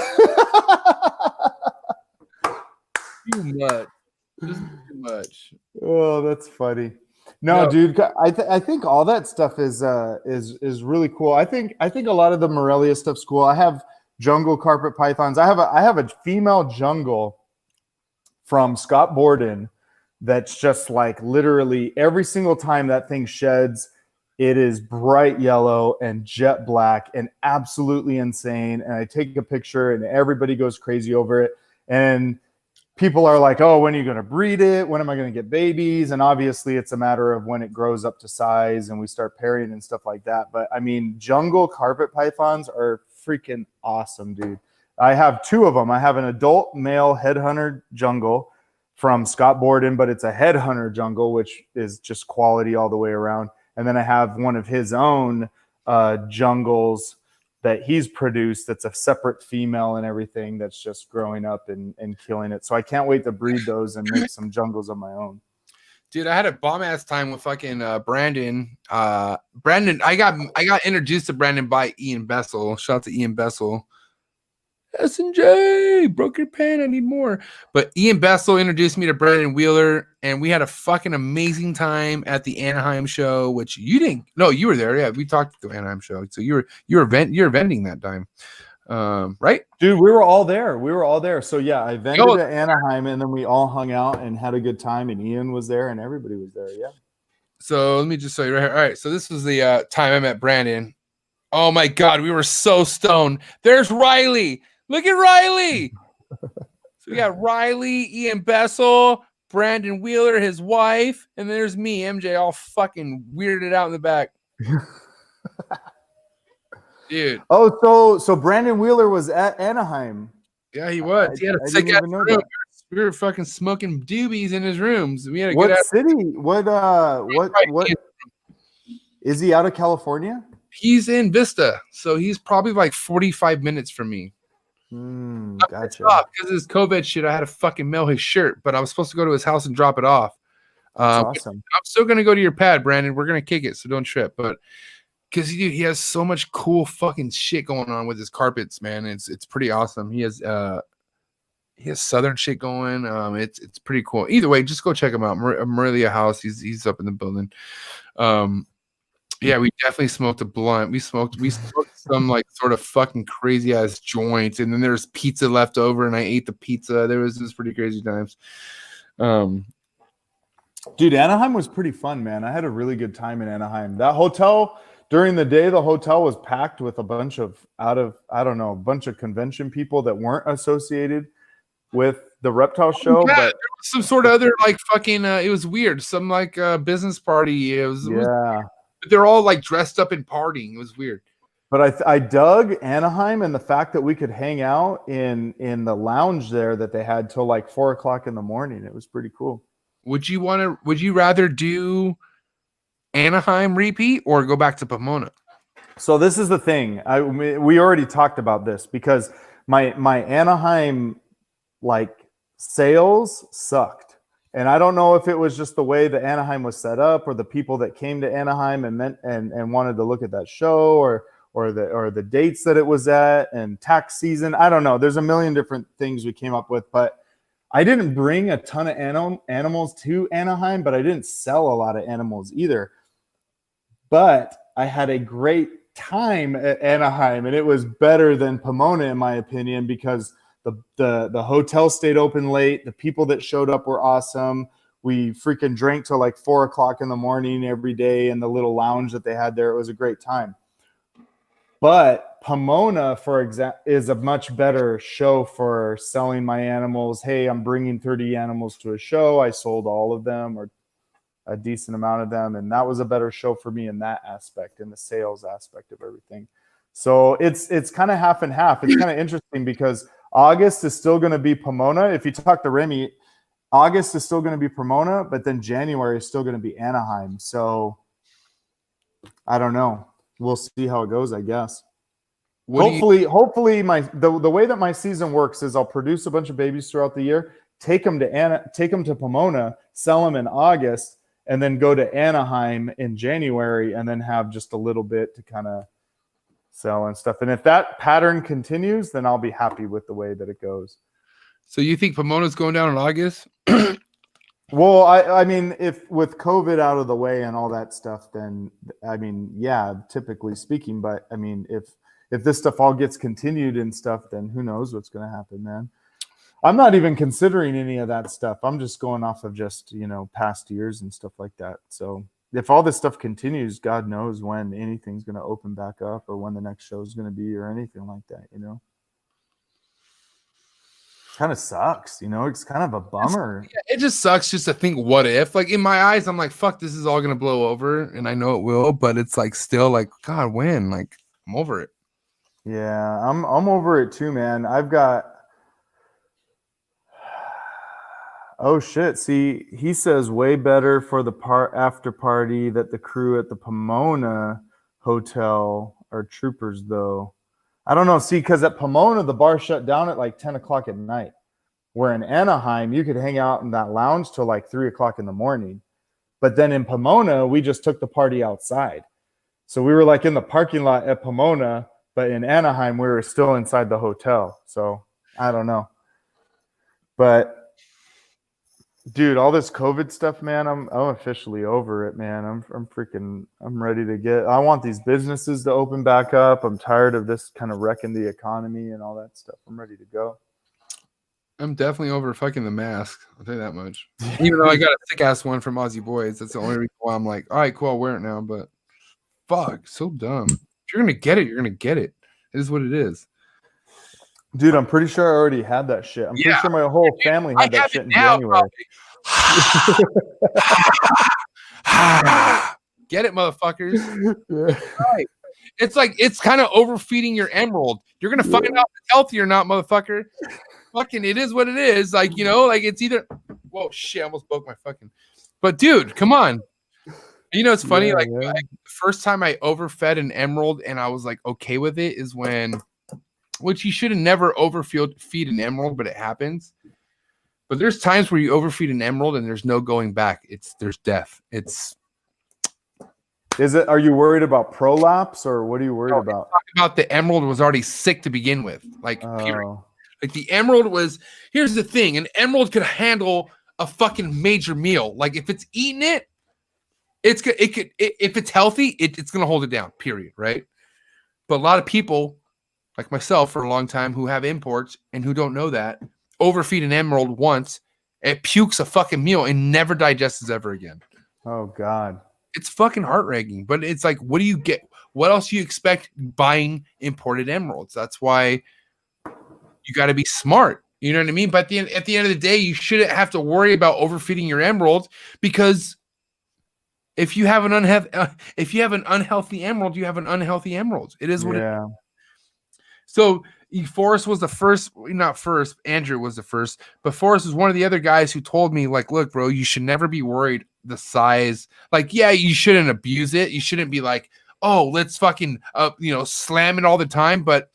Too much. Just too much. Oh, that's funny. No, dude, I think all that stuff is really cool. I think a lot of the Morelia stuff's cool. I have jungle carpet pythons. I have a female jungle from Scott Borden that's just like literally every single time that thing sheds, it is bright yellow and jet black and absolutely insane. And I take a picture and everybody goes crazy over it. And people are like, oh, when are you going to breed it? When am I going to get babies? And obviously it's a matter of when it grows up to size and we start pairing and stuff like that. But I mean, jungle carpet pythons are freaking awesome, dude. I have two of them. I have an adult male headhunter jungle from Scott Borden, but it's a headhunter jungle, which is just quality all the way around. And then I have one of his own jungles that he's produced that's a separate female and everything that's just growing up and killing it. So I can't wait to breed those and make some jungles of my own. Dude, I had a bomb ass time with fucking Brandon. Brandon, I got introduced to Brandon by Ian Bessel. Shout out to Ian Bessel. S&J, broke your pen. I need more. But Ian Bessel introduced me to Brandon Wheeler, and we had a fucking amazing time at the Anaheim show, which you didn't. No, you were there. Yeah, we talked at the Anaheim show. So you were vending that time, right? Dude, we were all there. So yeah, I vended at Anaheim, and then we all hung out and had a good time. And Ian was there, and everybody was there. Yeah. So let me just show you right here. All right, so this was the time I met Brandon. Oh my God, we were so stoned. There's Riley. Look at Riley. So we got Riley, Ian Bessel, Brandon Wheeler, his wife, and there's me, MJ, all fucking weirded out in the back. Dude. Oh, so Brandon Wheeler was at Anaheim. Yeah, he was. He had a sick ass room. We were fucking smoking doobies in his rooms. We had a what good city? What is he out of California? He's in Vista, so he's probably like 45 minutes from me. Gotcha. Because of this COVID shit, I had to fucking mail his shirt, but I was supposed to go to his house and drop it off. Awesome. I'm still gonna go to your pad, Brandon. We're gonna kick it, so don't trip. But because he has so much cool fucking shit going on with his carpets, man. It's pretty awesome. He has southern shit going. It's pretty cool. Either way, just go check him out. Marilia House. He's up in the building. Yeah, we definitely smoked a blunt. We smoked some like sort of fucking crazy ass joints, and then there's pizza left over, and I ate the pizza. There was pretty crazy times. Dude, Anaheim was pretty fun, man. I had a really good time in Anaheim. That hotel during the day, the hotel was packed with a bunch of convention people that weren't associated with the Reptile show. Yeah, but there was some sort of other like fucking. It was weird. Some like business party. It was but they're all like dressed up and partying. It was weird. But I dug Anaheim and the fact that we could hang out in the lounge there that they had till like 4 o'clock in the morning. It was pretty cool. Would you rather do Anaheim repeat or go back to Pomona? So this is the thing. We already talked about this because my Anaheim like sales sucked. And I don't know if it was just the way that Anaheim was set up or the people that came to Anaheim and wanted to look at that show or the dates that it was at and tax season. I don't know. There's a million different things we came up with, but I didn't bring a ton of animals to Anaheim, but I didn't sell a lot of animals either. But I had a great time at Anaheim, and it was better than Pomona in my opinion because the hotel stayed open late. The people that showed up were awesome. We freaking drank till like 4 o'clock in the morning every day in the little lounge that they had there. It was a great time. But Pomona, for example, is a much better show for selling my animals. Hey, I'm bringing 30 animals to a show. I sold all of them or a decent amount of them. And that was a better show for me in that aspect, in the sales aspect of everything. So it's kind of half and half. It's kind of interesting because August is still going to be Pomona. If you talk to Remy, August is still going to be Pomona, but then January is still going to be Anaheim. So I don't know. We'll see how it goes, I guess. Hopefully the way that my season works is I'll produce a bunch of babies throughout the year, take them to Pomona, sell them in August, and then go to Anaheim in January, and then have just a little bit to kind of sell and stuff. And if that pattern continues, then I'll be happy with the way that it goes. So you think Pomona's going down in August? Well, I mean, if with COVID out of the way and all that stuff, then I mean, yeah, typically speaking. But I mean, if this stuff all gets continued and stuff, then who knows what's going to happen, man. I'm not even considering any of that stuff. I'm just going off of just, past years and stuff like that. So if all this stuff continues, God knows when anything's going to open back up or when the next show is going to be or anything like that, Kind of sucks, it's kind of a bummer. It just sucks just to think what if. Like in my eyes, I'm like, fuck, this is all gonna blow over, and I know it will, but it's like still like, God, when? Like, I'm over it. Yeah, I'm over it too, man. I've got oh shit. See, he says way better for the after party that the crew at the Pomona hotel are troopers though. I don't know. See, because at Pomona, the bar shut down at like 10 o'clock at night. Where in Anaheim, you could hang out in that lounge till like 3 o'clock in the morning. But then in Pomona, we just took the party outside. So we were like in the parking lot at Pomona, but in Anaheim, we were still inside the hotel. So I don't know. But dude, all this COVID stuff, man, I'm officially over it, man. I'm ready to I want these businesses to open back up. I'm tired of this kind of wrecking the economy and all that stuff. I'm ready to go. I'm definitely over fucking the mask. I'll tell you that much. Even though I got a thick ass one from Aussie Boys, that's the only reason why I'm like, all right, cool, I'll wear it now. But fuck, so dumb. If you're gonna get it, you're gonna get it. It is what it is. Dude, I'm pretty sure I already had that shit. I'm pretty sure my whole family had that shit in January. Get it, motherfuckers. Right. It's like it's kind of overfeeding your emerald. You're gonna find out if it's healthy or not, motherfucker. Fucking, it is what it is. Like, you know, like it's either. Whoa, shit! I almost broke my fucking. But dude, come on. You know, it's funny. Like the first time I overfed an emerald and I was like okay with it is when, which you should have never feed an emerald, but it happens. But there's times where you overfeed an emerald and there's no going back. There's death. Are you worried about prolapse or what are you worried about? About the emerald was already sick to begin with. Like, period. Like the emerald was, here's the thing, an emerald could handle a fucking major meal. Like if it's eating it, if it's healthy, it's gonna hold it down, period, right? But a lot of people, like myself for a long time, who have imports and who don't know that, overfeed an emerald once, it pukes a fucking meal and never digests ever again. Oh God. It's fucking heart-wrenching, but it's like, what do you get? What else do you expect buying imported emeralds? That's why you got to be smart. You know what I mean? But at the end of the day, you shouldn't have to worry about overfeeding your emerald, because if you have an unhealthy emerald, you have an unhealthy emerald. It is what it is. So Forrest was the first, not first, Andrew was the first, but Forrest was one of the other guys who told me, like, look, bro, you should never be worried the size. Like, yeah, you shouldn't abuse it. You shouldn't be like, oh, let's fucking, slam it all the time. But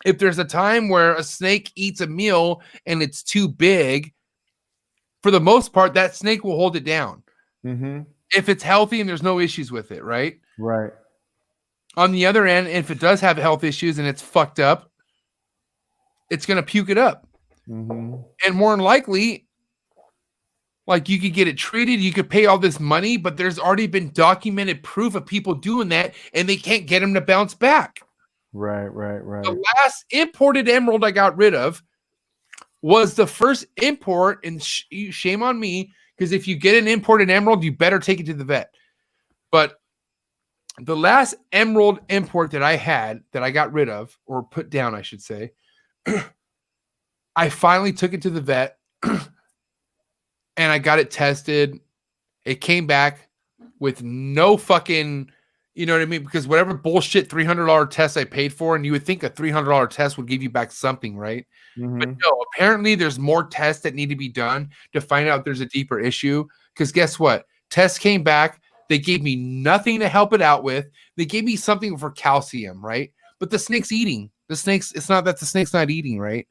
if there's a time where a snake eats a meal and it's too big, for the most part, that snake will hold it down. Mm-hmm. If it's healthy and there's no issues with it, right? Right. On the other end, if it does have health issues and it's fucked up, it's going to puke it up. Mm-hmm. And more than likely, like, you could get it treated, you could pay all this money, but there's already been documented proof of people doing that, and they can't get them to bounce back. Right. The last imported emerald I got rid of was the first import, and shame on me, because if you get an imported emerald, you better take it to the vet. But the last emerald import that I had, that I got rid of, or put down, I should say, I finally took it to the vet and I got it tested. It came back with no fucking, you know what I mean? Because whatever bullshit $300 test I paid for, and you would think a $300 test would give you back something, right? Mm-hmm. But no, apparently there's more tests that need to be done to find out there's a deeper issue. Because guess what? Tests came back. They gave me nothing to help it out with. They gave me something for calcium, right? But the snake's eating. It's not that the snake's not eating, right?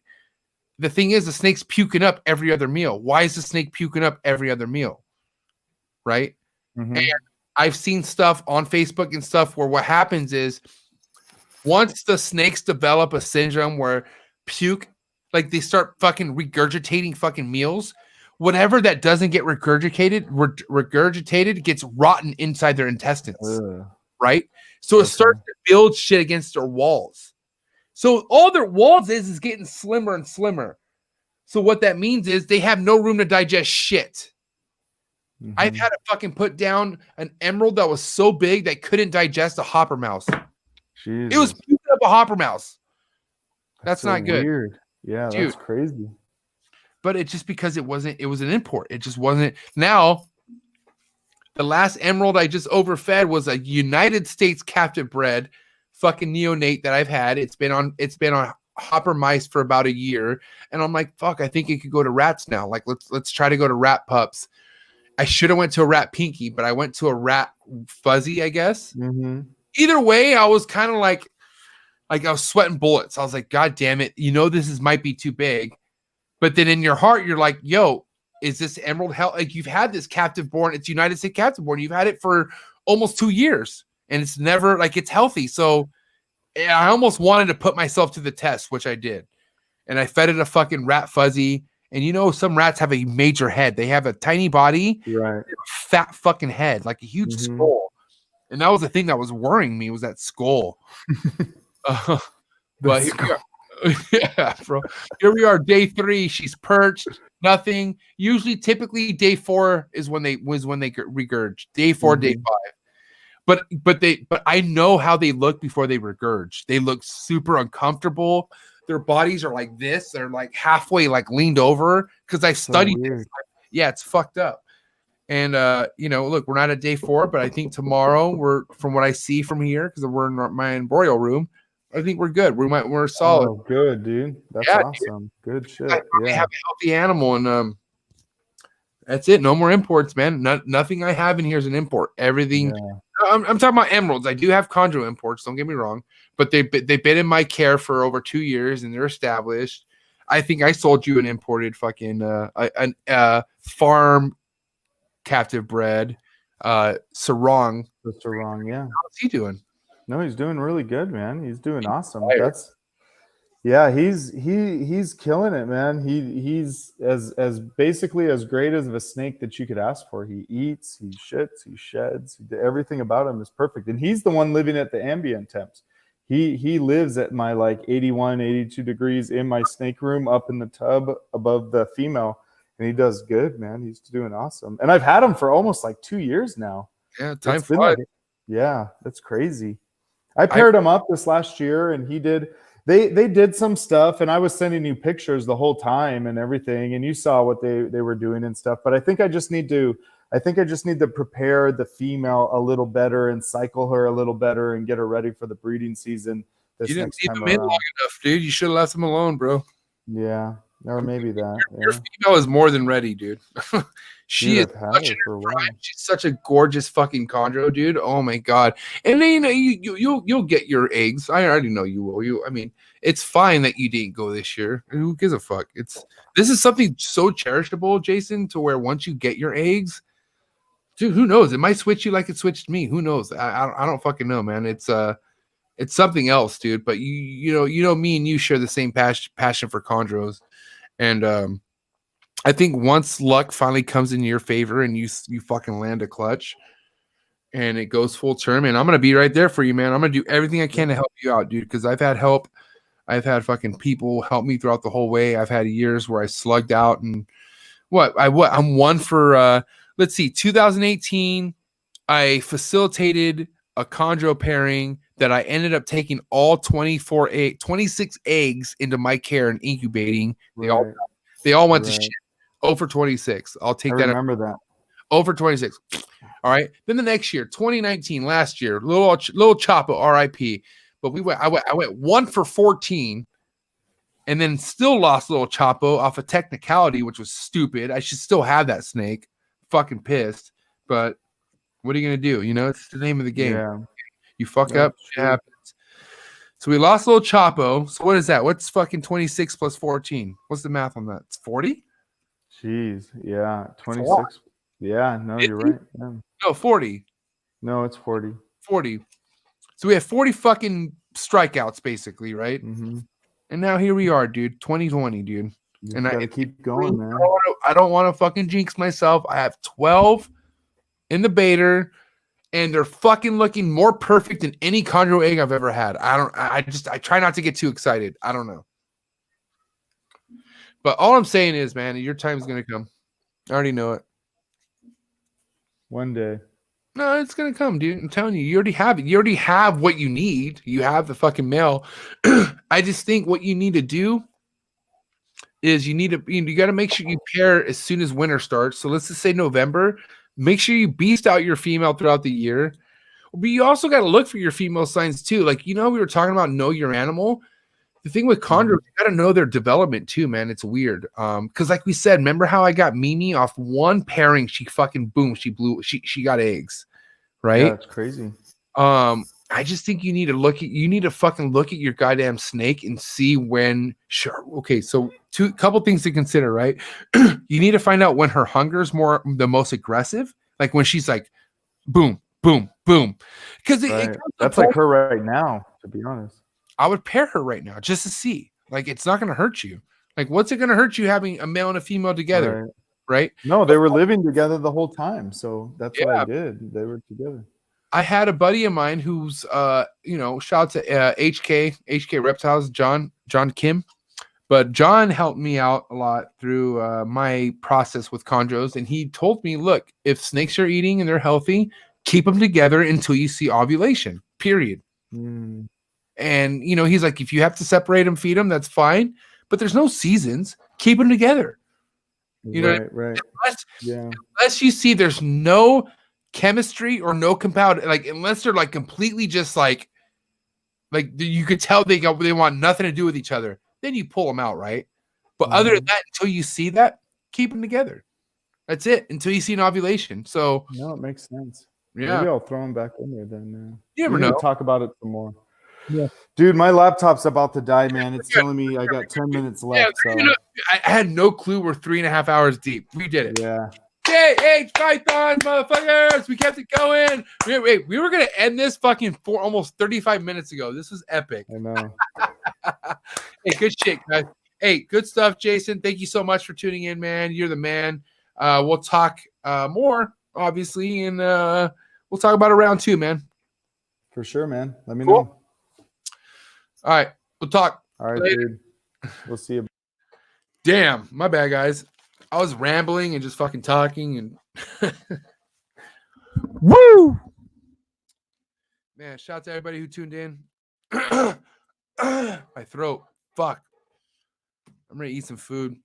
The thing is, the snake's puking up every other meal. Why is the snake puking up every other meal? Right? Mm-hmm. And I've seen stuff on Facebook and stuff where what happens is, once the snakes develop a syndrome where puke, like they start fucking regurgitating fucking meals, whatever that doesn't get regurgitated gets rotten inside their intestines. Right? So it starts to build shit against their walls. So all their walls is getting slimmer and slimmer. So what that means is they have no room to digest shit. Mm-hmm. I've had to fucking put down an emerald that was so big that couldn't digest a hopper mouse. Jesus. It was puking up a hopper mouse. That's so not good. Weird. Yeah, dude, that's crazy. But it's just because it was an import. It just wasn't. Now, the last emerald I just overfed was a United States captive bred fucking neonate that I've had. It's been on hopper mice for about a year, and I'm like, fuck, I think it could go to rats now. Like, let's try to go to rat pups. I should have went to a rat pinky, but I went to a rat fuzzy, I guess. Mm-hmm. Either way, I was kind of like, Like I was sweating bullets. I was like, God damn it. You know, this might be too big. But then in your heart, you're like, yo, is this emerald hell? Like you've had this captive born. It's United States captive born. You've had it for almost 2 years and it's never like it's healthy. So I almost wanted to put myself to the test, which I did. And I fed it a fucking rat fuzzy. And you know, some rats have a major head. They have a tiny body, Right. fat fucking head, like a huge skull. And that was the thing that was worrying me was that skull. But here we are. Yeah, bro. Here we are, day 3. She's perched, nothing. Usually, typically, day 4 is when they regurge. Day 4, day 5. But I know how they look before they regurge. They look super uncomfortable. Their bodies are like this. They're like halfway like leaned over because I studied this. Yeah, it's fucked up. And you know, look, we're not at day 4, but I think tomorrow we're from what I see from here because we're in my embryo room. I think we're good. We're solid. Oh, good, dude. That's awesome. Dude. Good shit. We have a healthy animal, and that's it. No more imports, man. Nothing I have in here is an import. Everything. Yeah. I'm talking about emeralds. I do have chondro imports. Don't get me wrong, but they've been in my care for over 2 years, and they're established. I think I sold you an imported fucking farm captive bred sarong. The sarong, yeah. How's he doing? No, he's doing really good, man. He's doing awesome. He's killing it, man. He's as basically as great as a snake that you could ask for. He eats, he shits, he sheds. Everything about him is perfect. And he's the one living at the ambient temps. He lives at my like 81, 82 degrees in my snake room up in the tub above the female. And he does good, man. He's doing awesome. And I've had him for almost like 2 years now. Yeah, time flies. Yeah, that's crazy. I paired him up this last year, and he did. They did some stuff, and I was sending you pictures the whole time and everything, and you saw what they were doing and stuff. But I think I just need to prepare the female a little better and cycle her a little better and get her ready for the breeding season. You didn't leave him in long enough, dude. You should have left him alone, bro. Yeah, or maybe that. Your female is more than ready, dude. She's such a gorgeous fucking chondro, dude. Oh my god! And then you'll get your eggs. I already know you will. I mean, it's fine that you didn't go this year. Who gives a fuck? This is something so cherishable, Jason, to where once you get your eggs, dude, who knows? It might switch you like it switched me. Who knows? I don't fucking know, man. It's something else, dude. But you know, me and you share the same passion for chondros, and I think once luck finally comes in your favor and you fucking land a clutch and it goes full term, and I'm going to be right there for you, man. I'm going to do everything I can to help you out, dude, because I've had help. I've had fucking people help me throughout the whole way. I've had years where I slugged out and I'm one for, let's see, 2018, I facilitated a chondro pairing that I ended up taking all 26 eggs into my care and incubating. Right. They all went to shit. 0 for 26. I'll take that. Remember that. 0 for 26. All right. Then the next year, 2019, last year, little Chapo, RIP. But I went 1 for 14, and then still lost little Chapo off a technicality, which was stupid. I should still have that snake. Fucking pissed. But what are you gonna do? You know, it's the name of the game. Yeah. You fuck up, it happens. So we lost little Chapo. So what is that? What's fucking 26 plus 14? What's the math on that? It's 40? Jeez, yeah, 26. Yeah, no, you're right. Yeah. No, 40. No, it's 40. 40. So we have 40 fucking strikeouts, basically, right? Mm-hmm. And now here we are, dude. 2020, dude. And I keep going, man. I don't want to fucking jinx myself. I have 12 in the baiter, and they're fucking looking more perfect than any chondro egg I've ever had. I try not to get too excited. I don't know. But all I'm saying is, man, your time's going to come. I already know it. One day. No, it's going to come, dude. I'm telling you, you already have it. You already have what you need. You have the fucking male. I just think what you need to do is you got to make sure you pair as soon as winter starts. So let's just say November. Make sure you beast out your female throughout the year. But you also got to look for your female signs too. Like, we were talking about know your animal. The thing with chondros, you got to know their development too, man. It's weird. Because like we said, remember how I got Mimi off one pairing? She fucking boom, she got eggs, right? Yeah, it's crazy. I just think you need to fucking look at your goddamn snake and see when. Sure, okay, so couple things to consider, right? You need to find out when her hunger is the most aggressive, like when she's like, boom, boom, boom, because that's like her right now. To be honest, I would pair her right now just to see. Like, it's not going to hurt you. Like, what's it going to hurt you having a male and a female together? Right? No, they were living together the whole time, so that's what I did. They were together. I had a buddy of mine who's, shout to HK Reptiles, John Kim. But John helped me out a lot through my process with chondros. And he told me, look, if snakes are eating and they're healthy, keep them together until you see ovulation, period. Mm. And, he's like, if you have to separate them, feed them, that's fine. But there's no seasons. Keep them together. Right. Unless you see there's no chemistry or no compound, like unless they're like completely just like you could tell they want nothing to do with each other, then you pull them out, right? But other than that, until you see that, keep them together. That's it. Until you see an ovulation. So no, it makes sense. Yeah, maybe I'll throw them back in there then. You never know. Talk about it some more. Yeah, dude, my laptop's about to die, man. It's telling me I got 10 minutes left. I had no clue we're 3.5 hours deep. We did it. Yeah. Hey, Python, motherfuckers! We kept it going. Wait, we were gonna end this fucking almost 35 minutes ago. This was epic. I know. Hey, good shit, guys. Hey, good stuff, Jason. Thank you so much for tuning in, man. You're the man. We'll talk more, obviously, and we'll talk about it round 2, man. For sure, man. Let me know. All right, we'll talk. All right, later. dude. We'll see you. Damn, my bad, guys. I was rambling and just fucking talking and woo! Man, shout out to everybody who tuned in. My throat. Fuck. I'm gonna eat some food.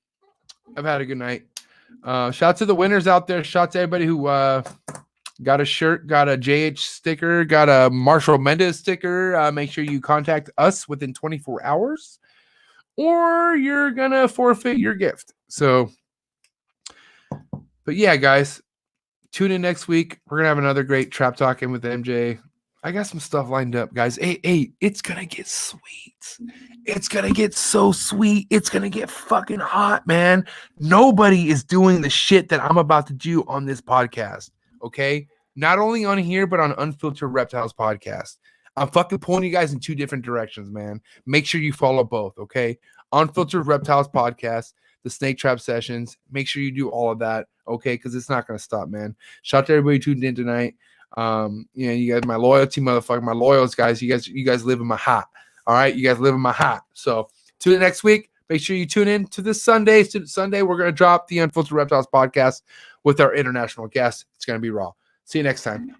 I've had a good night. Shout out to the winners out there. Shout out to everybody who got a shirt, got a JH sticker, got a Marshall Mendez sticker. Make sure you contact us within 24 hours or you're gonna forfeit your gift. So, but yeah, guys, tune in next week. We're gonna have another great trap talking with MJ. I got some stuff lined up, guys. Hey, it's gonna get sweet. It's gonna get so sweet. It's gonna get fucking hot, man. Nobody is doing the shit that I'm about to do on this podcast. Okay, not only on here, but on Unfiltered Reptiles podcast. I'm fucking pulling you guys in 2 different directions, man. Make sure you follow both, okay? Unfiltered Reptiles podcast, the Snake Trap Sessions. Make sure you do all of that, okay? Because it's not going to stop, man. Shout out to everybody who tuned in tonight. You guys, my loyalty, motherfucker, my loyals, guys. You guys live in my heart, all right? You guys live in my heart. So tune in next week. Make sure you tune in to this Sunday. Sunday, we're going to drop the Unfiltered Reptiles podcast with our international guest. It's going to be raw. See you next time.